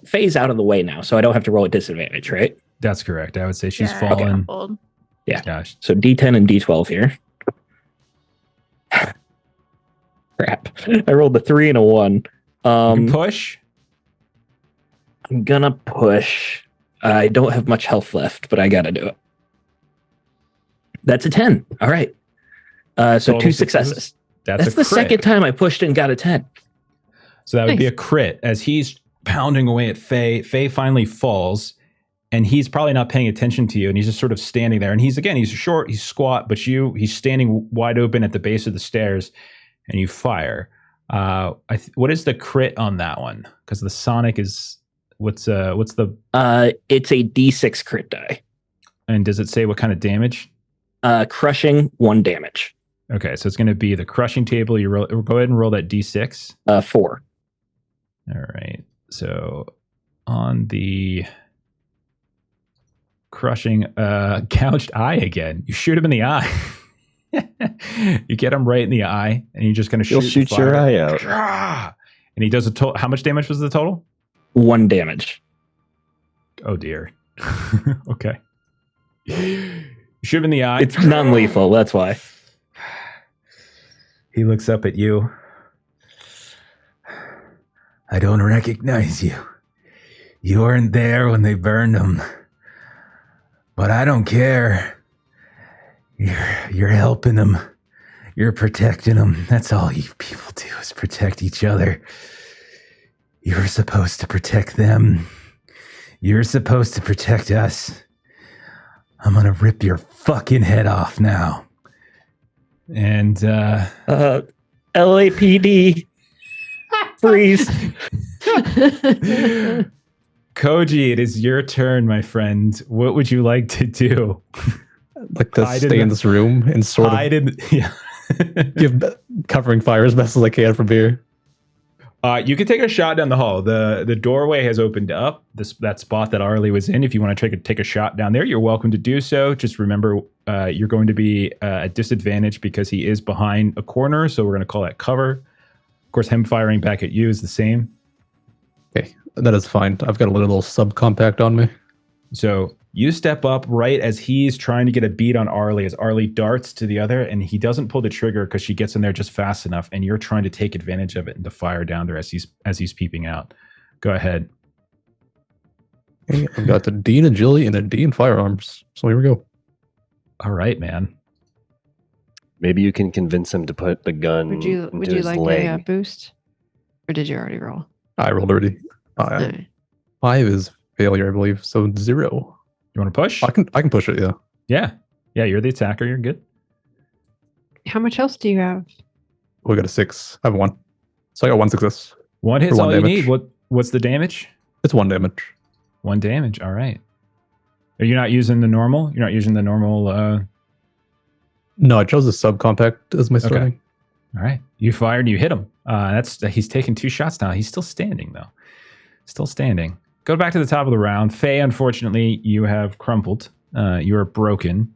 Phase out of the way now, so I don't have to roll a disadvantage, right? That's correct. I would say she's Yeah, fallen. crumpled. Yeah. Gosh. So D10 and D12 here. Crap. I rolled a 3 and a 1. You can push. I'm gonna push. I don't have much health left, but I gotta do it. That's a 10. All right. So Total 2 successes. That's That's a the crit. second time I pushed and got a 10. So that would be a crit as he's pounding away at Faye. Faye finally falls, and he's probably not paying attention to you, and he's just sort of standing there. And he's short, he's squat, but he's standing wide open at the base of the stairs, and you fire. What is the crit on that one? Because the sonic is what's the? It's a D6 crit die. And does it say what kind of damage? Crushing 1 damage. Okay, so it's going to be the crushing table. You roll. Go ahead and roll that D6. 4. All right. So on the crushing gouged eye again, you shoot him in the eye. You get him right in the eye, and you're just going to shoot. You'll shoot your eye out. And he does a total. How much damage was the total? 1 damage. Oh dear. Okay. You shoot him in the eye. It's non-lethal. That's why. He looks up at you. I don't recognize you. You weren't there when they burned them. But I don't care. You're helping them. You're protecting them. That's all you people do is protect each other. You're supposed to protect them. You're supposed to protect us. I'm gonna rip your fucking head off now. And LAPD freeze. Koji, it is your turn, my friend. What would you like to do? Like to stay in this room and sort of give covering fire as best as I can from here. You can take a shot down the hall. The doorway has opened up. That spot that Arlie was in. If you want to take a shot down there, you're welcome to do so. Just remember, you're going to be at disadvantage because he is behind a corner. So we're going to call that cover. Of course, him firing back at you is the same. Okay, that is fine. I've got a little subcompact on me. So You step up right as he's trying to get a beat on Arlie, as Arlie darts to the other, and he doesn't pull the trigger because she gets in there just fast enough, and you're trying to take advantage of it and to fire down there as he's peeping out. Go ahead. Okay, I've got the D in agility and a D in firearms. So here we go. All right, man. Maybe you can convince him to put the gun Would you into his like leg. a boost? Or did you already roll? I rolled already. All right. 5 is failure, I believe. So 0. You want to push? I can push it, yeah. Yeah, you're the attacker. You're good. How much else do you have? We got a 6. I have 1. So I got 1 success. One hit's For one all you damage. need. What's the damage? It's 1 damage. 1 damage. All right. Are you not using the normal? You're not using the normal. No, I chose the subcompact as my starting. All right. You fired and you hit him. He's taken 2 shots now. He's still standing though. Still standing. Go back to the top of the round. Faye, unfortunately, you have crumpled. You are broken.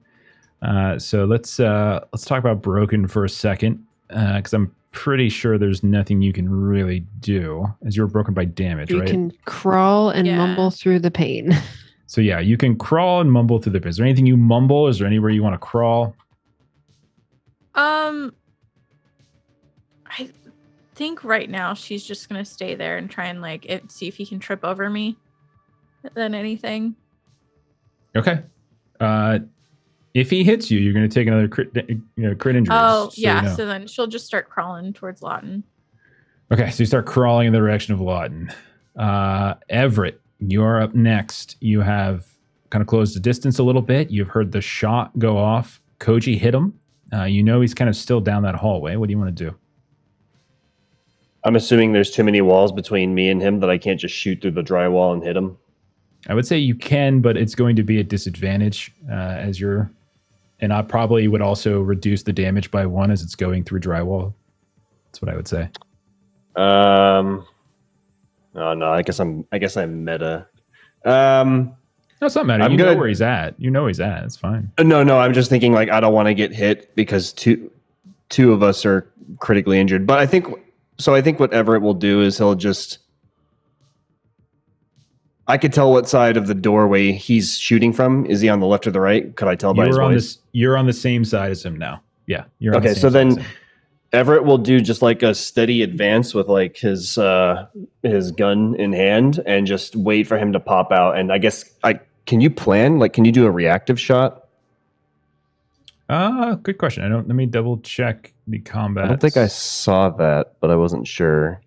So let's talk about broken for a second, because I'm pretty sure there's nothing you can really do, as you're broken by damage, You right? can crawl and Yeah. mumble through the pain. So yeah, you can crawl and mumble through the. Is there anything you mumble? Is there anywhere you want to crawl? I think right now she's just gonna stay there and try and see if he can trip over me. Than anything. Okay. If he hits you, you're going to take another crit injury. Oh yeah, you know. so then she'll just start crawling towards Lawton. Okay, so you start crawling in the direction of Lawton. Everett, you're up next. You have kind of closed the distance a little bit. You've heard the shot go off. Koji hit him. You know he's kind of still down that hallway. What do you want to do? I'm assuming there's too many walls between me and him that I can't just shoot through the drywall and hit him. I would say you can, but it's going to be a disadvantage as you're... And I probably would also reduce the damage by 1 as it's going through drywall. That's what I would say. Oh no, I guess I'm meta. No, it's not matter. I'm You know gonna- where he's at. You know he's at. It's fine. No, I'm just thinking I don't want to get hit because two of us are critically injured. But I think what Everett will do is he'll just... I could tell what side of the doorway he's shooting from. Is he on the left or the right? Could I tell by his voice? You're on the same side as him now. Yeah. You're on Okay, the same so side then as him. Everett will do just like a steady advance with his gun in hand and just wait for him to pop out. And I guess can you plan? Can you do a reactive shot? Good question. Let me double check the combat. I don't think I saw that, but I wasn't sure.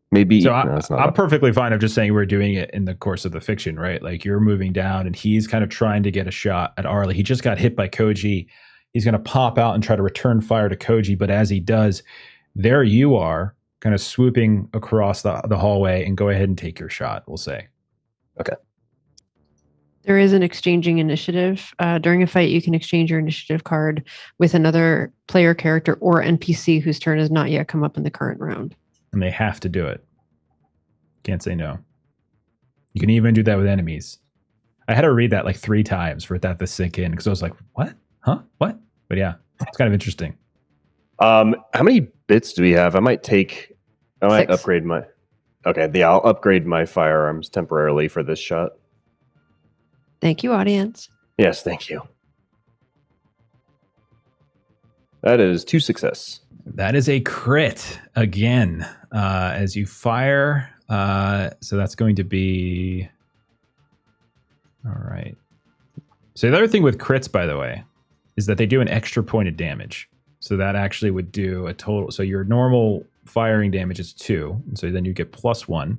Maybe So no, it's not. I'm perfectly fine. I'm just saying we're doing it in the course of the fiction, right? Like you're moving down and he's kind of trying to get a shot at Arlie. He just got hit by Koji. He's going to pop out and try to return fire to Koji. But as he does, there you are kind of swooping across the hallway and go ahead and take your shot, we'll say. Okay. There is an exchanging initiative. During a fight, you can exchange your initiative card with another player character or NPC whose turn has not yet come up in the current round. And they have to do it. Can't say no. You can even do that with enemies. I had to read that 3 times for that to sink in because I was like, what? Huh? What? But yeah, it's kind of interesting. How many bits do we have? I might 6. upgrade my... Okay, yeah, I'll upgrade my firearms temporarily for this shot. Thank you, audience. Yes, thank you. That is 2 success. That is a crit again as you fire. So that's going to be... All right. So the other thing with crits, by the way, is that they do an extra point of damage. So that actually would do a total. So your normal firing damage is 2. And so then you get +1.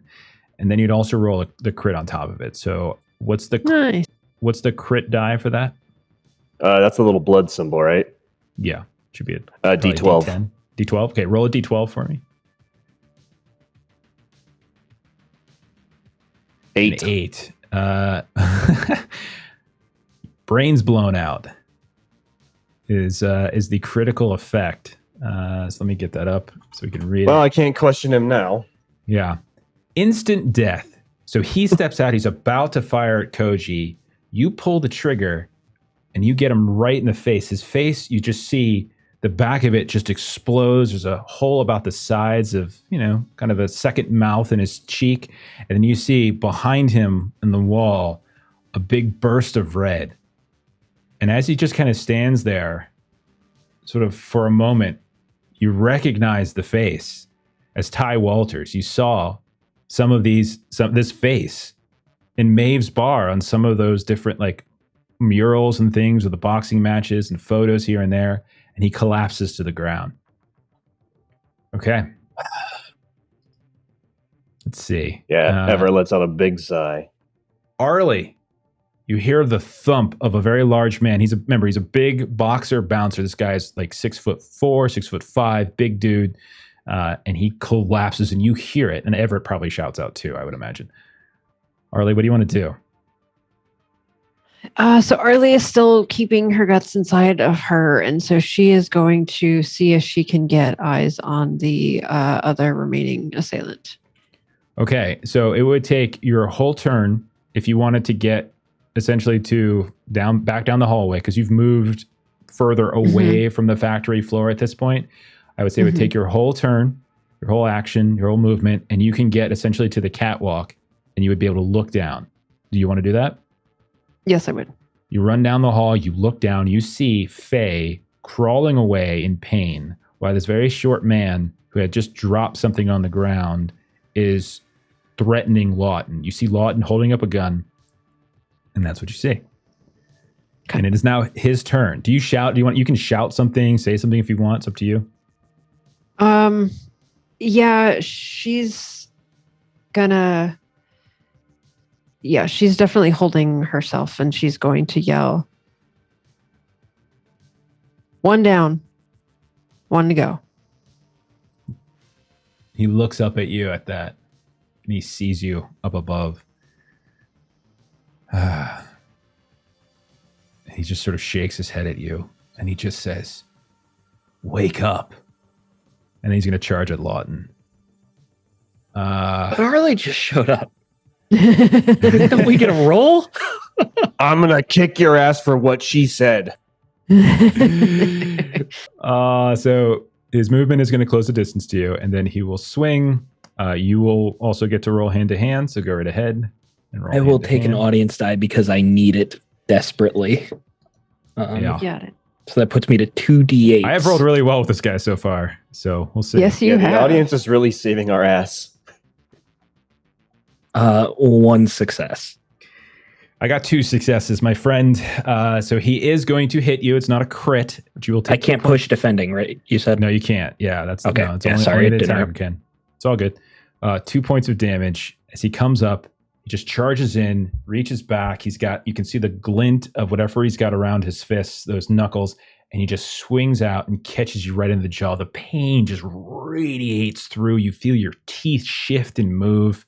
And then you'd also roll the crit on top of it. So what's the Nice. crit die for that? That's a little blood symbol, right? Yeah. Should be D12. D10. D12? Okay, roll a D12 for me. 8. An 8. Brains blown out is the critical effect. So let me get that up so we can read Well, it. I can't question him now. Yeah. Instant death. So he steps out. He's about to fire at Koji. You pull the trigger and you get him right in the face. His face, you just see the back of it just explodes. There's a hole about the size of, kind of a second mouth in his cheek. And then you see behind him in the wall, a big burst of red. And as he just kind of stands there, sort of for a moment, you recognize the face as Ty Walters. You saw this face in Maeve's bar on some of those different like murals and things with the boxing matches and photos here and there, and he collapses to the ground. Okay. Let's see. Yeah, Everett lets out a big sigh. Arlie, you hear the thump of a very large man. He's a big boxer bouncer. This guy's like 6'4", 6'5", big dude. And he collapses and you hear it. And Everett probably shouts out too, I would imagine. Arlie, what do you want to do? So Arlie is still keeping her guts inside of her. And so she is going to see if she can get eyes on the other remaining assailant. Okay, so it would take your whole turn if you wanted to get essentially back down the hallway, because you've moved further away from the factory floor at this point. I would say it would take your whole turn, your whole action, your whole movement, and you can get essentially to the catwalk and you would be able to look down. Do you want to do that? Yes, I would. You run down the hall, you look down, you see Faye crawling away in pain while this very short man who had just dropped something on the ground is threatening Lawton. You see Lawton holding up a gun, and that's what you see. Okay. And it is now his turn. Do you shout? You can shout something, say something if you want. It's up to you. Yeah, she's definitely holding herself, and she's going to yell, "One down, one to go." He looks up at you at that, and he sees you up above. He just sort of shakes his head at you, and he just says, "Wake up." And he's going to charge at Lawton. Arlie just showed up. Don't we get a roll? I'm going to kick your ass for what she said. So his movement is going to close the distance to you, and then he will swing. You will also get to roll hand to hand, so go right ahead. And roll I will take an audience die because I need it desperately. Yeah. Got it. So that puts me to 2d8. I have rolled really well with this guy so far, so we'll see. Yes, you have. The audience is really saving our ass. 1 success. I got 2 successes, my friend. So he is going to hit you. It's not a crit, but you will take. I can't push defending, right? You said no. You can't. Yeah, that's okay. No, it's yeah, only, sorry, only an attacker can. It's all good. 2 points of damage as he comes up. He just charges in, reaches back. You can see the glint of whatever he's got around his fists, those knuckles, and he just swings out and catches you right in the jaw. The pain just radiates through. You feel your teeth shift and move.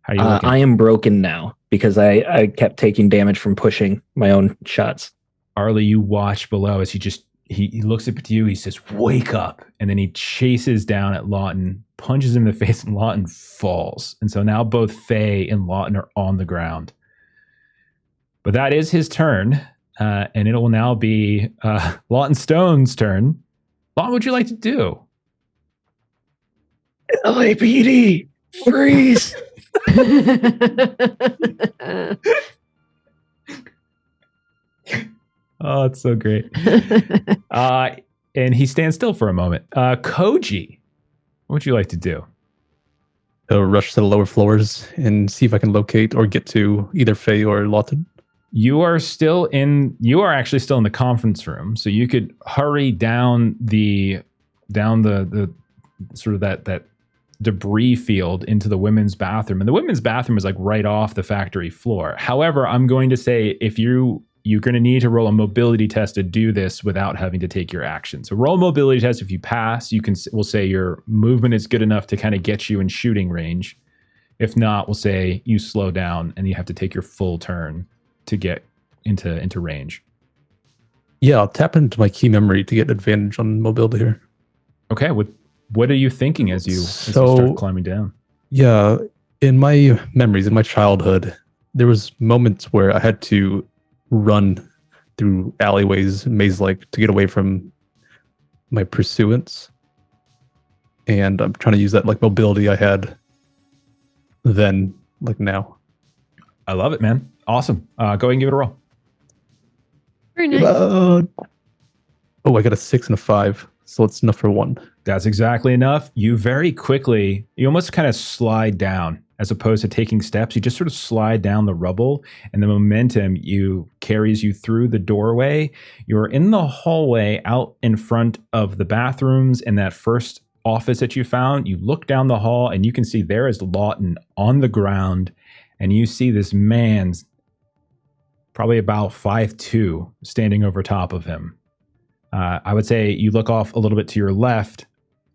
How are you looking? I am broken now because I kept taking damage from pushing my own shots. Arlie, you watch below as he looks up at you. He says, "Wake up." And then he chases down at Lawton, punches him in the face, and Lawton falls. And so now both Faye and Lawton are on the ground. But that is his turn. And it will now be Lawton Stone's turn. Lawton, what would you like to do? LAPD, freeze. Oh, it's so great. And he stands still for a moment. Koji, what would you like to do? I'll rush to the lower floors and see if I can locate or get to either Faye or Lawton. You are actually still in the conference room, so you could hurry down the sort of that debris field into the women's bathroom. And the women's bathroom is like right off the factory floor. However, I'm going to say if you're going to need to roll a mobility test to do this without having to take your action. So roll a mobility test. If you pass, we'll say your movement is good enough to kind of get you in shooting range. If not, we'll say you slow down and you have to take your full turn to get into range. Yeah, I'll tap into my key memory to get advantage on mobility here. Okay, what are you thinking as you start climbing down? Yeah, in my memories, in my childhood, there was moments where I had to run through alleyways, maze-like, to get away from my pursuants. And I'm trying to use that like mobility I had then, like now. I love it, man. Awesome. Go ahead and give it a roll. Very nice. Oh, I got a 6 and a 5, so it's enough for 1. That's exactly enough. You very quickly, you almost kind of slide down as opposed to taking steps. You just sort of slide down the rubble, and the momentum carries you through the doorway. You're in the hallway out in front of the bathrooms and that first office that you found. You look down the hall and you can see there is Lawton on the ground, and you see this man's probably about 5'2", standing over top of him. I would say you look off a little bit to your left,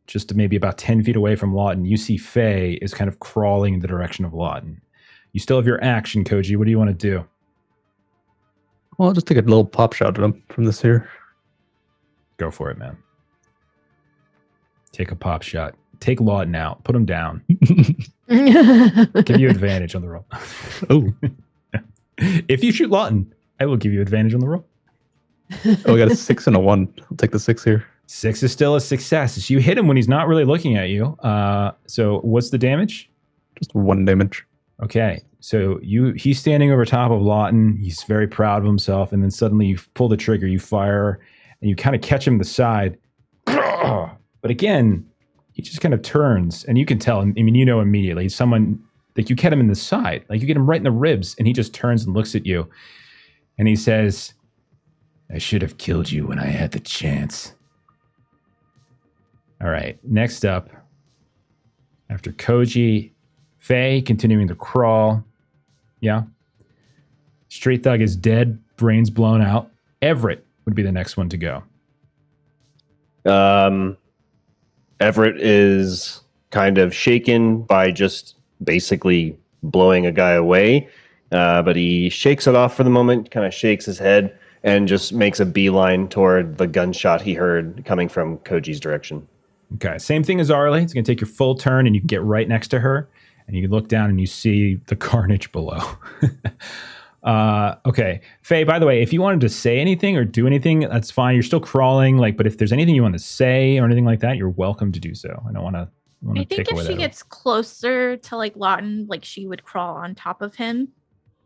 just to maybe about 10 feet away from Lawton. You see Faye is kind of crawling in the direction of Lawton. You still have your action, Koji. What do you want to do? Well, I'll just take a little pop shot at him from this here. Go for it, man. Take a pop shot. Take Lawton out. Put him down. Give you advantage on the roll. Oh. If you shoot Lawton, I will give you advantage on the roll. Oh, I got a 6 and a 1. I'll take the 6 here. 6 is still a success. You hit him when he's not really looking at you. So what's the damage? Just 1 damage. Okay. So he's standing over top of Lawton. He's very proud of himself. And then suddenly you pull the trigger, you fire, and you kind of catch him in the side. But again, he just kind of turns, and you can tell. I mean, you know immediately. Someone, like, you get him in the side. Like, you get him right in the ribs, and he just turns and looks at you. And he says, I should have killed you when I had the chance. All right, next up, after Koji, Faye continuing to crawl. Yeah. Street Thug is dead, brains blown out. Everett would be the next one to go. Everett is kind of shaken by just basically blowing a guy away, but he shakes it off for the moment, kind of shakes his head, and just makes a beeline toward the gunshot he heard coming from Koji's direction. Okay, same thing as Arlie. It's going to take your full turn, and you can get right next to her, and you can look down and you see the carnage below. Okay, Faye, by the way, if you wanted to say anything or do anything, that's fine. You're still crawling, but if there's anything you want to say or anything like that, you're welcome to do so. I don't want to I think if she gets closer to Lawton, she would crawl on top of him.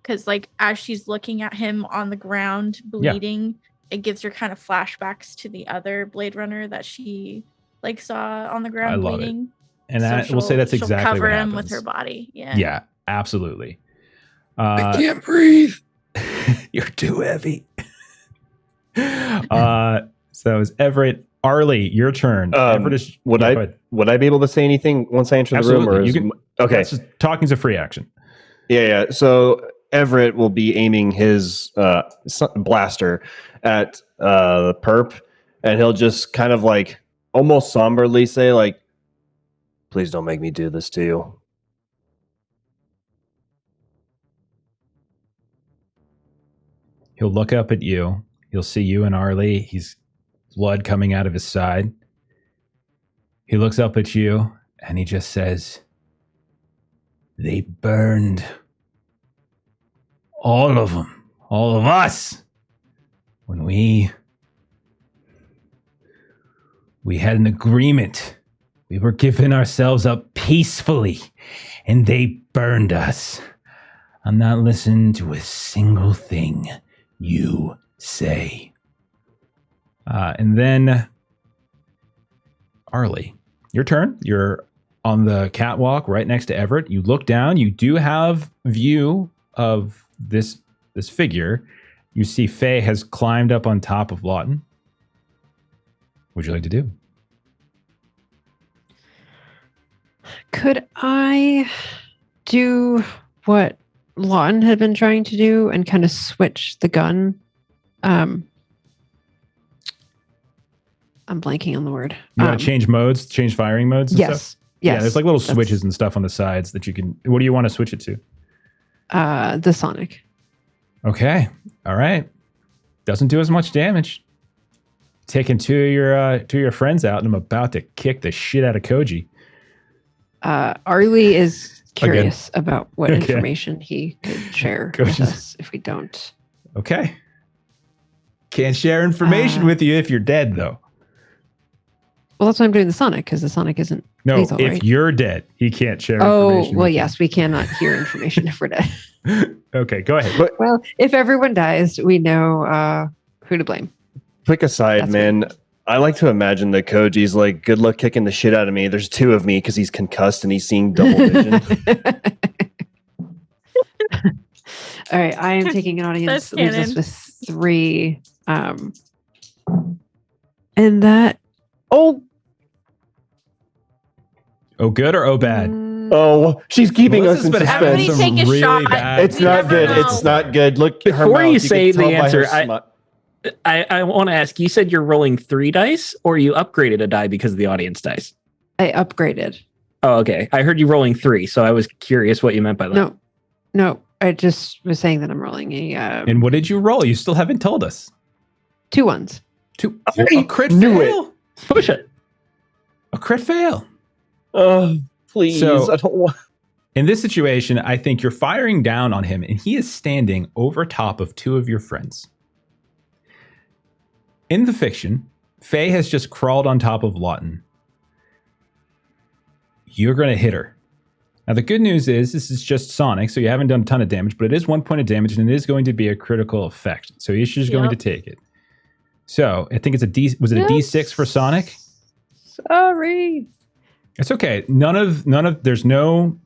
Because as she's looking at him on the ground bleeding, it gives her kind of flashbacks to the other Blade Runner that she saw on the ground bleeding. And we'll say that's exactly cover what him happens. with her body. Yeah, absolutely. I can't breathe. You're too heavy. So it was Everett. Arlie, your turn. Everett is, would I be able to say anything once I enter Absolutely. the room? Or you can, okay. Talking's a free action. Yeah. So Everett will be aiming his blaster at the perp, and he'll just kind of almost somberly say, please don't make me do this to you. He'll look up at you. He'll see you and Arlie. He's blood coming out of his side. He looks up at you and he just says, they burned all of them, all of us, when we had an agreement. We were giving ourselves up peacefully, and they burned us. I'm not listening to a single thing you say. And then, Arlie, your turn. You're on the catwalk right next to Everett. You look down. You do have view of this figure. You see Faye has climbed up on top of Lawton. What would you like to do? Could I do what Lawton had been trying to do and kind of switch the gun? I'm blanking on the word. You want to change modes, change firing modes and stuff? Yes. Yeah, there's little switches and stuff on the sides that you can... What do you want to switch it to? The Sonic. Okay. All right. Doesn't do as much damage. Taking two of your friends out, and I'm about to kick the shit out of Koji. Arlie is curious about what information he could share with us if we don't. Okay. Can't share information with you if you're dead, though. Well, that's why I'm doing the Sonic, because the Sonic isn't No, Lethal, if right? you're dead, he can't share Oh, information. well, with you. yes, we cannot hear information if we're dead. Okay, go ahead. But Well, if everyone dies, we know who to blame. quick aside, That's man. I like to imagine that Koji's like, good luck kicking the shit out of me. There's 2 of me because he's concussed and he's seeing double vision. All right, I am taking an audience That's that leaves us canon. with 3. And that, oh, Good or bad? Oh, she's keeping us in Melissa's been having suspense. Everybody some take a really shot. bad. It's We not never good. know. It's not good. Look, her Before mouth, you can say tell the by her answer, I want to ask, you said you're rolling 3 dice or you upgraded a die because the audience dice? I upgraded. Oh, okay. I heard you rolling 3, so I was curious what you meant by that. No, I just was saying that I'm rolling And what did you roll? You still haven't told us. 2 1s. A crit knew fail. Push it. A crit fail. Oh, please. So- I don't want. In this situation, I think you're firing down on him, and he is standing over top of 2 of your friends. In the fiction, Faye has just crawled on top of Lawton. You're going to hit her. Now, the good news is this is just Sonic, so you haven't done a ton of damage, but it is 1 point of damage, and it is going to be a critical effect. So he's just going to take it. So I think it's a D. Was it a D6 for Sonic? Sorry. It's okay. None of. There's no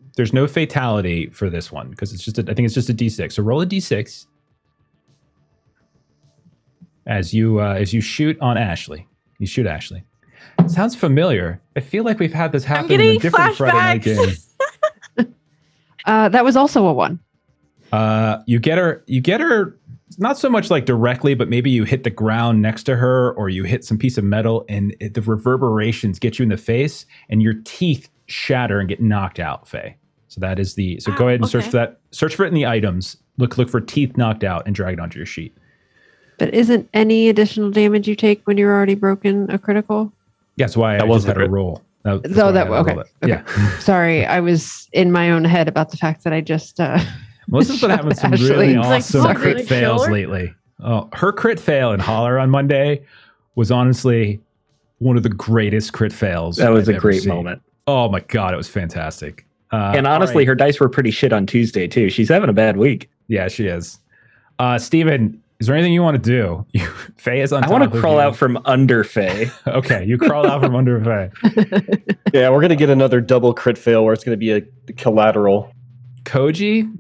fatality for this one because it's just. I think it's just a D6. So roll a D6 as you shoot on Ashley. You shoot Ashley. Sounds familiar. I feel like we've had this happen in a getting different Friday night game. flashbacks. That was also a 1. You get her not so much like directly, but maybe you hit the ground next to her or you hit some piece of metal and the reverberations get you in the face and your teeth shatter and get knocked out, Faye. So that is so go ahead and search for that. Search for it in the items. Look for teeth knocked out and drag it onto your sheet. But isn't any additional damage you take when you're already broken a critical? That's why That I was just had the a crit. roll. Okay. Yeah. Sorry, I was in my own head about the fact that I just Melissa's been shot having some Ashley. really It's like, awesome oh, crit really fails killer? lately. Oh, her crit fail in Holler on Monday was honestly one of the greatest crit fails. That was I've a ever great seen. moment. Oh my God, it was fantastic. And honestly, all right. her dice were pretty shit on Tuesday, too. She's having a bad week. Yeah, she is. Steven, is there anything you want to do? Faye is on I top want of to crawl you. out from under Faye. Okay, you crawled out from under Faye. Yeah, we're gonna get another double crit fail where it's gonna be a collateral. Koji,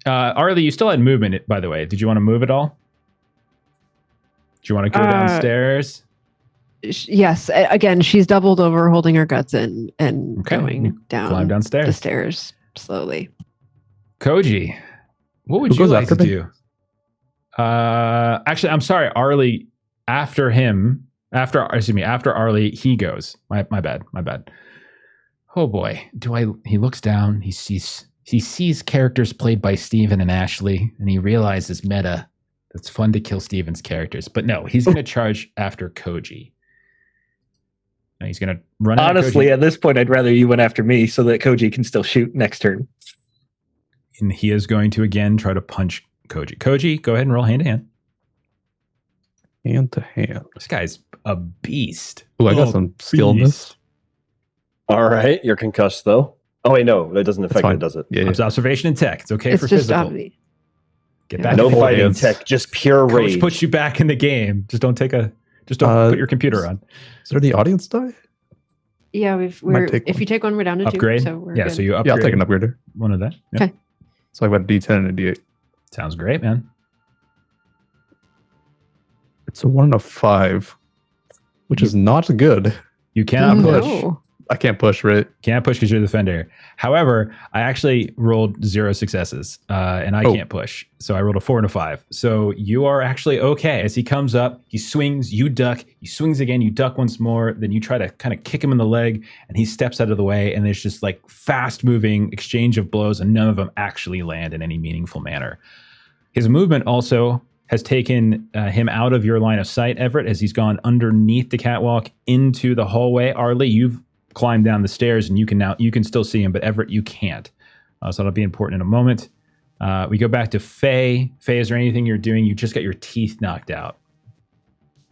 Arlie, you still had movement, by the way. Did you want to move at all? Do you want to go downstairs? Yes. Again, she's doubled over, holding her guts in and Okay, going down Climb the downstairs. stairs slowly. Koji, what would Who you goes like after to me? do? Actually, I'm sorry, Arlie. After Arlie, he goes. My bad. Oh boy, he looks down. He sees characters played by Steven and Ashley, and he realizes meta. It's fun to kill Steven's characters, but no, he's going to charge after Koji. And he's going to run. Honestly, at this point, I'd rather you went after me so that Koji can still shoot next turn. And he is going to again try to punch Koji. Koji, go ahead and roll hand to hand. Hand to hand. This guy's a beast. Ooh, I got some skill in this. All right, you're concussed though. Oh wait, no, that doesn't affect fine. it, does it? Yeah, yeah. It's observation and tech. It's okay It's for just physical. obvious. Get Yeah. back. No in the fighting game. tech, just pure Coach rage. puts you back in the game. Just don't put your computer on. Is there the audience die? Yeah, Might take if one. you take one, we're down to Upgrade. 2. So we're Yeah, good. so you upgrade. Yeah, I'll take an upgrader. one of that. Yeah. Okay. So I got a D10 and a D8. Sounds great, man. It's a 1 and a 5, which is not good. You cannot push. No. I can't push, right? Can't push because you're the defender. However, I actually rolled 0 successes, and I can't push. So I rolled a 4 and a 5. So you are actually okay. As he comes up, he swings, you duck, he swings again, you duck once more, then you try to kind of kick him in the leg, and he steps out of the way, and there's just like fast moving exchange of blows, and none of them actually land in any meaningful manner. His movement also has taken him out of your line of sight, Everett, as he's gone underneath the catwalk into the hallway. Arlie, you've climbed down the stairs and you can still see him, but Everett, you can't. So that'll be important in a moment. We go back to Faye. Faye, is there anything you're doing? You just got your teeth knocked out.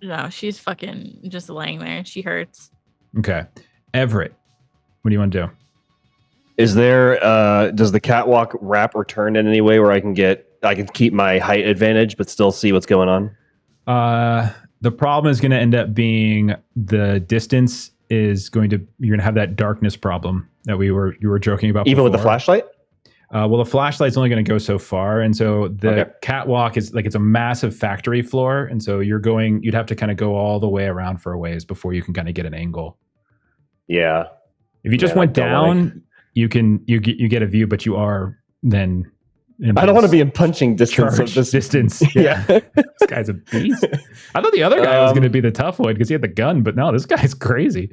No, she's fucking just laying there. She hurts. Okay. Everett, What do you want to do? Is there does the catwalk wrap or turn in any way where I can keep my height advantage but still see what's going on? The problem is going to end up being the distance is you're going to have that darkness problem that you were joking about Even before. with the flashlight? Well, the flashlight's only going to go so far, and so the catwalk is it's a massive factory floor, and so you'd have to kind of go all the way around for a ways before you can kind of get an angle. Yeah. If you just went down, you get a view, but you are then. I don't want to be in punching distance of this distance. Yeah. This guy's a beast. I thought the other guy was going to be the tough one because he had the gun, but no, this guy's crazy.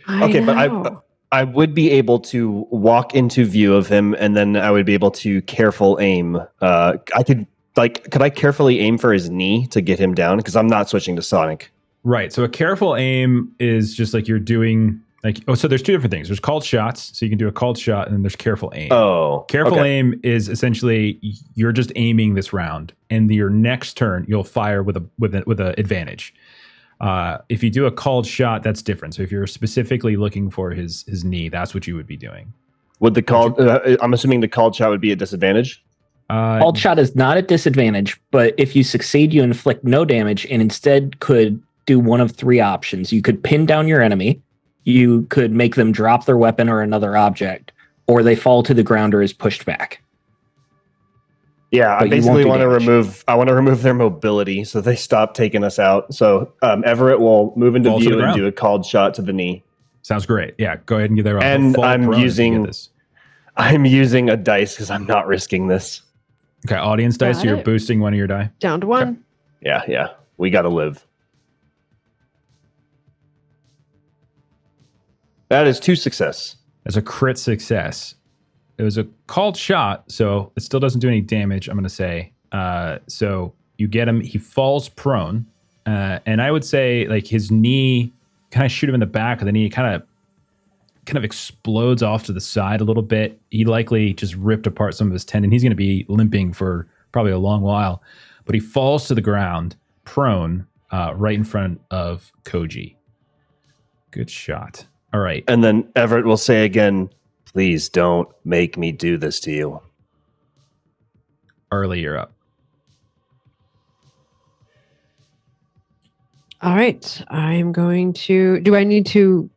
But I would be able to walk into view of him, and then I would be able to careful aim. Could I carefully aim for his knee to get him down? Because I'm not switching to Sonic. Right. So a careful aim is just like you're doing so there's two different things. There's called shots. So you can do a called shot, and then there's careful aim. Oh. Careful aim is essentially you're just aiming this round, and your next turn you'll fire with a advantage. If you do a called shot, that's different. So if you're specifically looking for his knee, that's what you would be doing. Would the called? I'm assuming the called shot would be a disadvantage. Called shot is not a disadvantage, but if you succeed, you inflict no damage, and instead could do one of three options. You could pin down your enemy. You could make them drop their weapon or another object, or they fall to the ground or is pushed back. Yeah, I basically want to remove their mobility so they stop taking us out. So Everett will move into view and do a called shot to the knee. Sounds great. Yeah, go ahead and get there. And I'm using a dice because I'm not risking this. Okay, audience dice. So you're boosting one of your die. Down to one. Okay. Yeah. We got to live. That is 2 success. That's a crit success. It was a called shot, so it still doesn't do any damage, I'm going to say. So you get him. He falls prone. And I would say like his knee, kind of shoot him in the back of the knee, kind of explodes off to the side a little bit. He likely just ripped apart some of his tendon. He's going to be limping for probably a long while. But he falls to the ground, prone, right in front of Koji. Good shot. All right. And then Everett will say again, please don't make me do this to you. Arlie, you're up. All right. I'm going to... Do I need to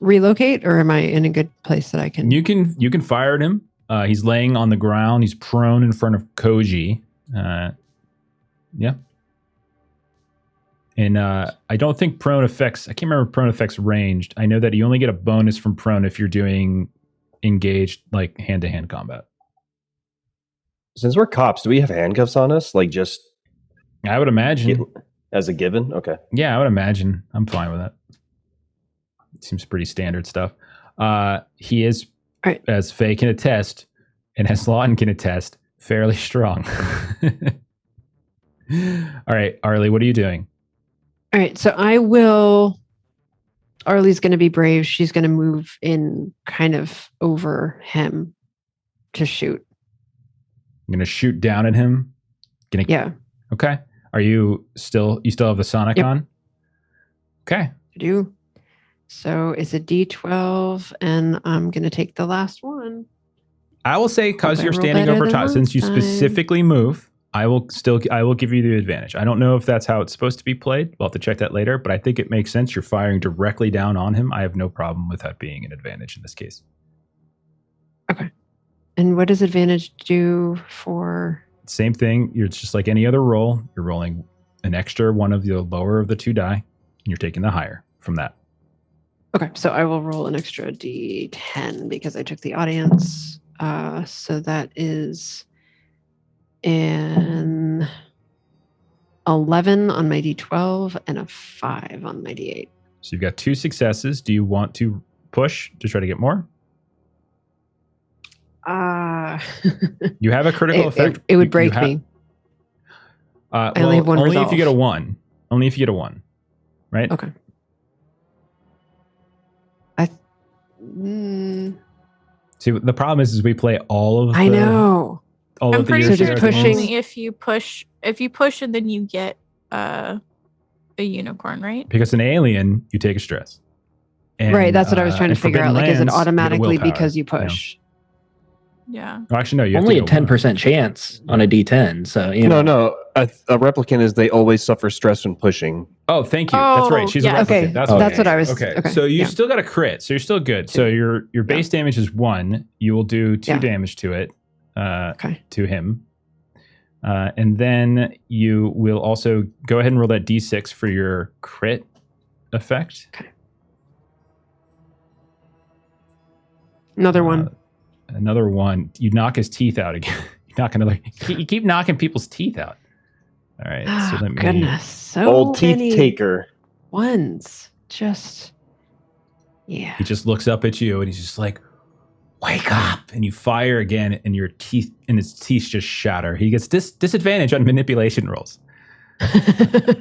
relocate, or am I in a good place that I can... You can fire at him. He's laying on the ground. He's prone in front of Koji. Yeah. And I don't think prone affects... I can't remember if prone affects ranged. I know that you only get a bonus from prone if you're doing engaged, like, hand-to-hand combat. Since we're cops, do we have handcuffs on us? Like, just... I would imagine. As a given? Okay. Yeah, I would imagine. I'm fine with that. Seems pretty standard stuff. He is, right, as Faye can attest, and as Lawton can attest, fairly strong. All right, Arlie, what are you doing? All right, so I will... Arlie's going to be brave. She's going to move in kind of over him to shoot. I'm going to shoot down at him? Yeah. Okay. Are you still have the Sonic on? Okay. I do. So it's a D12, and I'm going to take the last one. I will say, because you're standing over top, since you specifically move, I will give you the advantage. I don't know if that's how it's supposed to be played. We'll have to check that later, but I think it makes sense. You're firing directly down on him. I have no problem with that being an advantage in this case. Okay. And what does advantage do for... Same thing. It's just like any other roll. You're rolling an extra one of the lower of the 2 die, and you're taking the higher from that. Okay, so I will roll an extra D10 because I took the audience. So that is an 11 on my D12 and a 5 on my D8. So you've got 2 successes. Do you want to push to try to get more? You have a critical effect. It would break me. I only have one resolve. If you get a 1. Only if you get a 1. Right? Okay. See, the problem is we play all of the... I know. All I'm of the pretty years sure it's pushing. only if you push and then you get a unicorn, right? Because an alien, you take a stress. And, right. That's what I was trying to and figure out. Forbidden Like, is it Lands, you get a automatically willpower, because you you know. push? Yeah. Oh, actually, no. You have Only to a go 10% chance on a D10. So, you know. No. A replicant is they always suffer stress when pushing. Oh, thank you. That's right. Oh, She's yes. a replicant. Okay, That's that's what it I is. was. Okay. Okay, So you yeah. still got a crit. So you're still good. So your base damage is 1. You will do 2 Yeah. damage to it. Okay. To him. And then you will also go ahead and roll that d6 for your crit effect. Okay. Another one. Another one. You knock his teeth out again. You're not gonna you keep knocking people's teeth out. All right. So Oh, let me. goodness. So Old teeth many taker. ones. Just. Yeah. He just looks up at you and he's just like, "Wake up!" And you fire again, and your teeth and his teeth just shatter. He gets disadvantage on manipulation rolls.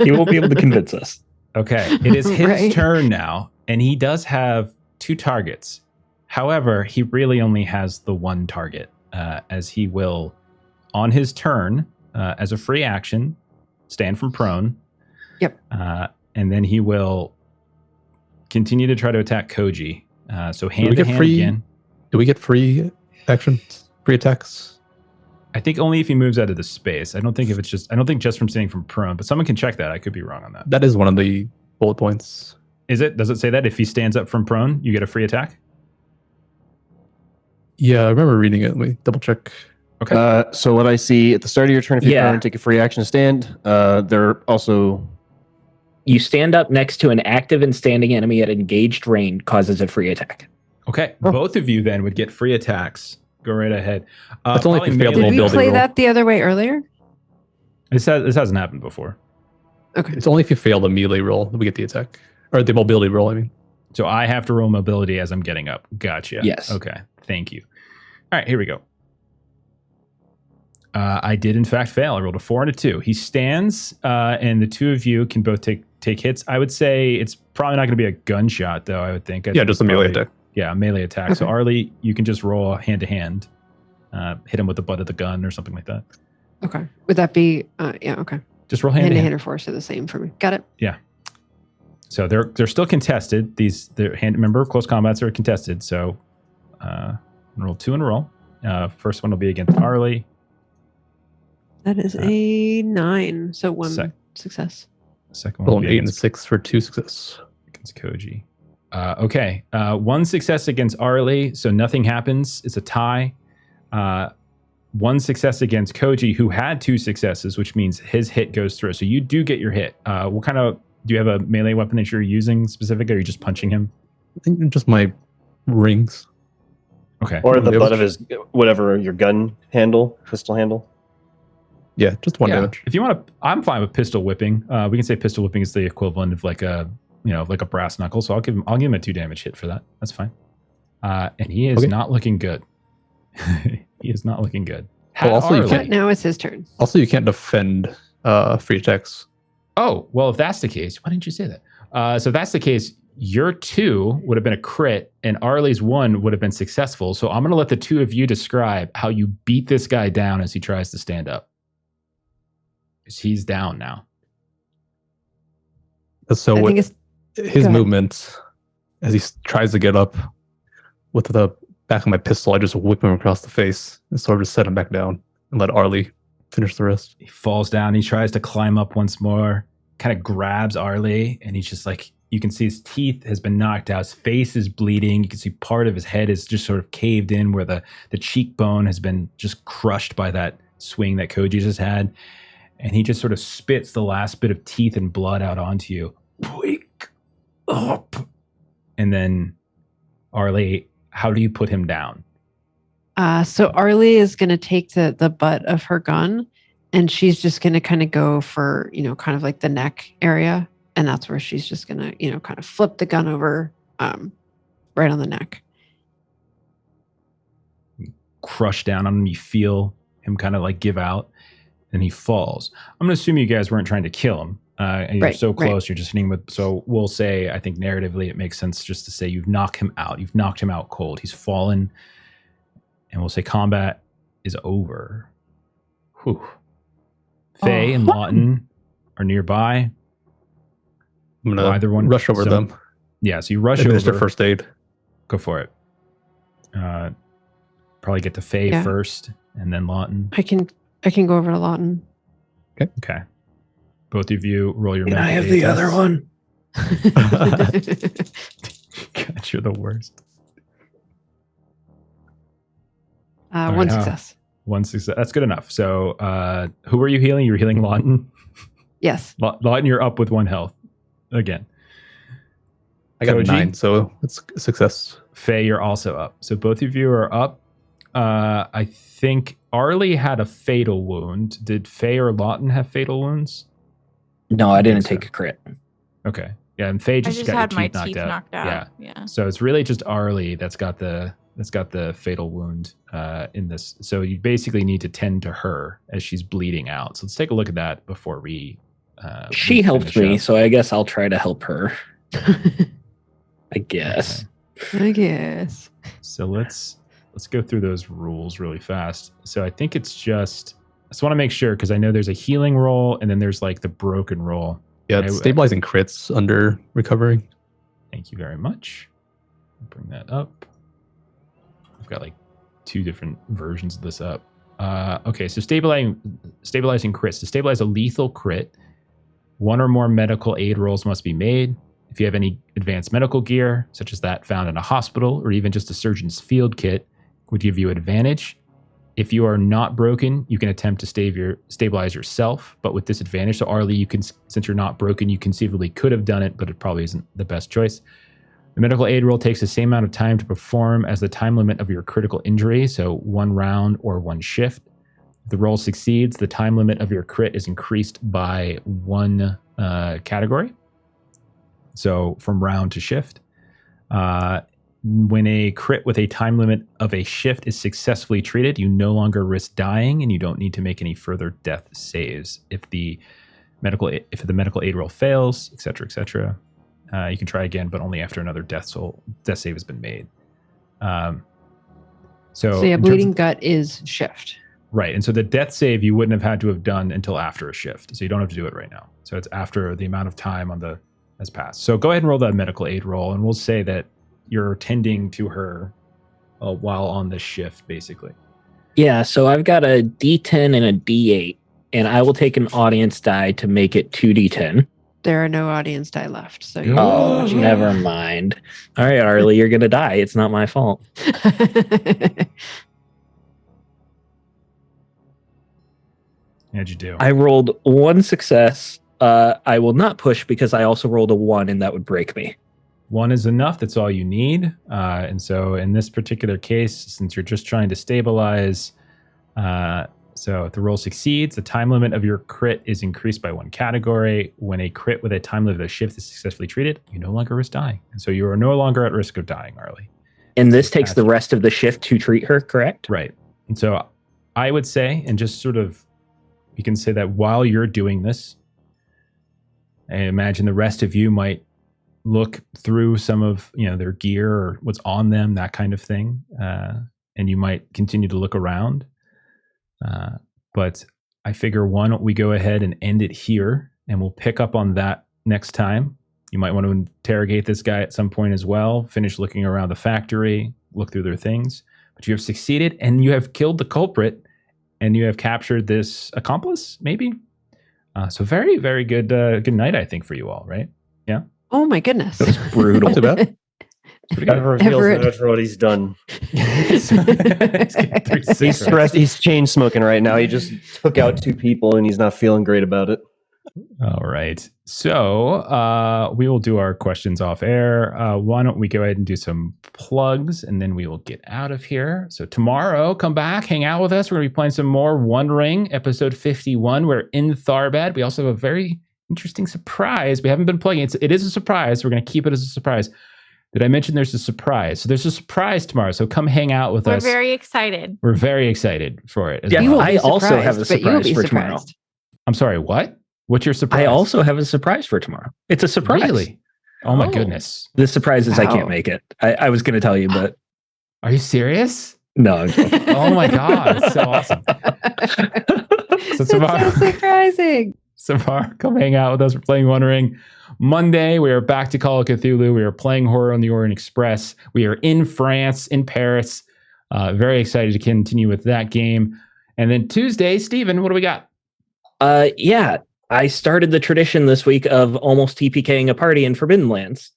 He won't be able to convince us. Okay, it is his Right. turn now, and he does have 2 targets. However, he really only has the 1 target, as he will, on his turn, as a free action, stand from prone. Yep. And then he will continue to try to attack Koji. So hand to get hand free- again. Do we get free actions, free attacks? I think only if he moves out of the space. I don't think just from standing from prone, but someone can check that. I could be wrong on that. That is one of the bullet points. Is it? Does it say that if he stands up from prone, you get a free attack? Yeah, I remember reading it. Let me double check. Okay. So what I see at the start of your turn, if you Yeah. turn, take a free action to stand. They're also You stand up next to an active and standing enemy at engaged range, causes a free attack. Okay. Both of you then would get free attacks. Go right ahead. That's only if probably you fail the Did we mobility play roll. that the other way earlier? This hasn't happened before. Okay. It's only if you fail the melee roll that we get the attack. Or the mobility roll, I mean. So I have to roll mobility as I'm getting up. Gotcha. Yes. Okay. Thank you. All right, here we go. I did in fact fail. I rolled a 4 and a 2. He stands, and the 2 of you can both take hits. I would say it's probably not going to be a gunshot, though. I would think. I Yeah, think just a it's melee probably- attack. Yeah, a melee attack. So Okay. Arlie, you can just roll hand to hand, hit him with the butt of the gun or something like that. Okay. Would that be? Yeah. Okay. Just roll hand Hand to to hand. hand or force are the same for me. Got it. So they're still contested. Remember, close combats are contested. So roll 2 in a row. First one will be against Arlie. That is a 9. So 1 Sec- success. Second one will Roll an be 8 and a against 6 for 2 success. Koji. Okay. 1 success against Arlie, so nothing happens. It's a tie. 1 success against Koji, who had 2 successes, which means his hit goes through. So you do get your hit. What kind of... Do you have a melee weapon that you're using specifically, or are you just punching him? I think just my rings. Okay. or the Damage. butt of his whatever your gun handle, pistol handle. Yeah, just 1 damage. If you want to... I'm fine with pistol whipping. We can say pistol whipping is the equivalent of like a brass knuckle. So I'll give him a 2 damage hit for that. That's fine. And he is Okay. not looking good. He is not looking good. Well, also you Arlie- can't- Now it's his turn. Also, you can't defend free attacks. Oh, well, if that's the case, why didn't you say that? So if that's the case, your 2 would have been a crit and Arlie's 1 would have been successful. So I'm going to let the 2 of you describe how you beat this guy down as he tries to stand up. Because he's down now. So I with think it's his go ahead. movement, as he tries to get up with the back of my pistol, I just whip him across the face and sort of just set him back down and let Arlie finish the rest. He falls down. He tries to climb up once more, kind of grabs Arlie, and he's just like, you can see his teeth has been knocked out. His face is bleeding. You can see part of his head is just sort of caved in where the cheekbone has been just crushed by that swing that Koji just had. And he just sort of spits the last bit of teeth and blood out onto you. Wake up. And then, Arlie, how do you put him down? So Arlie is going to take the butt of her gun, and she's just going to kind of go for kind of like the neck area, and that's where she's just going to kind of flip the gun over, right on the neck. Crush down on him. You feel him kind of like give out, and he falls. I'm going to assume you guys weren't trying to kill him. And you're Right, so right. close, you're just hitting him with. So we'll say, I think narratively, it makes sense just to say you've knocked him out. You've knocked him out cold. He's fallen. And we'll say combat is over. Whew. Faye and Lawton are nearby. I'm Well, gonna either one- rush over so- them. Yeah, so you rush Administer over. first aid. Go for it. Probably get to Faye Yeah. first, and then Lawton. I can go over to Lawton. Okay. Both of you roll your And mental I have aid the tests. other one. God, you're the worst. One right, success. One success. That's good enough. So, who were you healing? You were healing Lawton. Yes. Lawton, you're up with 1 health again. I got Koji? 9, so it's a success. Faye, you're also up. So both of you are up. I think Arlie had a fatal wound. Did Faye or Lawton have fatal wounds? No, I didn't think so. take a crit. Okay. Yeah, and Faye I just just got had your my teeth teeth knocked out. Yeah. So it's really just Arlie that's got the fatal wound in this. So you basically need to tend to her as she's bleeding out. So let's take a look at that before we. She helped finish me, up. so I guess I'll try to help her. I guess. I guess. So let's go through those rules really fast. So I think it's just I just want to make sure because I know there's a healing roll and then there's like the broken roll. Yeah, it's stabilizing crits under recovering. Thank you very much. Bring that up. I've got like 2 different versions of this up. Okay, so stabilizing crits. To stabilize a lethal crit, 1 or more medical aid rolls must be made. If you have any advanced medical gear, such as that found in a hospital or even just a surgeon's field kit, would give you advantage. If you are not broken, you can attempt to stabilize yourself, but with disadvantage. So Arlie, you can, since you're not broken, you conceivably could have done it, but it probably isn't the best choice. The medical aid roll takes the same amount of time to perform as the time limit of your critical injury, so 1 round or 1 shift. If the roll succeeds, the time limit of your crit is increased by 1 category. So from round to shift. When a crit with a time limit of a shift is successfully treated, you no longer risk dying and you don't need to make any further death saves. If the medical aid roll fails, etc., you can try again, but only after another death save has been made. So yeah, bleeding gut is shift. Right. And so the death save you wouldn't have had to have done until after a shift. So you don't have to do it right now. So it's after the amount of time has passed. So go ahead and roll that medical aid roll, and we'll say that you're tending to her while on this shift, basically. Yeah, so I've got a D10 and a D8, and I will take an audience die to make it 2D10. There are no audience die left. So Oh, never mind. All right, Arlie, you're going to die. It's not my fault. How'd you do? I rolled 1 success. I will not push because I also rolled a 1, and that would break me. 1 is enough. That's all you need. And so in this particular case, since you're just trying to stabilize, so if the roll succeeds, the time limit of your crit is increased by 1 category. When a crit with a time limit of a shift is successfully treated, you no longer risk dying. And so you are no longer at risk of dying, Arlie. And this takes the rest of the shift to treat her, correct? Right. And so I would say, and just sort of, you can say that while you're doing this, I imagine the rest of you might look through some of their gear or what's on them, that kind of thing, and you might continue to look around. But I figure, why don't we go ahead and end it here, and we'll pick up on that next time. You might want to interrogate this guy at some point as well, finish looking around the factory, look through their things. But you have succeeded, and you have killed the culprit, and you have captured this accomplice, maybe. So very, very good good night, I think, for you all, right? Yeah? Oh my goodness. That was brutal. Not too bad. Everett feels Everett. after what he's done. He's getting 3 He's cigarettes. stressed. He's chain smoking right now. He just took out 2 people and he's not feeling great about it. All right. So we will do our questions off air. Why don't we go ahead and do some plugs, and then we will get out of here. So tomorrow, come back, hang out with us. We're going to be playing some more One Ring, episode 51. We're in Tharbad. We also have a very interesting surprise. We haven't been playing it. It is a surprise. We're going to keep it as a surprise. Did I mention there's a surprise? So there's a surprise tomorrow. So come hang out with us. We're very excited. We're very excited for it. as Yeah, You well. will be I also have a surprised, but you will surprise be for tomorrow. surprised. I'm sorry, what? What's your surprise? I also have a surprise for tomorrow. It's a surprise. Really? Oh my Oh. goodness. The surprise is I Wow. can't make it. I was going to tell you, but Are you serious? no. I'm joking. Oh my God. It's so awesome. So That's tomorrow, so surprising. tomorrow, come hang out with us. We're playing One Ring. Monday, we are back to Call of Cthulhu. We are playing Horror on the Orient Express. We are in France, in Paris. Very excited to continue with that game. And then Tuesday, Steven, what do we got? Yeah, I started the tradition this week of almost TPKing a party in Forbidden Lands.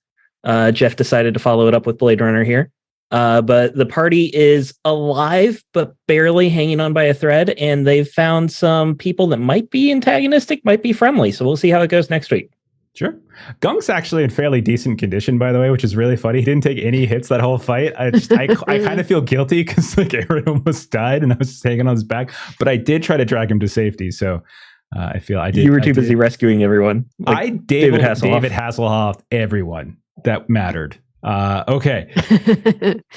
Jeff decided to follow it up with Blade Runner here. But the party is alive, but barely hanging on by a thread. And they've found some people that might be antagonistic, might be friendly. So we'll see how it goes next week. Sure. Gunk's actually in fairly decent condition, by the way, which is really funny. He didn't take any hits that whole fight. I kind of feel guilty because like Everett almost died and I was just hanging on his back. But I did try to drag him to safety. So I feel I did. You were too busy rescuing everyone. Like I David Hasselhoff, everyone that mattered. Okay.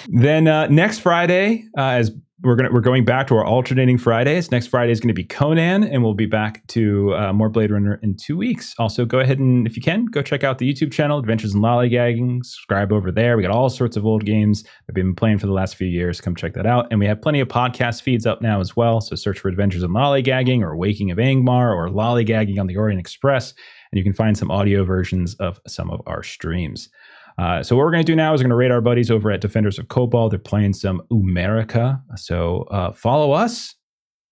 Then next Friday, as we're going back to our alternating Fridays. Next Friday is going to be Conan, and we'll be back to more Blade Runner in 2 weeks. Also, go ahead and, if you can, go check out the YouTube channel, Adventures in Lollygagging. Subscribe over there. We got all sorts of old games that we've been playing for the last few years. Come check that out. And we have plenty of podcast feeds up now as well. So search for Adventures in Lollygagging or Waking of Angmar or Lollygagging on the Orient Express, and you can find some audio versions of some of our streams. So what we're going to do now is we're going to raid our buddies over at Defenders of Cobalt. They're playing some Umerica. So follow us,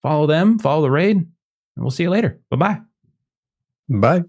follow them, follow the raid, and we'll see you later. Bye-bye. Bye.